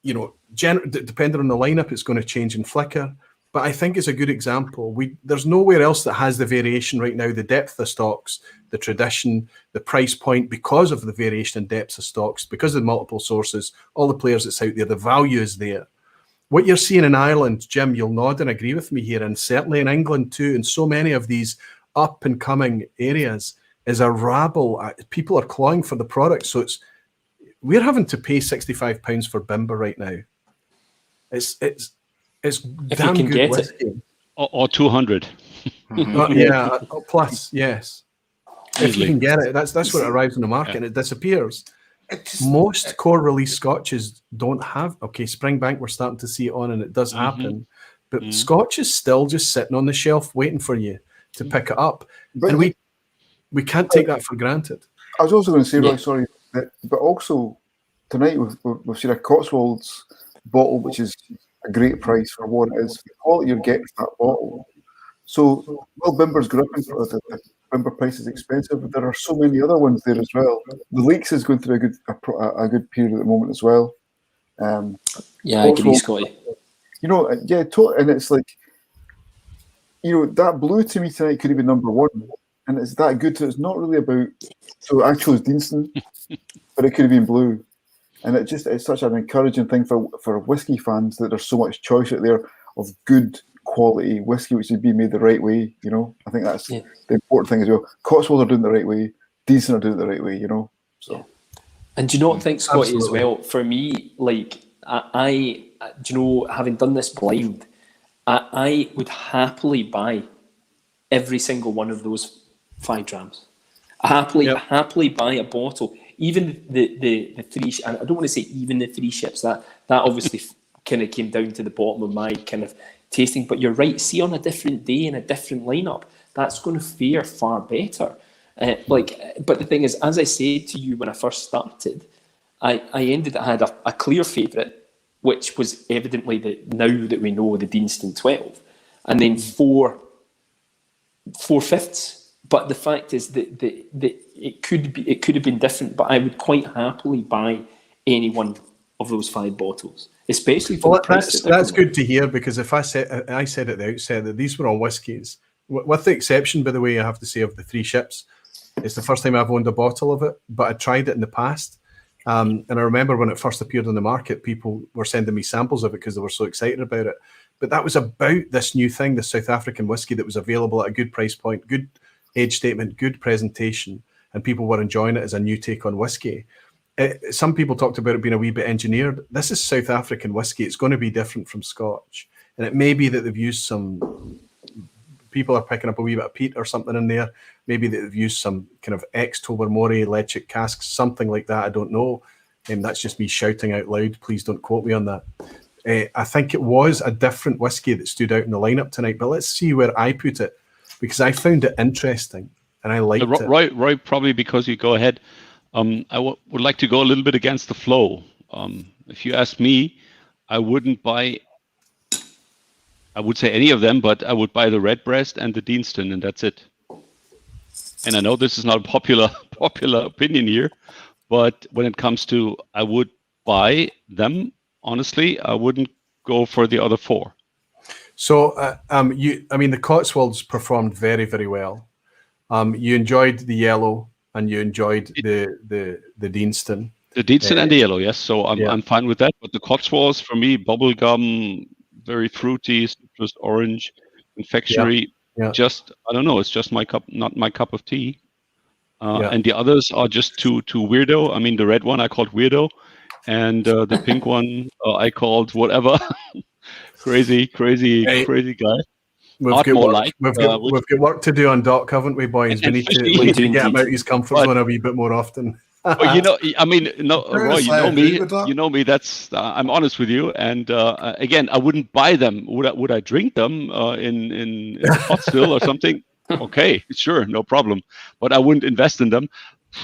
depending on the lineup, it's going to change and flicker. But I think it's a good example. There's nowhere else that has the variation right now, the depth of stocks, the tradition, the price point, because of the variation and depth of stocks, because of the multiple sources, all the players that's out there, the value is there. What you're seeing in Ireland, Jim, you'll nod and agree with me here, and certainly in England too, and so many of these up and coming areas, is a rabble. People are clawing for the product. So we're having to pay £65 for Bimber right now. It's damn good whiskey. Or 200. Plus, yes. If you can get it, that's when it arrives in the market and it disappears. Most core release Scotches don't have. Okay, Springbank, we're starting to see it on, and it does happen. But Scotch is still just sitting on the shelf waiting for you to pick it up, and we can't take that for granted. I was also going to say, Roy, sorry, but also tonight we've seen a Cotswolds bottle, which is a great price for what it is. The quality you're getting for that bottle. So, well, Bimber's gripping for the Bimber price is expensive, but there are so many other ones there as well. The Lakes is going through a good period at the moment as well. I agree, Scotty. And it's like, that blue to me tonight could have been number one, and it's that good. So it's not really about. So I chose Deanston, but it could have been blue. And it's such an encouraging thing for whiskey fans that there's so much choice out there of good quality whiskey, which is being made the right way. I think that's the important thing as well. Cotswolds are doing it the right way. Deanston are doing it the right way. So. Yeah. And do you not think, Scotty, as well? For me, like I having done this blind, I would happily buy every single one of those 5 drams. Happily buy a bottle. Even the three, and I don't want to say even the 3 ships. That obviously kind of came down to the bottom of my kind of tasting. But you're right. See, on a different day in a different lineup, that's going to fare far better. But the thing is, as I said to you when I first started, I had a clear favourite, which was evidently now that we know the Deanston 12, and then 4/5 But the fact is that it could have been different. But I would quite happily buy any one of those 5 bottles, especially for the price. That's good to hear, because if I said at the outset that these were all whiskies, with the exception, by the way, I have to say, of the 3 ships. It's the first time I've owned a bottle of it, but I tried it in the past. And I remember when it first appeared on the market, people were sending me samples of it because they were so excited about it. But that was about this new thing, the South African whiskey that was available at a good price point, good age statement, good presentation, and people were enjoying it as a new take on whiskey. Some people talked about it being a wee bit engineered. This is South African whiskey. It's going to be different from Scotch. And it may be that they've used some... People are picking up a wee bit of peat or something in there. Maybe they've used some kind of ex-Tobermory leachate casks, something like that. I don't know. That's just me shouting out loud. Please don't quote me on that. I think it was a different whiskey that stood out in the lineup tonight. But let's see where I put it, because I found it interesting and I liked it. Roy, probably because you go ahead. I would like to go a little bit against the flow. If you ask me, I wouldn't buy... I would say any of them, but I would buy the Redbreast and the Deanston, and that's it. And I know this is not a popular opinion here, but when it comes to I would buy them, honestly, I wouldn't go for the other 4. So, the Cotswolds performed very, very well. You enjoyed the yellow and you enjoyed the Deanston. The Deanston and the yellow, yes. So I'm fine with that. But the Cotswolds, for me, bubblegum, very fruity, citrus, orange, confectionery. Yeah. Just, I don't know. It's just not my cup of tea. And the others are just too weirdo. I mean, the red one I called weirdo, and the pink one I called whatever. crazy guy. We've got work to do on Doc, haven't we, boys? We need to get him out of his comfort zone a wee bit more often. Well, Roy, you know me. That's I'm honest with you. And again, I wouldn't buy them. Would I drink them in a pot still or something? Okay, sure, no problem. But I wouldn't invest in them.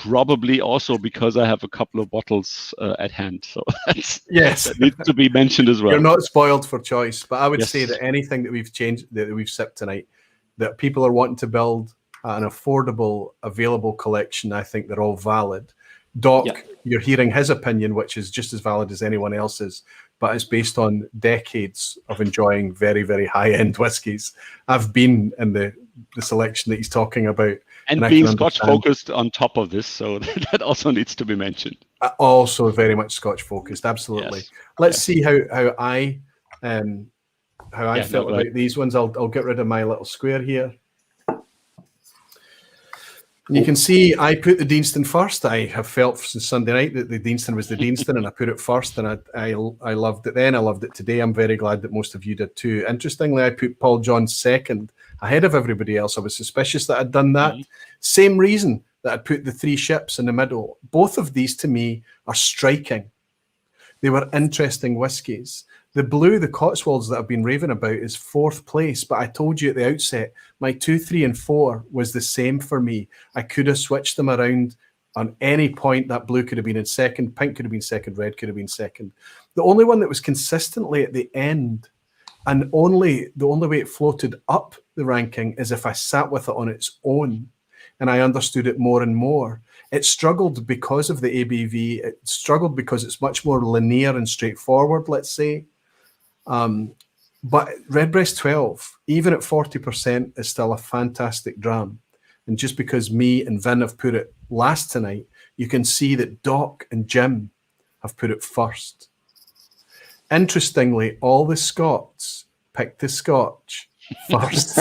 Probably also because I have a couple of bottles at hand. So that needs to be mentioned as well. You're not spoiled for choice. But I would say that anything that we've sipped tonight, that people are wanting to build an affordable, available collection, I think they're all valid. Doc, you're hearing his opinion, which is just as valid as anyone else's, but it's based on decades of enjoying very, very high-end whiskies. I've been in the selection that he's talking about. And being Scotch-focused on top of this, so that also needs to be mentioned. Also very much Scotch-focused, absolutely. Yes. Let's see how I felt about these ones. I'll get rid of my little square here. You can see I put the Deanston first. I have felt since Sunday night that the Deanston was the Deanston, and I put it first, and I loved it then. I loved it today. I'm very glad that most of you did too. Interestingly, I put Paul John second ahead of everybody else. I was suspicious that I'd done that. Same reason that I put the 3 ships in the middle. Both of these to me are striking. They were interesting whiskies. The blue, the Cotswolds that I've been raving about, is 4th place, but I told you at the outset, my 2, 3, and 4 was the same for me. I could have switched them around on any point. That blue could have been in second, pink could have been second, red could have been second. The only one that was consistently at the end, and the only way it floated up the ranking is if I sat with it on its own and I understood it more and more. It struggled because of the ABV. It struggled because it's much more linear and straightforward, let's say. But Redbreast 12, even at 40%, is still a fantastic dram. And just because me and Vin have put it last tonight, you can see that Doc and Jim have put it first. Interestingly, all the Scots picked the Scotch first.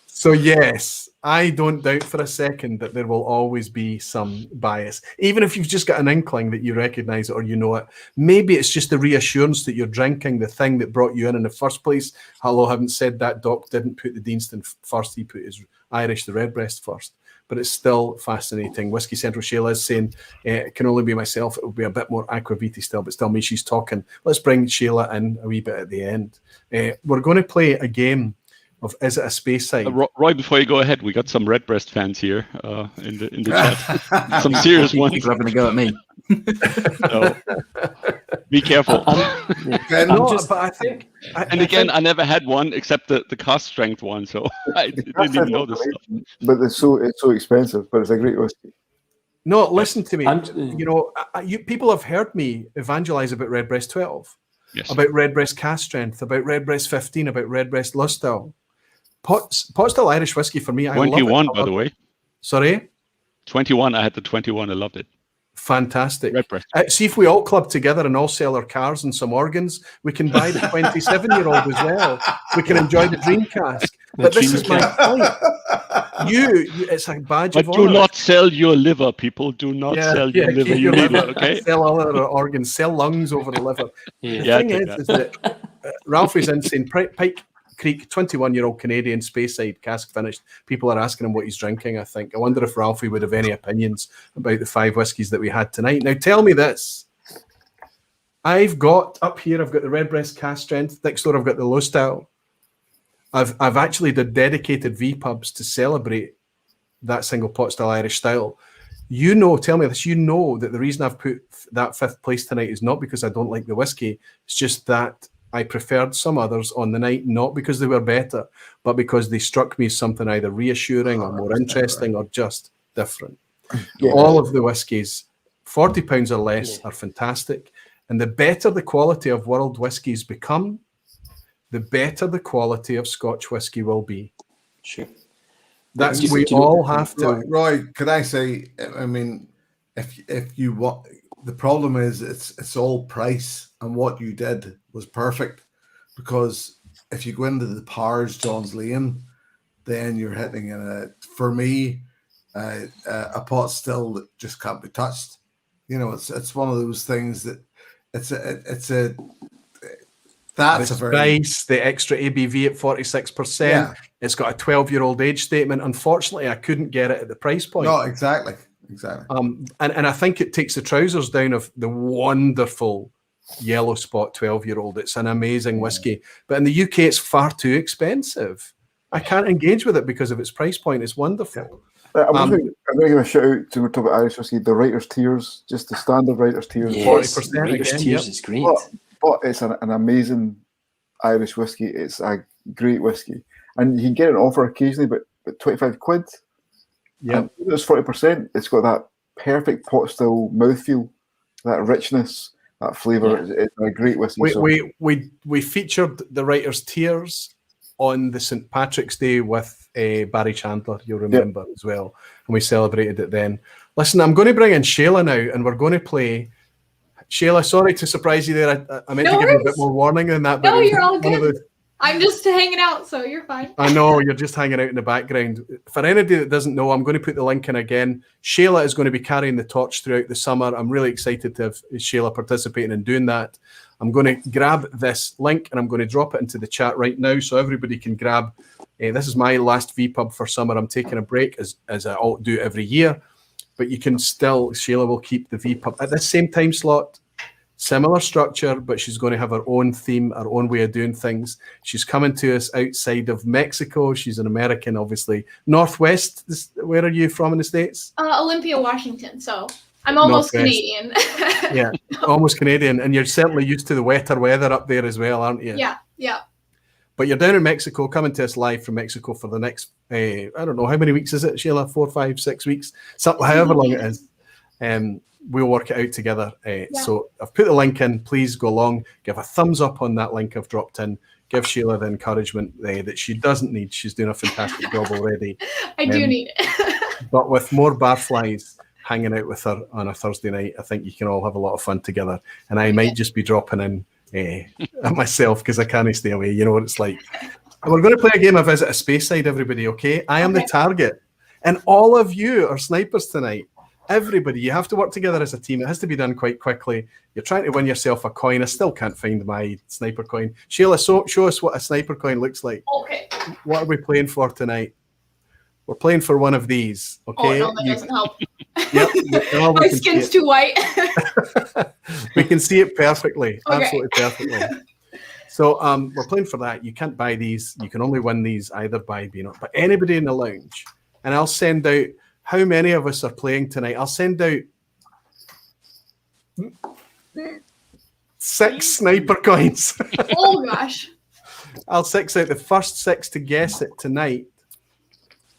So yes, I don't doubt for a second that there will always be some bias. Even if you've just got an inkling that you recognise it or you know it, maybe it's just the reassurance that you're drinking the thing that brought you in the first place. Hello, having said that, Doc didn't put the Deanston first. He put his Irish, the Redbreast, first. But it's still fascinating. Whiskey Central Shayla is saying, it can only be myself. It will be a bit more aquaviti still, but still me, she's talking. Let's bring Shayla in a wee bit at the end. We're going to play a game of Is It a Speyside? Roy, before you go ahead, we got some Redbreast fans here in the chat. Some serious ones. People having a go at me. So, be careful. But I think. I never had one except the cast strength one, so I didn't even know this stuff. But it's so expensive, but it's a great whiskey. No, listen to me. You people have heard me evangelize about Redbreast 12, about Redbreast cast strength, about Redbreast 15, about Redbreast Lustau. Pot still Irish whiskey for me. I 21, love it. By the way. Sorry? 21. I had the 21. I loved it. Fantastic. Redbreast. See if we all club together and all sell our cars and some organs. We can buy the 27-year-old as well. We can enjoy the dream cask. But this is my point. It's a badge of honor. But do not sell your liver, people. Do not sell your liver. You need it, okay? Sell all our organs. Sell lungs over the liver. The thing is that Ralphie's in saying Pike Creek, 21-year-old Canadian Speyside cask finished. People are asking him what he's drinking, I think. I wonder if Ralphie would have any opinions about the 5 whiskies that we had tonight. Now, tell me this. I've got the Redbreast cast strength. Next door, I've got the Lustau. I've actually did dedicated vPubs to celebrate that single pot still Irish style. Tell me this, that the reason I've put that 5th place tonight is not because I don't like the whiskey. It's just that I preferred some others on the night, not because they were better, but because they struck me as something either reassuring or more interesting or just different. Yeah. All of the whiskies, £40 or less, are fantastic. And the better the quality of world whiskies become, the better the quality of Scotch whiskey will be. Sure. We all have to. Roy, could I say, I mean, if you want, the problem is it's all price, and what you did was perfect, because if you go into the Powers John's Lane, then you're hitting for me a pot still that just can't be touched. It's one of those things that that's a very nice. The extra ABV at 46%. Yeah. It's got a 12-year-old age statement. Unfortunately, I couldn't get it at the price point. No, exactly. And I think it takes the trousers down of the wonderful Yellow Spot 12-year-old. It's an amazing whiskey, but in the UK, it's far too expensive. I can't engage with it because of its price point. It's wonderful. Yeah. I'm going to give a shout out to talk about Irish whiskey. The Writer's Tears, just the standard Writer's Tears. Yes, 40%. Writer's Tears is great. But it's an amazing Irish whiskey. It's a great whiskey, and you can get an offer occasionally, but 25 quid. Yeah, it's 40%. It's got that perfect pot still mouthfeel, that richness, that flavour. Yeah. It's a great whiskey. We featured the Writer's Tears on the St. Patrick's Day with Barry Chandler, you'll remember, as well, and we celebrated it then. Listen, I'm going to bring in Shayla now, and we're going to play. Shayla, sorry to surprise you there. I meant to give you a bit more warning than that. No, you're all good. I'm just hanging out, so you're fine. I know, you're just hanging out in the background. For anybody that doesn't know, I'm going to put the link in again. Shayla is going to be carrying the torch throughout the summer. I'm really excited to have Shayla participating in doing that. I'm going to grab this link and I'm going to drop it into the chat right now so everybody can grab. This is my last vPub for summer. I'm taking a break as I do every year. But you can still, Shayla will keep the vPub at the same time slot. Similar structure, but she's going to have her own theme, her own way of doing things. She's coming to us outside of Mexico. She's an American, obviously. Northwest, where are you from in the States? Olympia, Washington. So I'm almost Northwest. Canadian. Yeah, almost Canadian. And you're certainly used to the wetter weather up there as well, aren't you? Yeah. But you're down in Mexico, coming to us live from Mexico for the next, I don't know, how many weeks is it, Sheila? 4, 5, 6 weeks? Something, however long it is. We'll work it out together. So I've put the link in. Please go along. Give a thumbs up on that link I've dropped in. Give Sheila the encouragement that she doesn't need. She's doing a fantastic job already. I do need it. But with more barflies hanging out with her on a Thursday night, I think you can all have a lot of fun together. And I might just be dropping in myself because I can't stay away. You know what it's like. And we're going to play a game of Is It a Speyside, everybody, okay? I am the target. And all of you are snipers tonight. Everybody, you have to work together as a team. It has to be done quite quickly. You're trying to win yourself a coin. I still can't find my sniper coin. Sheila, show us what a sniper coin looks like. Okay. What are we playing for tonight? We're playing for one of these. Okay. Oh, no, that doesn't help. Yep. My skin's too white. We can see it perfectly. Okay. Absolutely perfectly. So we're playing for that. You can't buy these. You can only win these either by being on. But anybody in the lounge, and I'll send out how many of us are playing tonight. I'll send out 6 sniper coins. Oh gosh. I'll 6 out the first 6 to guess it tonight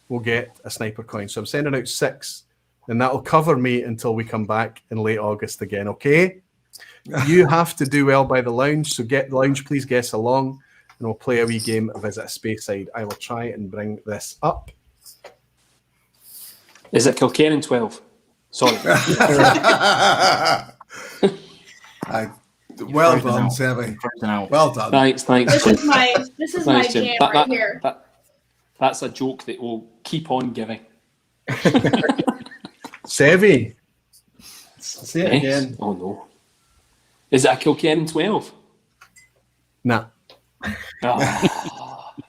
will get a sniper coin. So I'm sending out 6, and that'll cover me until we come back in late August again. Okay. You have to do well by the lounge, so get the lounge, please guess along, and we'll play a wee game of Visit a Speyside. I will try and bring this up. Is it Kilkenny 12? Sorry. Well done, Seve. Well done. Thanks. This is my Thanks, Jim. jam right here. That's a joke that we'll keep on giving. Seve, say it again. Oh no. Is it a Kilkenny 12? Nah.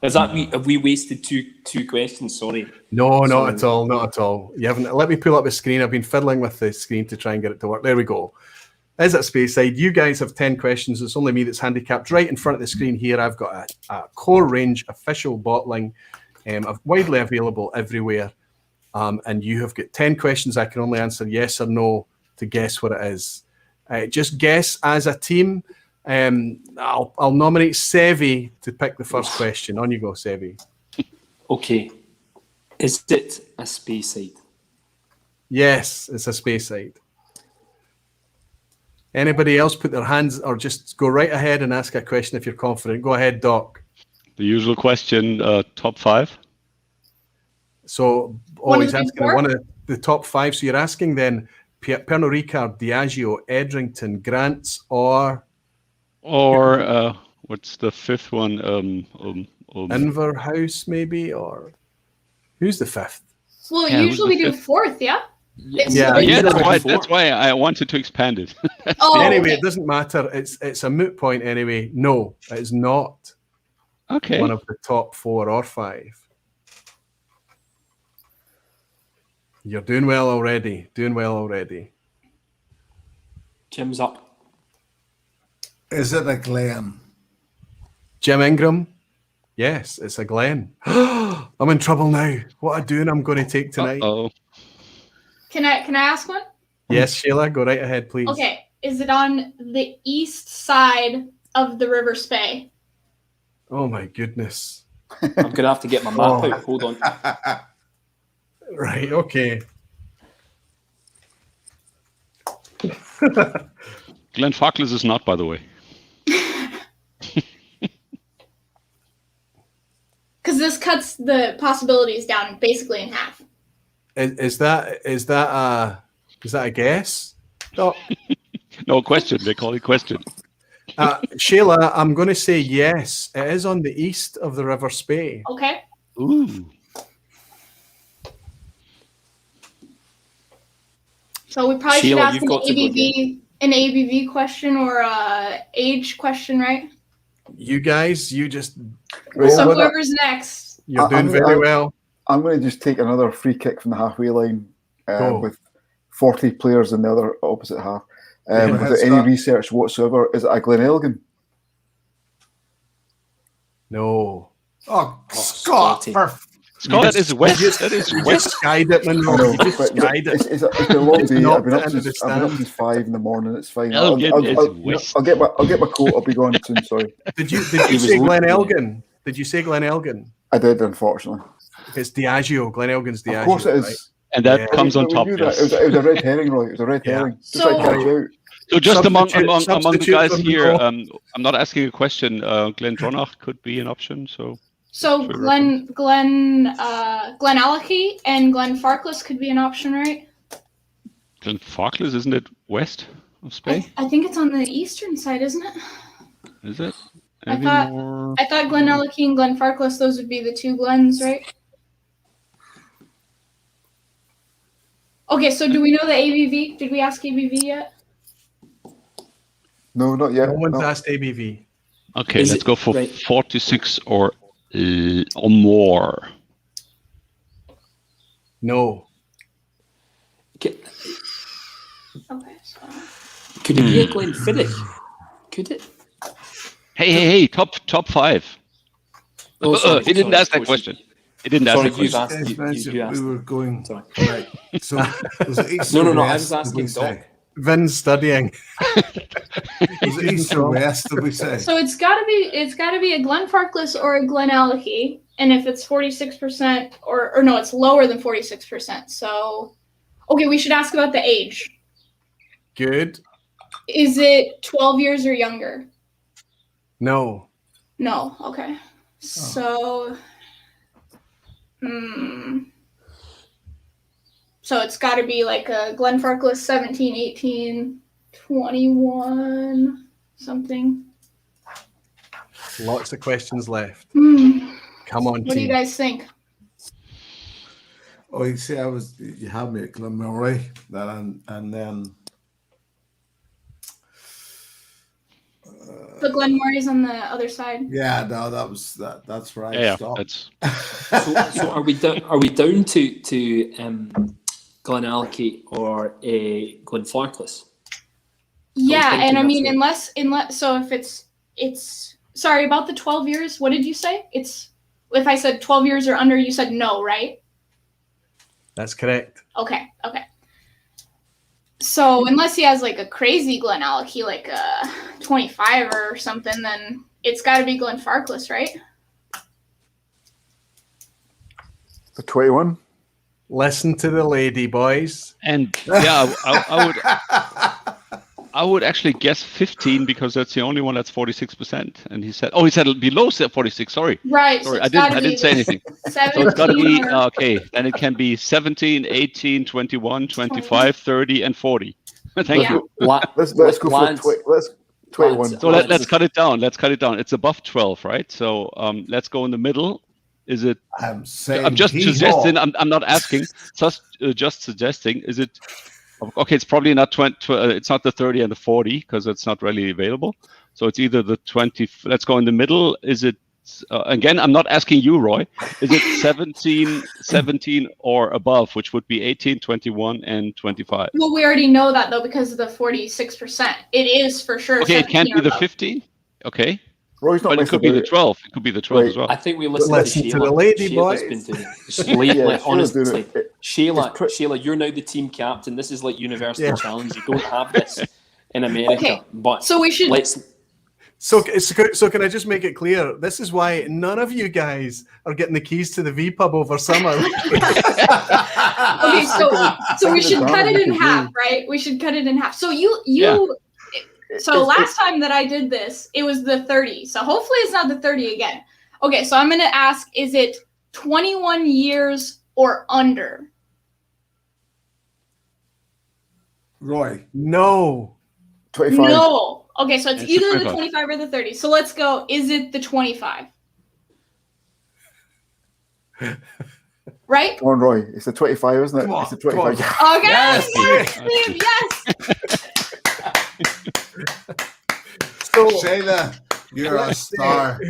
Is that have we wasted two questions? Sorry. No, not at all. Not at all. You haven't. Let me pull up the screen. I've been fiddling with the screen to try and get it to work. There we go. Is it Speyside? You guys have 10 questions. It's only me that's handicapped. Right in front of the screen here, I've got a core range official bottling, widely available everywhere. And you have got 10 questions. I can only answer yes or no to guess what it is. Just guess as a team. I'll nominate Seve to pick the first question. On you go, Seve. Okay. Is it a Speyside? Yes, it's a Speyside. Anybody else put their hands, or just go right ahead and ask a question if you're confident. Go ahead, Doc. The usual question, top 5. So, he's asking one of the top 5. So you're asking then Pernod Ricard, Diageo, Edrington, Grants, or what's the 5th one? Inverhouse, maybe, or who's the 5th? Well, usually we do 4th, yeah? Yeah, that's why I wanted to expand it. Anyway, it doesn't matter. It's a moot point anyway. No, it is not one of the top 4 or 5. You're doing well already. Jim's up. Is it a Glen? Jim Ingram? Yes, it's a Glen. I'm in trouble now. What a doing I'm going to take tonight. Uh-oh. Can I ask one? Yes, Sheila, go right ahead, please. Okay. Is it on the east side of the River Spey? Oh my goodness. I'm going to have to get my map out. Hold on. Right, okay. Glenfarclas is not, by the way. Because this cuts the possibilities down basically in half. Is that a guess? Oh. No, question. They call it question. Sheila, I'm going to say yes. It is on the east of the River Spey. Okay. Ooh. So we probably Sheila, should ask an ABV question or a age question, right? You guys, you just... So whoever's next. You're doing very well. I'm going to just take another free kick from the halfway line with 40 players in the other opposite half. Without any research whatsoever, is it a Glenelgan? Oh, No. Scott! Scott, that is west. That is west. Skied it, man. You just skied it. It's a long day. I've been up since 5 in the morning. It's fine. I'll get my coat. I'll be gone soon. Sorry. Did you say Glen Elgin? Did you say Glen Elgin? I did, unfortunately. It's Diageo. Glen Elgin's Diageo. Of course it is. Right? And that comes on top. Yes. It was a red herring, Roy. It was a red herring. So just among the guys here, the I'm not asking a question. Glen Dronach could be an option. So Glen Allachie and Glen Farclas could be an option, right? Glen Farclas, isn't it west of Spey? I think it's on the eastern side, isn't it? Is it? I thought Glen Allachie and Glen Farclas, those would be the 2 Glens, right? Okay, so do we know the ABV? Did we ask ABV yet? No, not yet. No one's asked ABV. Okay, let's go for 46 or more. No. Okay. Okay. So. Could it be a Glenfiddich? Could it? Hey, top five. Oh, sorry, He didn't sorry, ask that question. He didn't ask Sorry, that you've question. asked. You asked. We were going Sorry. right. So was it east No, or no. I west? was did we asking say? Doc. Vin's studying. Was it east or west? Did we say? So it's gotta be a Glenfarclas or a Glenallachie, and if it's 46% or no, it's lower than 46%. So, okay, we should ask about the age. Good. Is it 12 years or younger? No. No. Okay. So, so it's got to be like a Glenfarclas 17, 18, 21, something. Lots of questions left. Hmm. Come on, What do you team. guys think? Oh, you see, you had me at Glenmurray, and then The Glenmorangies on the other side. yeah, no, that's right. Yeah, Stop. that's So are we down to Glenallachie or a Glenfarclas? Yeah, thinking and I mean, that's unless so if it's sorry about the 12 years. What did you say? It's if I said 12 years or under, you said no, right? That's correct. Okay. So unless he has like a crazy Glenallachie, like a 25 or something, then it's got to be Glenfarclas, right? The 21. Listen to the lady, boys. and yeah, I would actually guess 15 because that's the only one that's 46%. And he said below 46. Sorry, Right. sorry, So I didn't say anything. 17 So it's got to be or- okay. Then it can be 17, 18, 21, 25, 30, and 40. Thank Yeah. you. Let's go Lads, for let's 21. lads, So let's cut it down. It's above 12, right? So let's go in the middle. Is it? I'm saying I'm just hee-haw. suggesting. I'm not asking. Just suggesting. Is it? Okay, it's probably not 20. It's not the 30 and the 40 because it's not really available. So it's either the 20. Let's go in the middle. Is it? Again, I'm not asking you, Roy. Is it 17 or above, which would be 18, 21, and 25? Well, we already know that though because of the 46%. It is for sure. Okay, it can't 17 be or the above. 15. Okay, Roy's not but it messing could be the about. 12. It could be the 12 as well. I think we listened Listen to to Shayla. the lady, Shayla's boys. been doing it. Yeah, honestly, Shayla's doing it. Shayla, you're now the team captain. This is like University Yeah. Challenge. You don't have this in America. Okay, But So we should. So can I just make it clear? This is why none of you guys are getting the keys to the vPub over summer. Okay, so we should cut it in half, right? We should cut it in half. So So last time that I did this, it was the 30. So hopefully it's not the 30 again. Okay, so I'm going to ask, is it 21 years or under? Roy. No. 25. No. Okay, so it's It's either the 25. 25 or the 30. So let's go. Is it the 25? Right? Come on, Roy. It's the 25, isn't it? Come on, It's the 25. come Okay. Yes, Steve, yes. So Shayla, you're a star.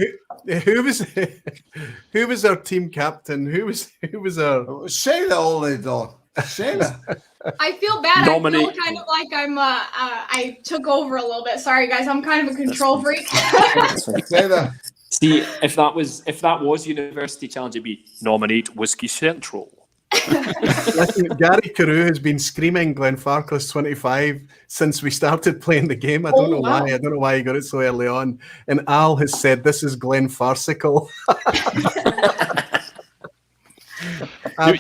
who was our team captain? Who was our? Shayla only though. Shayla. I feel bad. Nominate- I feel kind of like I took over a little bit. Sorry, guys. I'm kind of a control freak. Shayla. see, if that was University Challenge, it'd be nominate Whiskey Central. Listen, Gary Carew has been screaming Glenfarclas 25 since we started playing the game. I don't know wow. why. I don't know why he got it so early on. And Al has said this is Glenfarcical.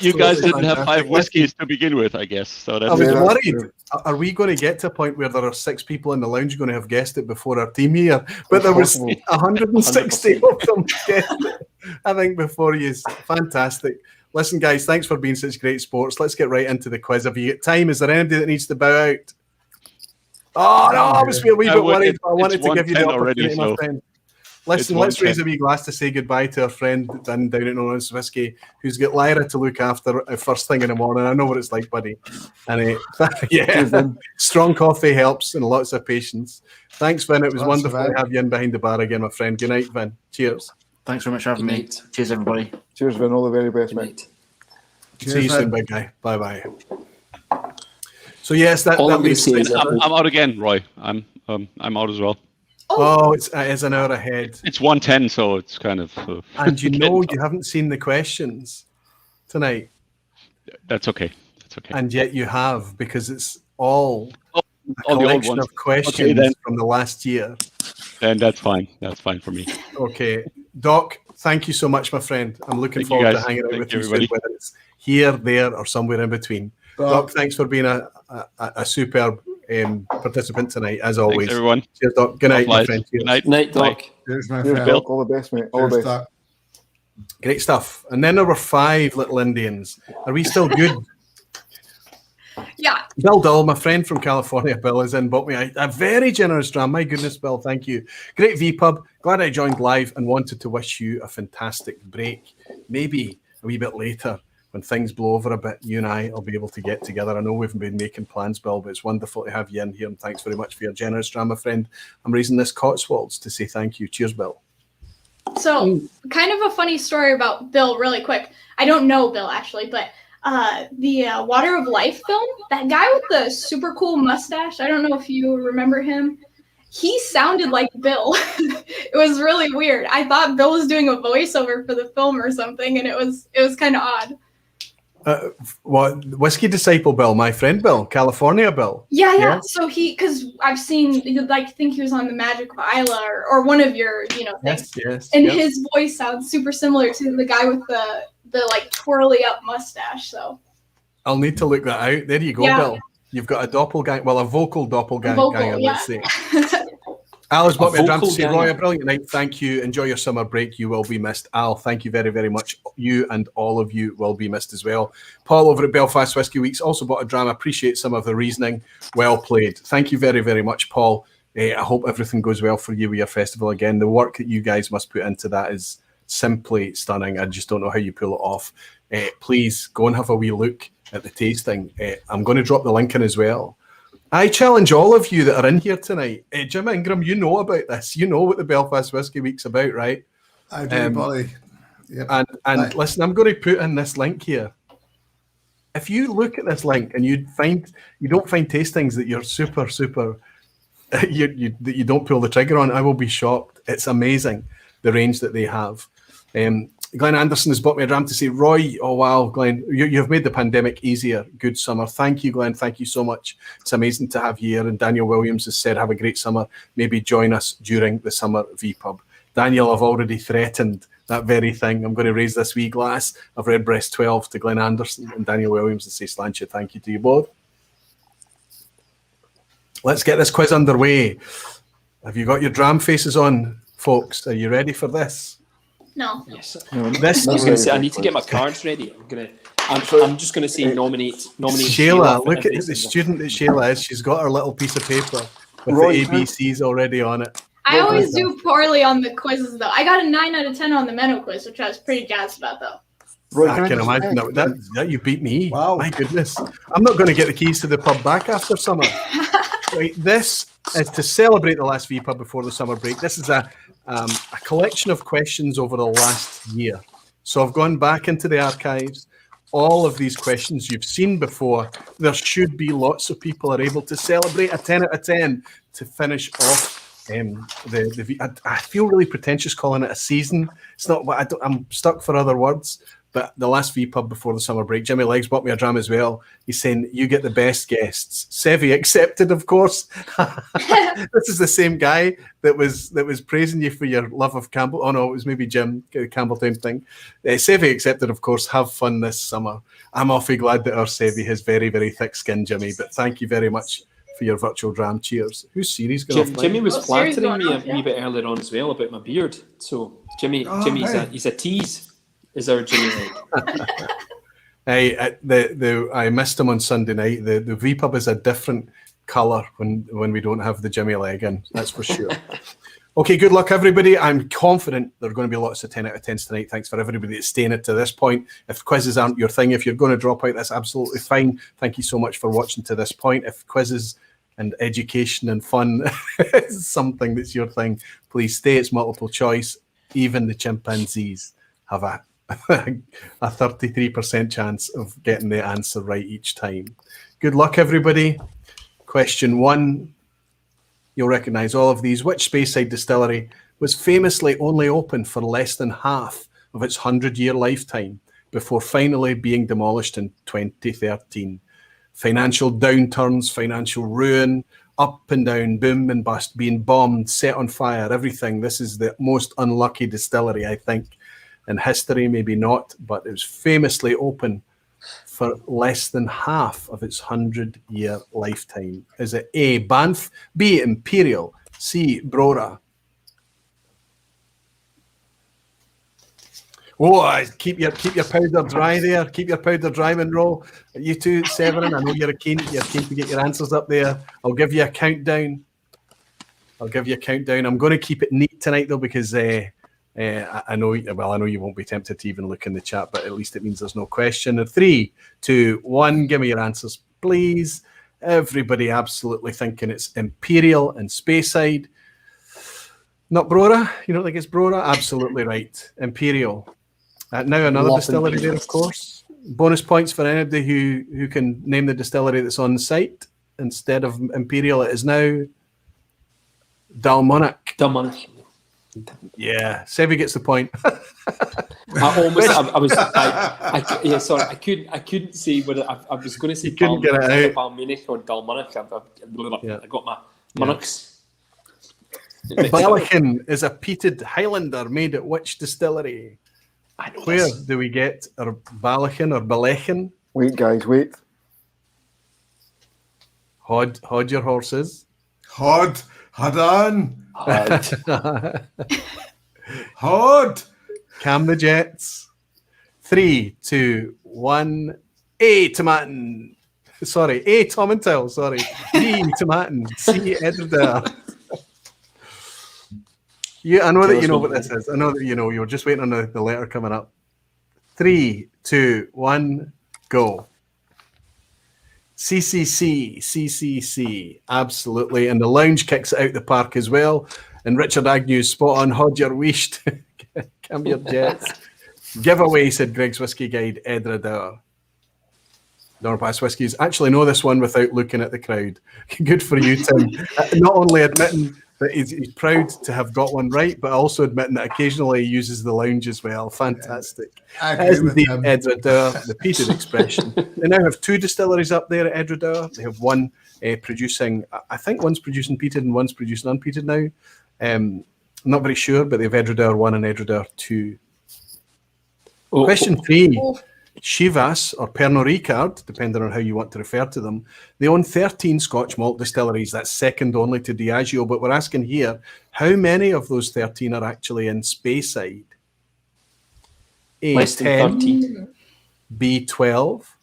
You guys didn't have Absolutely 5 whiskeys to begin with, I guess. So I that's was Yeah, that's worried. true. Are we going to get to a point where there are 6 people in the lounge going to have guessed it before our team here? But there was Possible. 160 of them guessed it, I think, before you. Fantastic. Listen, guys, thanks for being such great sports. Let's get right into the quiz. Have you got time? Is there anybody that needs to bow out? Oh, no, I was a wee bit worried, but I wanted to give you the 1:10 already, opportunity, my so- friend. Listen, It's let's raise 1:10. a wee glass to say goodbye to our friend down at No Nonsense Whisky, who's got Lyra to look after first thing in the morning. I know what it's like, buddy. And yeah, strong coffee helps and lots of patience. Thanks, Vin. It was Lots wonderful of to have you in behind the bar again, my friend. Good night, Vin. Cheers. Thanks very much for having Good me. night. Cheers, everybody. Cheers, Vin. All the very best, Good mate. night. See you soon, big guy. Bye bye. So yes, that All I'm that gonna leaves say is I'm out again, Roy. I'm out as well. Oh, it is an hour ahead. It's 1:10, so it's kind of. And you haven't seen the questions tonight. That's okay. That's okay. And yet you have, because it's all a all the old collection ones. of questions Okay, then. from the last year. Then that's fine. That's fine for me. Okay. Doc, thank you so much, my friend. I'm looking Thank you, forward to guys. hanging out Thank with you, you soon, everybody. whether it's here, there, or somewhere in between. Doc, thanks for being a superb participant tonight, as always. Thanks, everyone. Cheers, Doc. Good night, my friend. Good night. Night, Doc. Cheers, my Cheers, friend. Doc. All the best, mate. All the Cheers, best. Doc. Great stuff. And then there were 5 little Indians. Are we still good? Yeah. Bill Dull, my friend from California, Bill, is in, bought me a very generous dram. My goodness, Bill, thank you. Great vPub. Glad I joined live and wanted to wish you a fantastic break. Maybe a wee bit later, when things blow over a bit, you and I will be able to get together. I know we've been making plans, Bill, but it's wonderful to have you in here, and thanks very much for your generous dram, my friend. I'm raising this Cotswolds to say thank you. Cheers, Bill. So, kind of a funny story about Bill, really quick. I don't know Bill, actually, but the Water of Life film, that guy with the super cool mustache, I don't know if you remember him. He sounded like Bill. It was really weird. I thought Bill was doing a voiceover for the film or something, and it was kind of odd. Whiskey Disciple Bill, my friend Bill, California Bill. Yeah. So because I've seen, I think he was on the Magic of Isla or one of your, things. Yes. And his voice sounds super similar to the guy with the like twirly up mustache. So I'll need to look that out. There you go, Bill. You've got a doppelganger, well, a vocal doppelganger, let's say. Alice bought me a dram to say, Roy, a brilliant night. Thank you. Enjoy your summer break. You will be missed. Al, thank you very, very much. You and all of you will be missed as well. Paul over at Belfast Whisky Weeks also bought a dram. Appreciate some of the reasoning. Well played. Thank you very, very much, Paul. I hope everything goes well for you with your festival again. The work that you guys must put into that is simply stunning. I just don't know how you pull it off. Please go and have a wee look at the tasting. I'm going to drop the link in as well. I challenge all of you that are in here tonight. Jim Ingram, you know about this. You know what the Belfast Whisky Week's about, right? I do, buddy. Yep. And listen, I'm going to put in this link here. If you look at this link and you don't find tastings that you're super that you don't pull the trigger on, I will be shocked. It's amazing the range that they have. Glenn Anderson has bought me a dram to say, Roy, oh wow, Glenn, you've made the pandemic easier. Good summer. Thank you, Glenn. Thank you so much. It's amazing to have you here. And Daniel Williams has said, have a great summer. Maybe join us during the summer vPub. Daniel, I've already threatened that very thing. I'm going to raise this wee glass of Redbreast 12 to Glenn Anderson and Daniel Williams and say, Slancha, thank you to you both. Let's get this quiz underway. Have you got your dram faces on, folks? Are you ready for this? No. Yes. No, I was going to say, I need to get my cards ready. I'm just going to say nominate Shayla, look at the student that Shayla is. She's got her little piece of paper with the ABCs already on it. I always do poorly on the quizzes, though. I got a 9 out of 10 on the Menno quiz, which I was pretty jazzed about, though. Roy, I can imagine that you beat me. Wow. My goodness. I'm not going to get the keys to the pub back after summer. Right, this is to celebrate the last vPub before the summer break. This is a collection of questions over the last year. So I've gone back into the archives. All of these questions you've seen before. There should be lots of people are able to celebrate a 10 out of 10 to finish off I feel really pretentious calling it a season. It's not what I'm stuck for other words. But the last vPub before the summer break, Jimmy Leggs bought me a dram as well. He's saying, you get the best guests. Seve accepted, of course. This is the same guy that was praising you for your love of Campbell. Oh, no, it was maybe Jim, the Campbelltown thing. Seve accepted, of course. Have fun this summer. I'm awfully glad that our Seve has very, very thick skin, Jimmy. But thank you very much for your virtual dram. Cheers. Who's Siri's going off? Jimmy was flattering me a wee bit earlier on as well about my beard. So Jimmy's he's a tease. Is our Jimmy Hey, I missed him on Sunday night. The vPub is a different colour when we don't have the Jimmy leg in. That's for sure. Okay, good luck, everybody. I'm confident there are going to be lots of 10 out of 10s tonight. Thanks for everybody that's staying it to this point. If quizzes aren't your thing, if you're going to drop out, that's absolutely fine. Thank you so much for watching to this point. If quizzes and education and fun is something that's your thing, please stay. It's multiple choice. Even the chimpanzees have a 33% chance of getting the answer right each time. Good luck, everybody. Question 1. You'll recognise all of these. Which Speyside distillery was famously only open for less than half of its 100-year lifetime before finally being demolished in 2013? Financial downturns, financial ruin, up and down, boom and bust, being bombed, set on fire, everything. This is the most unlucky distillery, I think, in history. Maybe not, but it was famously open for less than half of its 100-year lifetime. Is it A, Banff, B, Imperial, C, Brora? Oh, keep your powder dry there. Keep your powder dry, Monroe. You too, Severin. I know you're keen to get your answers up there. I'll give you a countdown. I'm going to keep it neat tonight though, because I know you won't be tempted to even look in the chat, but at least it means there's no question. And 3, 2, 1, give me your answers, please. Everybody absolutely thinking it's Imperial and Speyside. Not Brora? You don't think it's Brora? Absolutely right. Imperial. Now another distillery there, of course. Bonus points for anybody who can name the distillery that's on site. Instead of Imperial, it is now Dalmonach. Yeah, Seve gets the point. I couldn't say whether I was going to say Balminic or Dalmonach. I got my Monarchs. Balachin is a peated Highlander made at which distillery? Where do we get our Balachin or Balachin? Wait, guys, wait. Hod your horses. Hod on. Hod. Cam the jets. 3, 2, 1. A, Tomatin. Sorry, A, Tomintoul. Sorry. B, Tomatin. C, Edredale. I know that you know what this is. I know that you know. You're just waiting on the letter coming up. 3, 2, 1, go. CCC. Absolutely. And the lounge kicks it out the park as well. And Richard Agnew's spot on. Hod your wished. Come your jets. Giveaway, said Greg's Whiskey Guide, Edredale. Norpass Whiskies. Actually know this one without looking at the crowd. Good for you, Tim. Not only admitting that he's proud to have got one right, but also admitting that occasionally he uses the lounge as well. Fantastic. As indeed Edredale, the peated expression. They now have 2 distilleries up there at Edredale. They have one producing, I think one's producing peated and one's producing unpeated now. I'm not very sure, but they have Edredale 1 and Edredale 2. Question 3. Chivas or Pernod Ricard, depending on how you want to refer to them, they own 13 Scotch malt distilleries. That's second only to Diageo. But we're asking here, how many of those 13 are actually in Speyside? A, Less than 10, 13. B, 12,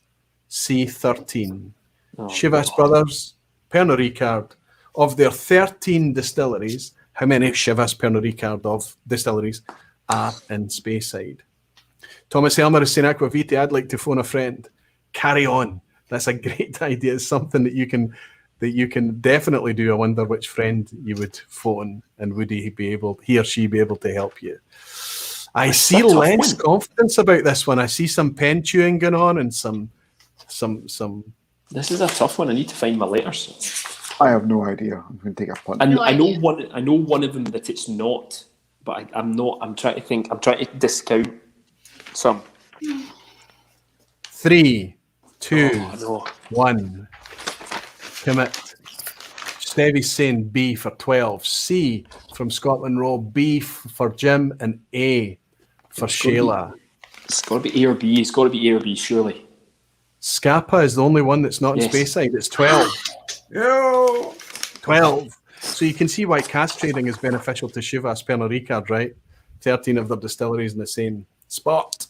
C, 13. Chivas Brothers, Pernod Ricard, of their 13 distilleries, how many Chivas Pernod Ricard of distilleries are in Speyside? Thomas Helmer is saying, Aquavite, I'd like to phone a friend. Carry on. That's a great idea. It's something that you can definitely do. I wonder which friend you would phone, and would he or she be able to help you? I see less confidence about this one. I see some pen chewing going on and some. This is a tough one. I need to find my letters. I have no idea. I'm going to take a punt. I know one of them that it's not, but I'm not. I'm trying to think. I'm trying to discount some. 3, 2, 1. Commit. Stevie's saying B for 12. C from Scotland Row. B for Jim, and A for Shayla. It's got to be A or B. It's got to be A or B, surely. Scapa is the only one that's not in Speyside. It's 12. Yo! 12. So you can see why cask trading is beneficial to Chivas Pernod Ricard, right? 13 of their distilleries in the same spot.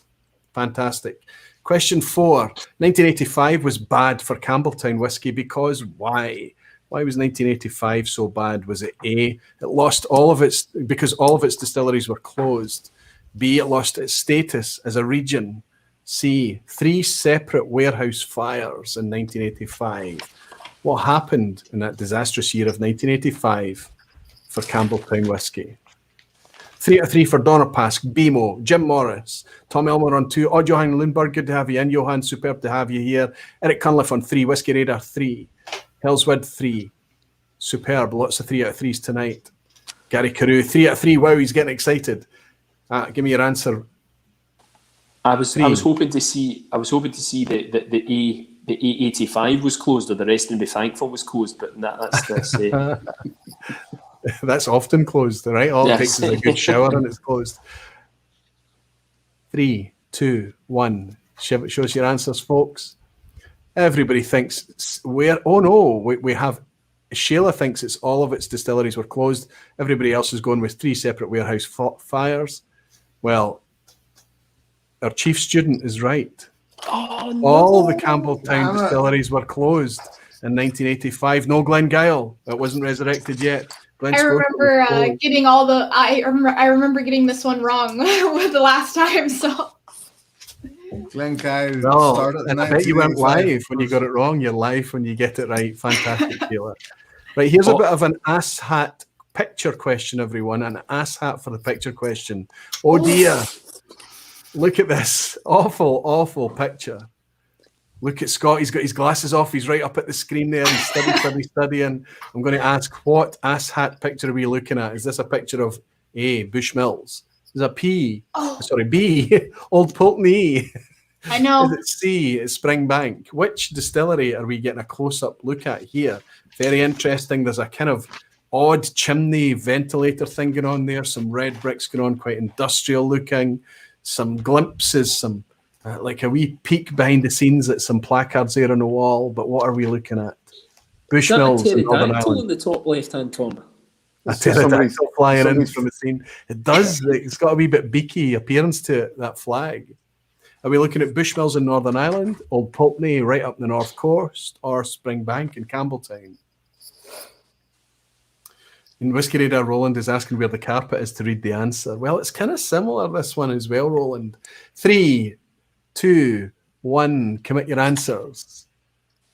Fantastic. Question 4. 1985 was bad for Campbelltown whiskey because why? Why was 1985 so bad? Was it A, it lost because all of its distilleries were closed? B, it lost its status as a region? C, 3 separate warehouse fires in 1985. What happened in that disastrous year of 1985 for Campbelltown whiskey? 3 out of 3 for Donnerpask, BMO, Jim Morris, Tom Elmer on 2, Odd Johan Lundberg, good to have you in. Johan, superb to have you here. Eric Cunliffe on 3, Whiskey Radar 3, Hellswood 3, Superb. Lots of 3 out of 3s tonight. Gary Carew, 3 out of 3. Wow, he's getting excited. Give me your answer. I was hoping to see the A85 was closed, or the Rest and Be Thankful was closed, but that's That's often closed, right? All it takes is a good shower and it's closed. 3, 2, 1. Show us your answers, folks. Everybody thinks we have. Sheila thinks it's all of its distilleries were closed. Everybody else is going with 3 separate warehouse fires. Well, our chief student is right. Oh, no. All the Campbelltown distilleries were closed in 1985. No Glengyle. It wasn't resurrected yet. I remember getting I remember getting this one wrong the last time. So Glengyle started. And I bet you went live when you got it wrong. You're live when you get it right. Fantastic, Taylor. Right, here's a bit of an ass hat picture question, everyone. An ass hat for the picture question. Oh dear. Look at this. Awful, awful picture. Look at Scott. He's got his glasses off. He's right up at the screen there. He's studying. I'm going to ask, what ass hat picture are we looking at? Is this a picture of A, Bushmills? Is it B, Old Pulteney? I know. Is it C, it's Springbank? Which distillery are we getting a close-up look at here? Very interesting. There's a kind of odd chimney ventilator thing going on there. Some red bricks going on, quite industrial looking. Some glimpses, some like a wee peek behind the scenes at some placards there on the wall. But what are we looking at? Bushmills in Northern Ireland. in the top left-hand corner. A pterodactyl flying in from the scene. It does. It's got a wee bit beaky appearance to it, that flag. Are we looking at Bushmills in Northern Ireland, Old Pulteney right up the north coast, or Springbank in Campbelltown? And Whiskey Radar Roland is asking where the carpet is to read the answer. Well, it's kind of similar, this one as well, Roland. 3, 2, 1. Commit your answers.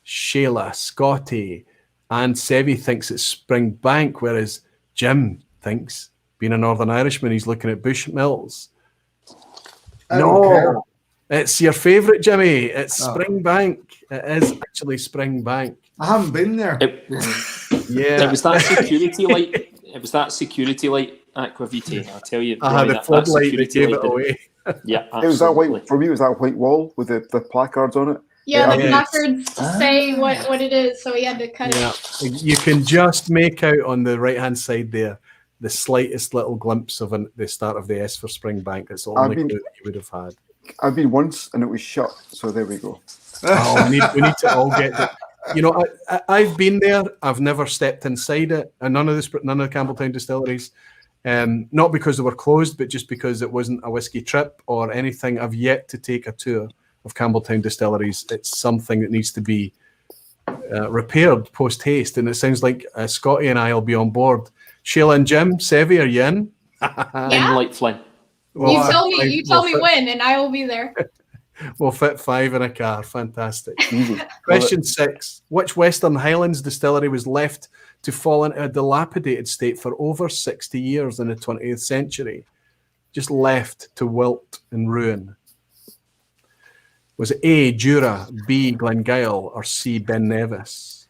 Shayla, Scotty, and Seve thinks it's Springbank, whereas Jim thinks, being a Northern Irishman, he's looking at Bushmills. No, it's your favourite, Jimmy. It's Springbank. It is actually Springbank. I haven't been there. Yeah, it was that security light. It was that security light, Aquavitae. I'll tell you. The floodlight that gave it away. Yeah, absolutely. It was that white. For me, it was that white wall with the placards on it. Yeah, the placards say what it is, so he had to cut it. You can just make out on the right-hand side there the slightest little glimpse of the start of the S for Springbank. It's the only clue that you would have had. I've been once and it was shut, so there we go. We need to all get it. You know, I've been there. I've never stepped inside it, and none of the Campbelltown distilleries. Not because they were closed, but just because it wasn't a whiskey trip or anything. I've yet to take a tour of Campbelltown distilleries. It's something that needs to be repaired post haste, and it sounds like Scotty and I will be on board. Sheila and Jim, Seve, are you in? Yeah. Like Flynn. Well, you tell me when, and I will be there. We'll fit 5 in a car. Fantastic. Question 6. Which Western Highlands distillery was left to fall into a dilapidated state for over 60 years in the 20th century? Just left to wilt and ruin. Was it A, Jura, B, Glengyle, or C, Ben Nevis?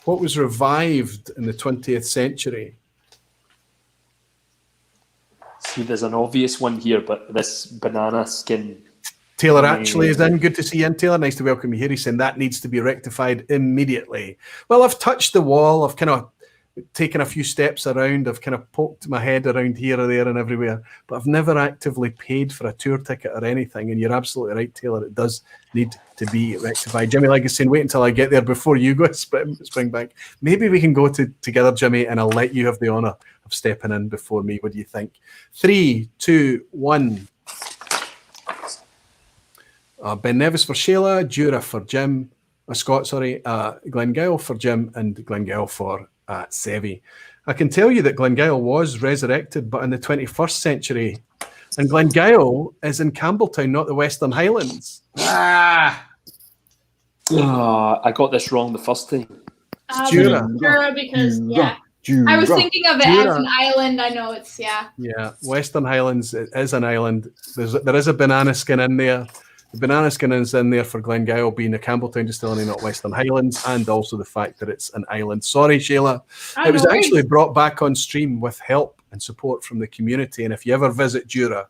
What was revived in the 20th century? See, there's an obvious one here, but this banana skin. Taylor actually is in. Good to see you in, Taylor. Nice to welcome you here. He's saying that needs to be rectified immediately. Well, I've touched the wall. I've kind of taken a few steps around. I've kind of poked my head around here or there and everywhere, but I've never actively paid for a tour ticket or anything. And you're absolutely right, Taylor. It does need to be rectified. Jimmy Legg is saying, wait until I get there before you go to Springbank. Maybe we can go together, Jimmy, and I'll let you have the honour of stepping in before me. What do you think? 3, 2, 1. Ben Nevis for Sheila, Jura for Jim, Glengyle for Jim, and Glengyle for Seve. I can tell you that Glengyle was resurrected, but in the 21st century, and Glengyle is in Campbelltown, not the Western Highlands. I got this wrong the first time. Jura, because I was thinking of it as an island. I know it's Yeah, Western Highlands is an island. There is a banana skin in there. The banana skin is in there for Glengyle being a Campbelltown distillery, not Western Highlands, and also the fact that it's an island. Sorry, Sheila. It was actually brought back on stream with help and support from the community. And if you ever visit Jura,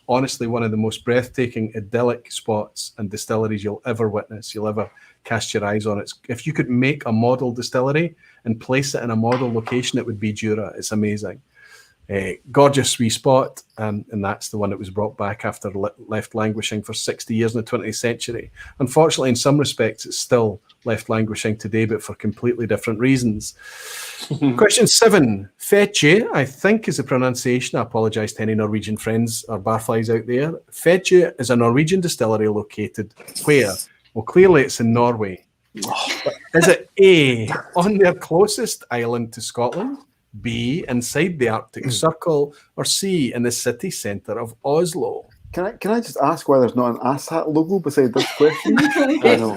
honestly, one of the most breathtaking, idyllic spots and distilleries you'll ever witness, you'll ever cast your eyes on. It. If you could make a model distillery and place it in a model location, it would be Jura. It's amazing. Gorgeous wee spot, and that's the one that was brought back after left languishing for 60 years in the 20th century. Unfortunately, in some respects, it's still left languishing today, but for completely different reasons. Question 7. Fetche, I think is the pronunciation. I apologise to any Norwegian friends or barflies out there. Fetche is a Norwegian distillery located where? Well, clearly it's in Norway. But is it A, on their closest island to Scotland, B, inside the Arctic Circle, or C, in the city centre of Oslo? Can I just ask why there's not an asshat logo beside this question? I know.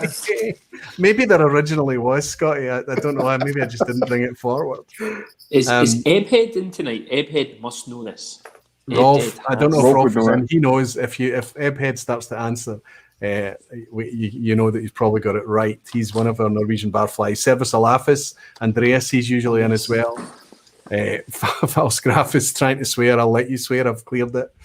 Maybe there originally was, Scotty. I don't know. Maybe I just didn't bring it forward. Is Ebhead in tonight? Ebhead must know this. Rolf, I don't know if Rolf Rolf would is know in. it. He knows. If Ebhead starts to answer, you know that he's probably got it right. He's one of our Norwegian barflies. Service Alafis, Andreas, he's usually in as well. Falsgraf is trying to swear. I'll let you swear. I've cleared it.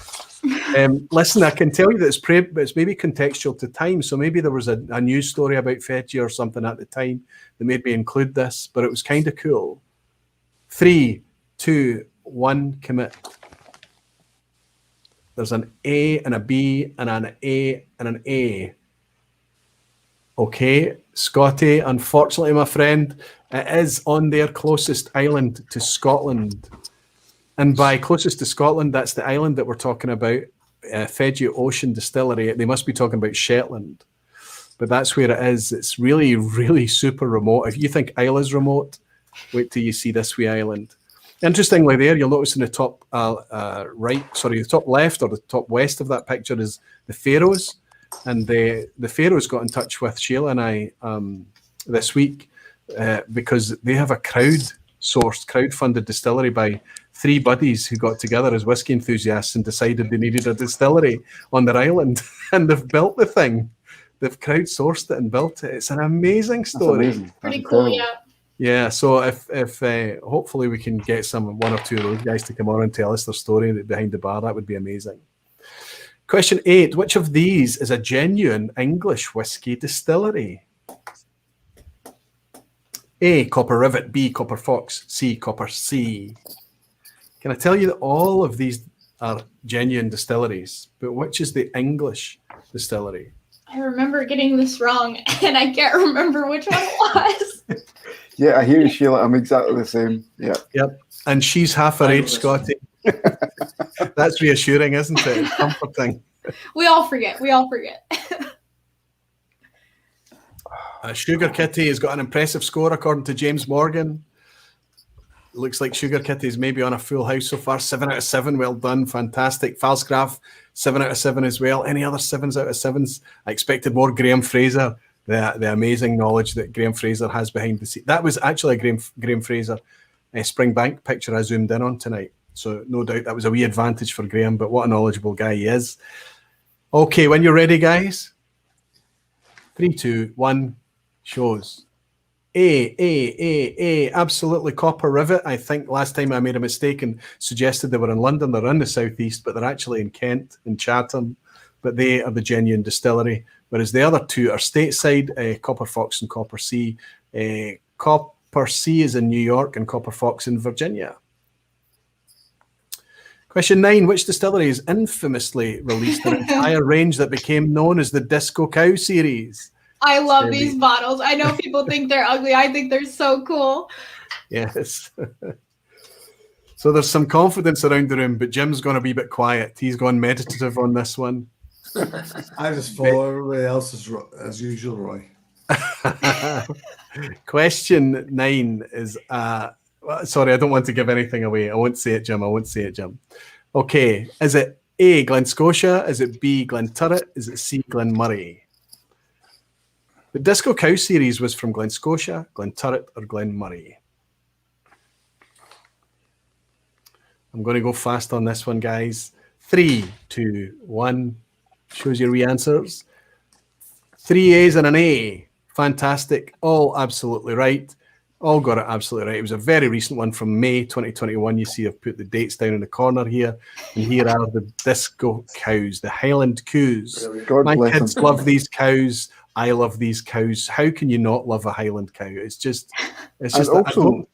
Listen, I can tell you that it's maybe contextual to time. So maybe there was a news story about Fetche or something at the time that made me include this, but it was kind of cool. 3, 2, 1, commit. There's an A and a B and an A and an A. Okay, Scotty, unfortunately, my friend, it is on their closest island to Scotland. And by closest to Scotland, that's the island that we're talking about, Fetche Ocean Distillery. They must be talking about Shetland. But that's where it is. It's really, really super remote. If you think Isla's remote, wait till you see this wee island. Interestingly there, you'll notice in the top the top left or the top west of that picture is the Faroes. And the Faroes got in touch with Sheila and I this week because they have a crowd-funded distillery by 3 buddies who got together as whiskey enthusiasts and decided they needed a distillery on their island, and they've built the thing. They've crowdsourced it and built it. It's an amazing story. That's amazing. Pretty That's cool, incredible. yeah. Yeah, so if hopefully we can get one or two of those guys to come on and tell us their story behind the bar, that would be amazing. Question 8, which of these is a genuine English whiskey distillery? A, Copper Rivet, B, Copper Fox, C, Copper C. Can I tell you that all of these are genuine distilleries, but which is the English distillery? I remember getting this wrong, and I can't remember which one it was. Yeah, I hear you, Sheila. I'm exactly the same. Yeah. Yep. And she's half her age, Scotty. That's reassuring, isn't it? It's comforting. We all forget. Sugar Kitty has got an impressive score according to James Morgan. Looks like Sugar Kitty is maybe on a full house so far. 7 out of 7. Well done. Fantastic. Falsgraf, 7 out of 7 as well. Any other 7s out of 7s? I expected more. Graham Fraser, the amazing knowledge that Graham Fraser has behind the scenes. That was actually a Graham Fraser Springbank picture I zoomed in on tonight. So no doubt that was a wee advantage for Graham, but what a knowledgeable guy he is. Okay, when you're ready, guys. 3, 2, 1, shows. Absolutely Copper Rivet. I think last time I made a mistake and suggested they were in London. They're in the southeast, but they're actually in Kent, in Chatham. But they are the genuine distillery, whereas the other 2 are stateside, Copper Fox and Copper C. Copper C is in New York and Copper Fox in Virginia. Question 9, which distillery has infamously released an entire range that became known as the Disco Cow series? I love these bottles. I know people think they're ugly. I think they're so cool. Yes. So there's some confidence around the room, but Jim's going to be a bit quiet. He's gone meditative on this one. I just follow everybody else as usual, Roy. Question 9 is, sorry, I don't want to give anything away. I won't say it, Jim. Okay, is it A, Glen Scotia? Is it B, Glen Turret? Is it C, Glen Murray? The Disco Cow series was from Glen Scotia, Glen Turret, or Glen Murray. I'm going to go fast on this one, guys. 3, 2, 1, Shows your wee answers. 3 A's and an A. Fantastic. All absolutely right. All got it absolutely right. It was a very recent one from May 2021. You see I've put the dates down in the corner here. And here are the disco cows, the Highland cows. God My bless kids them. love these cows. I love these cows. How can you not love a Highland cow? It's just And that I also, don't-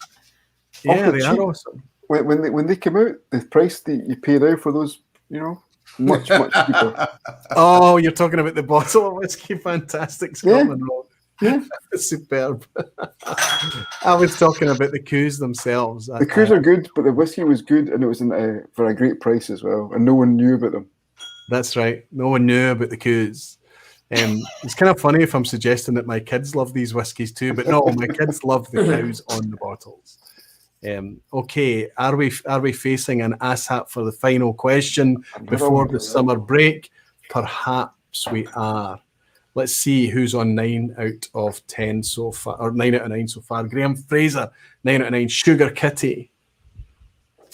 yeah, also they cheap. are awesome. When they came out, the price that you pay now for those, much cheaper. Oh, you're talking about the bottle of whiskey. Fantastic, Scotland Road. Yeah. Superb. I was talking about the coos themselves. The coos are good, but the whiskey was good, and it was for a great price as well, and no one knew about them. That's right. No one knew about the coos. It's kind of funny if I'm suggesting that my kids love these whiskies too, but no, my kids love the cows on the bottles. Okay, are we facing an asshat for the final question before the summer break? Perhaps we are. Let's see who's on 9 out of 10 so far, or 9 out of 9 so far. Graham Fraser, 9 out of 9. Sugar Kitty,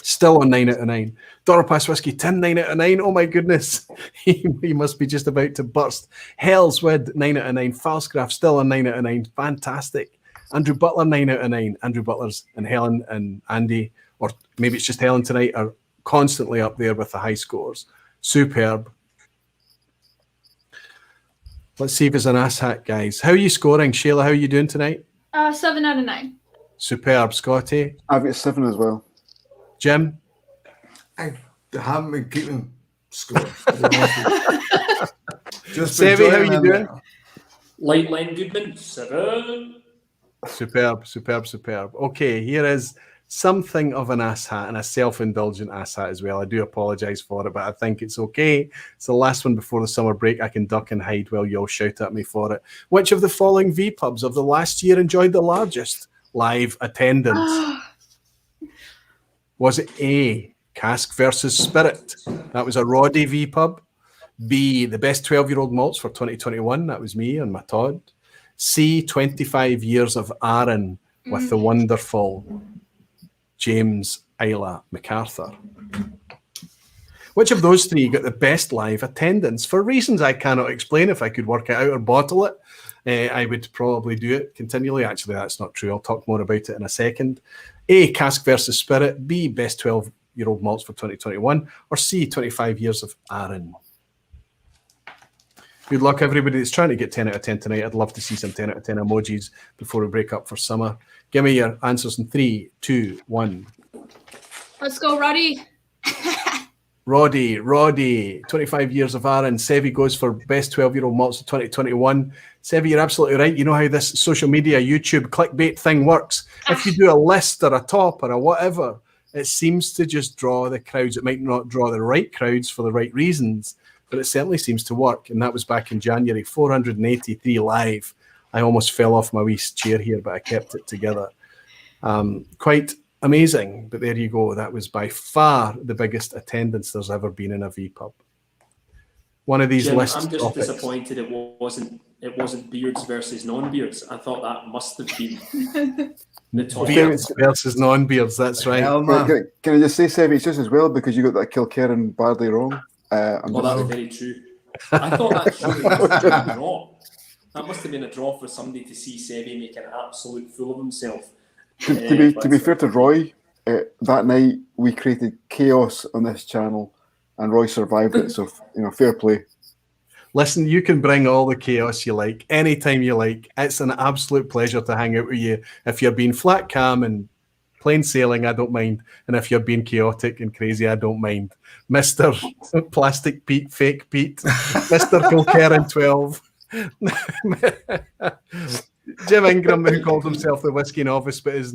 still on 9 out of 9. Doropass Whiskey Tin, 9 out of 9. Oh my goodness, he must be just about to burst. Hell's Wid, 9 out of 9. Falsgraf, still on 9 out of 9. Fantastic. Andrew Butler, 9 out of 9. Andrew Butler's and Helen and Andy, or maybe it's just Helen tonight, are constantly up there with the high scores. Superb. Let's see if it's an asshat, guys. How are you scoring? Shayla, how are you doing tonight? 7 out of 9. Superb. Scotty? I've got 7 as well. Jim? I haven't been keeping score. Just Seve, how are you doing? Light Line Goodman, 7. Superb. Okay, here is something of an asshat and a self-indulgent asshat as well. I do apologise for it, but I think it's okay. It's the last one before the summer break. I can duck and hide while you all shout at me for it. Which of the following vPubs of the last year enjoyed the largest live attendance? Was it A, Cask versus Spirit? That was a Roddy vPub. B, the best 12-year-old malts for 2021. That was me and my Todd. C, 25 years of Arran with the wonderful James Isla MacArthur. Which of those three got the best live attendance? For reasons I cannot explain, if I could work it out or bottle it, I would probably do it continually. Actually, that's not true. I'll talk more about it in a second. A, Cask versus Spirit. B, best 12-year-old malts for 2021. Or C, 25 years of Arran. Good luck, everybody that's trying to get 10 out of 10 tonight. I'd love to see some 10 out of 10 emojis before we break up for summer. Give me your answers in 3, 2, 1. Let's go, Roddy. Roddy, 25 years of Arran. Seve goes for best 12-year-old malts of 2021. Seve, you're absolutely right. You know how this social media, YouTube, clickbait thing works. If you do a list or a top or a whatever, it seems to just draw the crowds. It might not draw the right crowds for the right reasons, but it certainly seems to work. And that was back in January, 483 live. I almost fell off my wee chair here, but I kept it together. Quite amazing. But there you go. That was by far the biggest attendance there's ever been in a vPub. One of these Jim, lists. I'm just topics. disappointed it wasn't beards versus non-beards. I thought that must have been the top. Beards versus non-beards. That's right. Can I just say, Seve, it's just as well because you got that Kilkerran Barley wrong. Well, that's very true. I thought that surely must have been a draw. That must have been a draw for somebody to see Seve make an absolute fool of himself. To be fair to Roy, that night we created chaos on this channel, and Roy survived it. So fair play. Listen, you can bring all the chaos you like, anytime you like. It's an absolute pleasure to hang out with you. If you're being flat calm and plain sailing, I don't mind. And if you're being chaotic and crazy, I don't mind. Mr. Plastic Pete, Fake Pete, Mr. Kilkerran 12, Jim Ingram, who called himself the Whiskey Novice, but has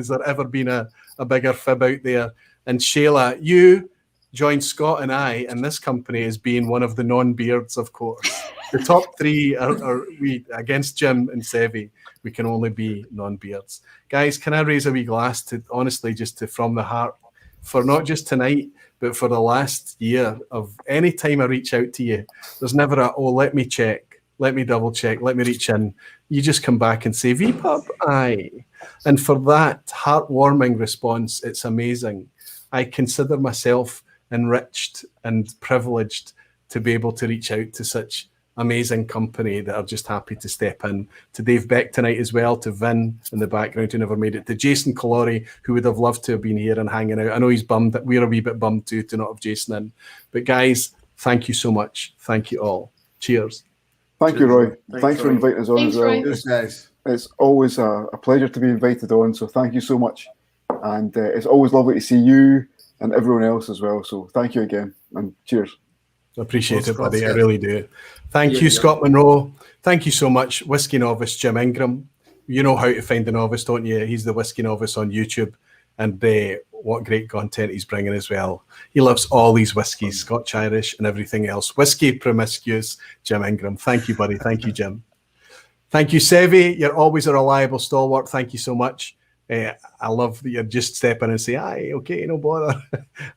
there ever been a bigger fib out there? And Shayla, you joined Scott and I in this company as being one of the non-beards, of course. The top three are we against Jim and Seve. We can only be non-beards. Guys, can I raise a wee glass to, honestly, just to from the heart, for not just tonight, but for the last year of any time I reach out to you, there's never let me check, let me double check, let me reach in. You just come back and say, vPub, aye. And for that heartwarming response, it's amazing. I consider myself enriched and privileged to be able to reach out to such amazing company that are just happy to step in. To Dave Beck tonight as well, to Vin in the background who never made it, to Jason Colori who would have loved to have been here and hanging out. I know he's bummed, that we're a wee bit bummed too to not have Jason in. But guys, thank you so much. Thank you all. Cheers. Thank you, Roy. Thanks for Roy. inviting us on Thanks, as well. Roy. Cheers, guys. It's always a pleasure to be invited on, so thank you so much. And it's always lovely to see you and everyone else as well. So thank you again, and cheers. I appreciate Well, it, buddy. Scott I really do. Thank you, Scott Monroe. Thank you so much. Whiskey Novice, Jim Ingram. You know how to find the Novice, don't you? He's the Whiskey Novice on YouTube. And what great content he's bringing as well. He loves all these whiskies, Scotch, Irish, and everything else. Whiskey Promiscuous, Jim Ingram. Thank you, buddy. Thank you, Jim. Thank you, Seve. You're always a reliable stalwart. Thank you so much. I love that you're just stepping and say, aye, okay, no bother.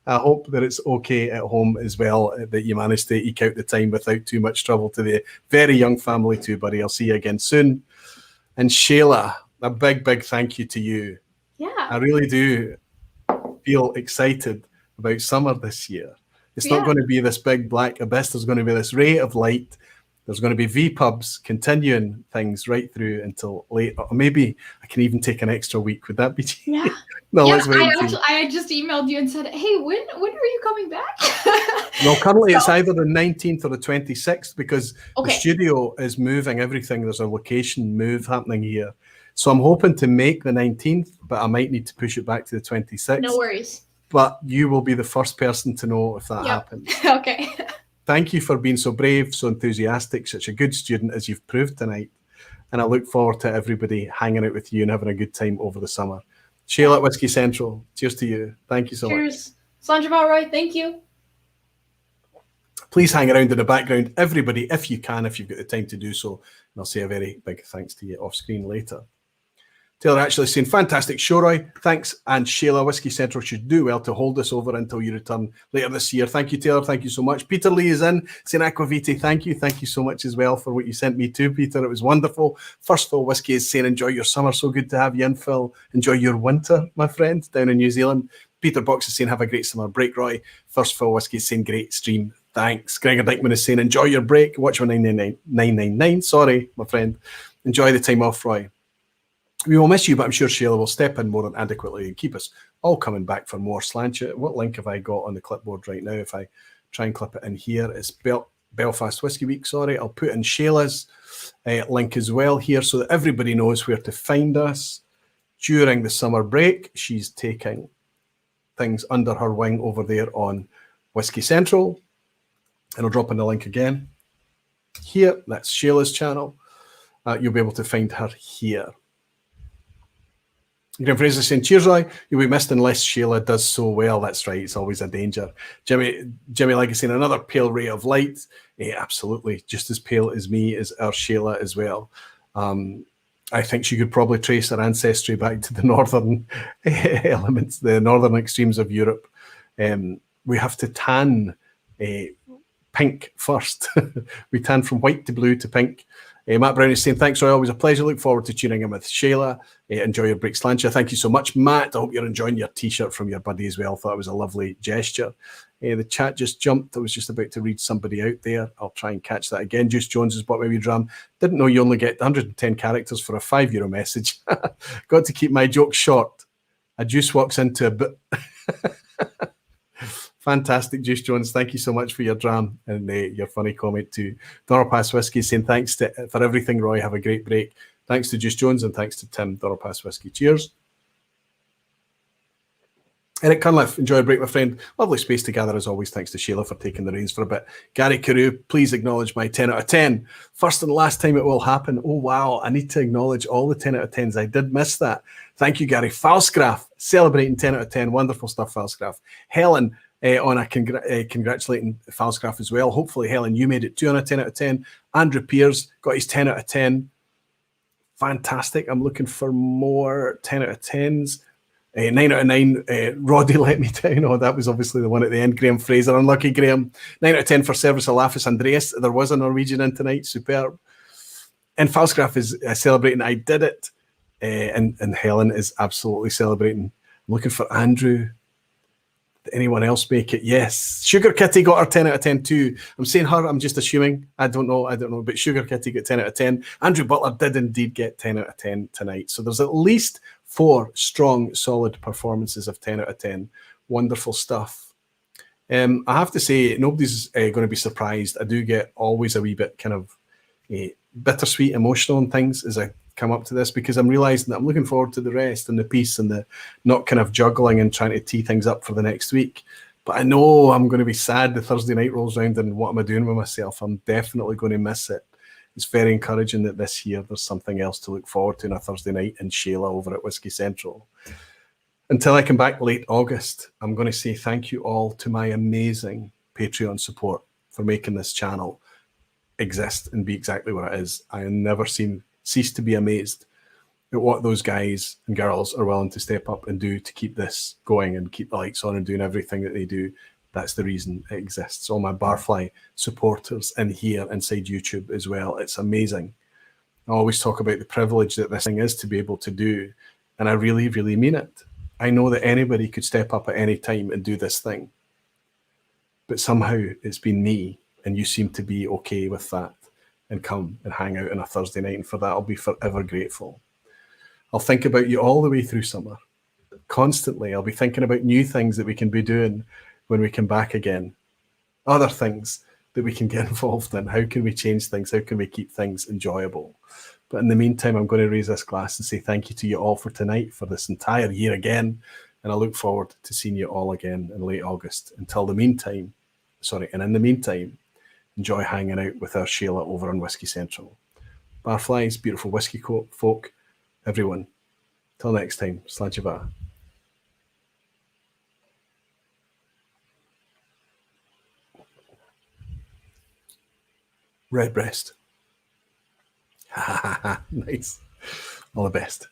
I hope that it's okay at home as well, that you managed to eke out the time without too much trouble. To the very young family too, buddy. I'll see you again soon. And Shayla, a big, big thank you to you. Yeah. I really do feel excited about summer this year. It's Yeah. not going to be this big black abyss. There's going to be this ray of light. There's going to be vPubs continuing things right through until late. Or maybe I can even take an extra week. Would that be? Yeah. No, Yeah, let's wait and see. I just emailed you and said, hey, when are you coming back? Well, currently it's So- either the 19th or the 26th because the Okay. studio is moving everything. There's a location move happening here. So I'm hoping to make the 19th, but I might need to push it back to the 26th. No worries. But you will be the first person to know if that Yep. happens. Okay. Thank you for being so brave, so enthusiastic, such a good student as you've proved tonight. And I look forward to everybody hanging out with you and having a good time over the summer. Shayla at Whiskey Central, cheers to you. Thank you so much. Cheers. Sandra Valroy, thank you. Please hang around in the background, everybody, if you can, if you've got the time to do so. And I'll say a very big thanks to you off screen later. Taylor actually saying, fantastic show, Roy. Thanks. And Shayla, Whiskey Central should do well to hold this over until you return later this year. Thank you, Taylor. Thank you so much. Peter Lee is in, saying Aquavite. Thank you. Thank you so much as well for what you sent me too, Peter. It was wonderful. First Phil Whiskey is saying, enjoy your summer. So good to have you in, Phil. Enjoy your winter, my friend, down in New Zealand. Peter Box is saying, have a great summer break, Roy. First Phil Whiskey is saying, great stream. Thanks. Gregor Dickman is saying, enjoy your break. Watch for 999. Sorry, my friend. Enjoy the time off, Roy. We will miss you, but I'm sure Shayla will step in more than adequately and keep us all coming back for more. Slancha. What link have I got on the clipboard right now? If I try and clip it in here, it's Belfast Whiskey Week. Sorry, I'll put in Shayla's link as well here so that everybody knows where to find us during the summer break. She's taking things under her wing over there on Whiskey Central. And I'll drop in the link again. Here, that's Shayla's channel. You'll be able to find her here. Graham Fraser saying, cheers, Roy. You'll be missed unless Shayla does so well. That's right. It's always a danger. Jimmy like saying, another pale ray of light. Absolutely. Just as pale as me is our Shayla as well. I think she could probably trace her ancestry back to the northern elements, the northern extremes of Europe. We have to tan pink first. We tan from white to blue to pink. Matt Brown is saying, thanks, Roy. Always a pleasure. Look forward to tuning in with Shayla. Enjoy your break, Slancha. Thank you so much, Matt. I hope you're enjoying your T-shirt from your buddy as well. Thought it was a lovely gesture. The chat just jumped. I was just about to read somebody out there. I'll try and catch that again. Juice Jones has bought my wee drum. Didn't know you only get 110 characters for a €5 message. Got to keep my jokes short. A Juice walks into a bit. Fantastic, Juice Jones. Thank you so much for your dram and your funny comment to Doropass Whiskey saying thanks for everything, Roy. Have a great break. Thanks to Juice Jones and thanks to Tim, Doropass Whiskey. Cheers. Eric Cunliffe, enjoy a break, my friend. Lovely space to gather as always. Thanks to Shayla for taking the reins for a bit. Gary Carew, please acknowledge my 10 out of 10. First and last time it will happen. Oh, wow. I need to acknowledge all the 10 out of 10s. I did miss that. Thank you, Gary. Falsgraf, celebrating 10 out of 10. Wonderful stuff, Falsgraf. Helen, on congratulating Falsgraf as well. Hopefully, Helen, you made it 2 on a 10 out of 10. Andrew Piers got his 10 out of 10. Fantastic. I'm looking for more 10 out of 10s. 9 out of 9, Roddy let me down. Oh, that was obviously the one at the end. Graham Fraser, unlucky Graham. 9 out of 10 for Service Alafis Andreas. There was a Norwegian in tonight, superb. And Falsgraf is celebrating I did it. And Helen is absolutely celebrating. I'm looking for Andrew. Did anyone else make it? Yes. Sugar Kitty got her 10 out of 10 too. I'm saying her, I'm just assuming. I don't know. But Sugar Kitty got 10 out of 10. Andrew Butler did indeed get 10 out of 10 tonight. So there's at least 4 strong, solid performances of 10 out of 10. Wonderful stuff. I have to say, nobody's going to be surprised. I do get always a wee bit kind of bittersweet, emotional and things as I come up to this, because I'm realizing that I'm looking forward to the rest and the peace and the not kind of juggling and trying to tee things up for the next week. But I know I'm going to be sad the Thursday night rolls around and what am I doing with myself? I'm definitely going to miss it. It's very encouraging that this year there's something else to look forward to on a Thursday night in Shayla over at Whiskey Central. Until I come back late August, I'm going to say thank you all to my amazing Patreon support for making this channel exist and be exactly what it is. I have never cease to be amazed at what those guys and girls are willing to step up and do to keep this going and keep the lights on and doing everything that they do. That's the reason it exists. All my Barfly supporters in here inside YouTube as well. It's amazing. I always talk about the privilege that this thing is to be able to do, and I really, really mean it. I know that anybody could step up at any time and do this thing, but somehow it's been me, and you seem to be okay with that and come and hang out on a Thursday night, and for that I'll be forever grateful. I'll think about you all the way through summer. Constantly, I'll be thinking about new things that we can be doing when we come back again. Other things that we can get involved in. How can we change things? How can we keep things enjoyable? But in the meantime, I'm going to raise this glass and say thank you to you all for tonight, for this entire year again. And I look forward to seeing you all again in late August. In the meantime, enjoy hanging out with our Shayla over on Whiskey Central. Barflies, beautiful whiskey folk, everyone. Till next time, Slàinte. Redbreast. Ha ha ha. Nice. All the best.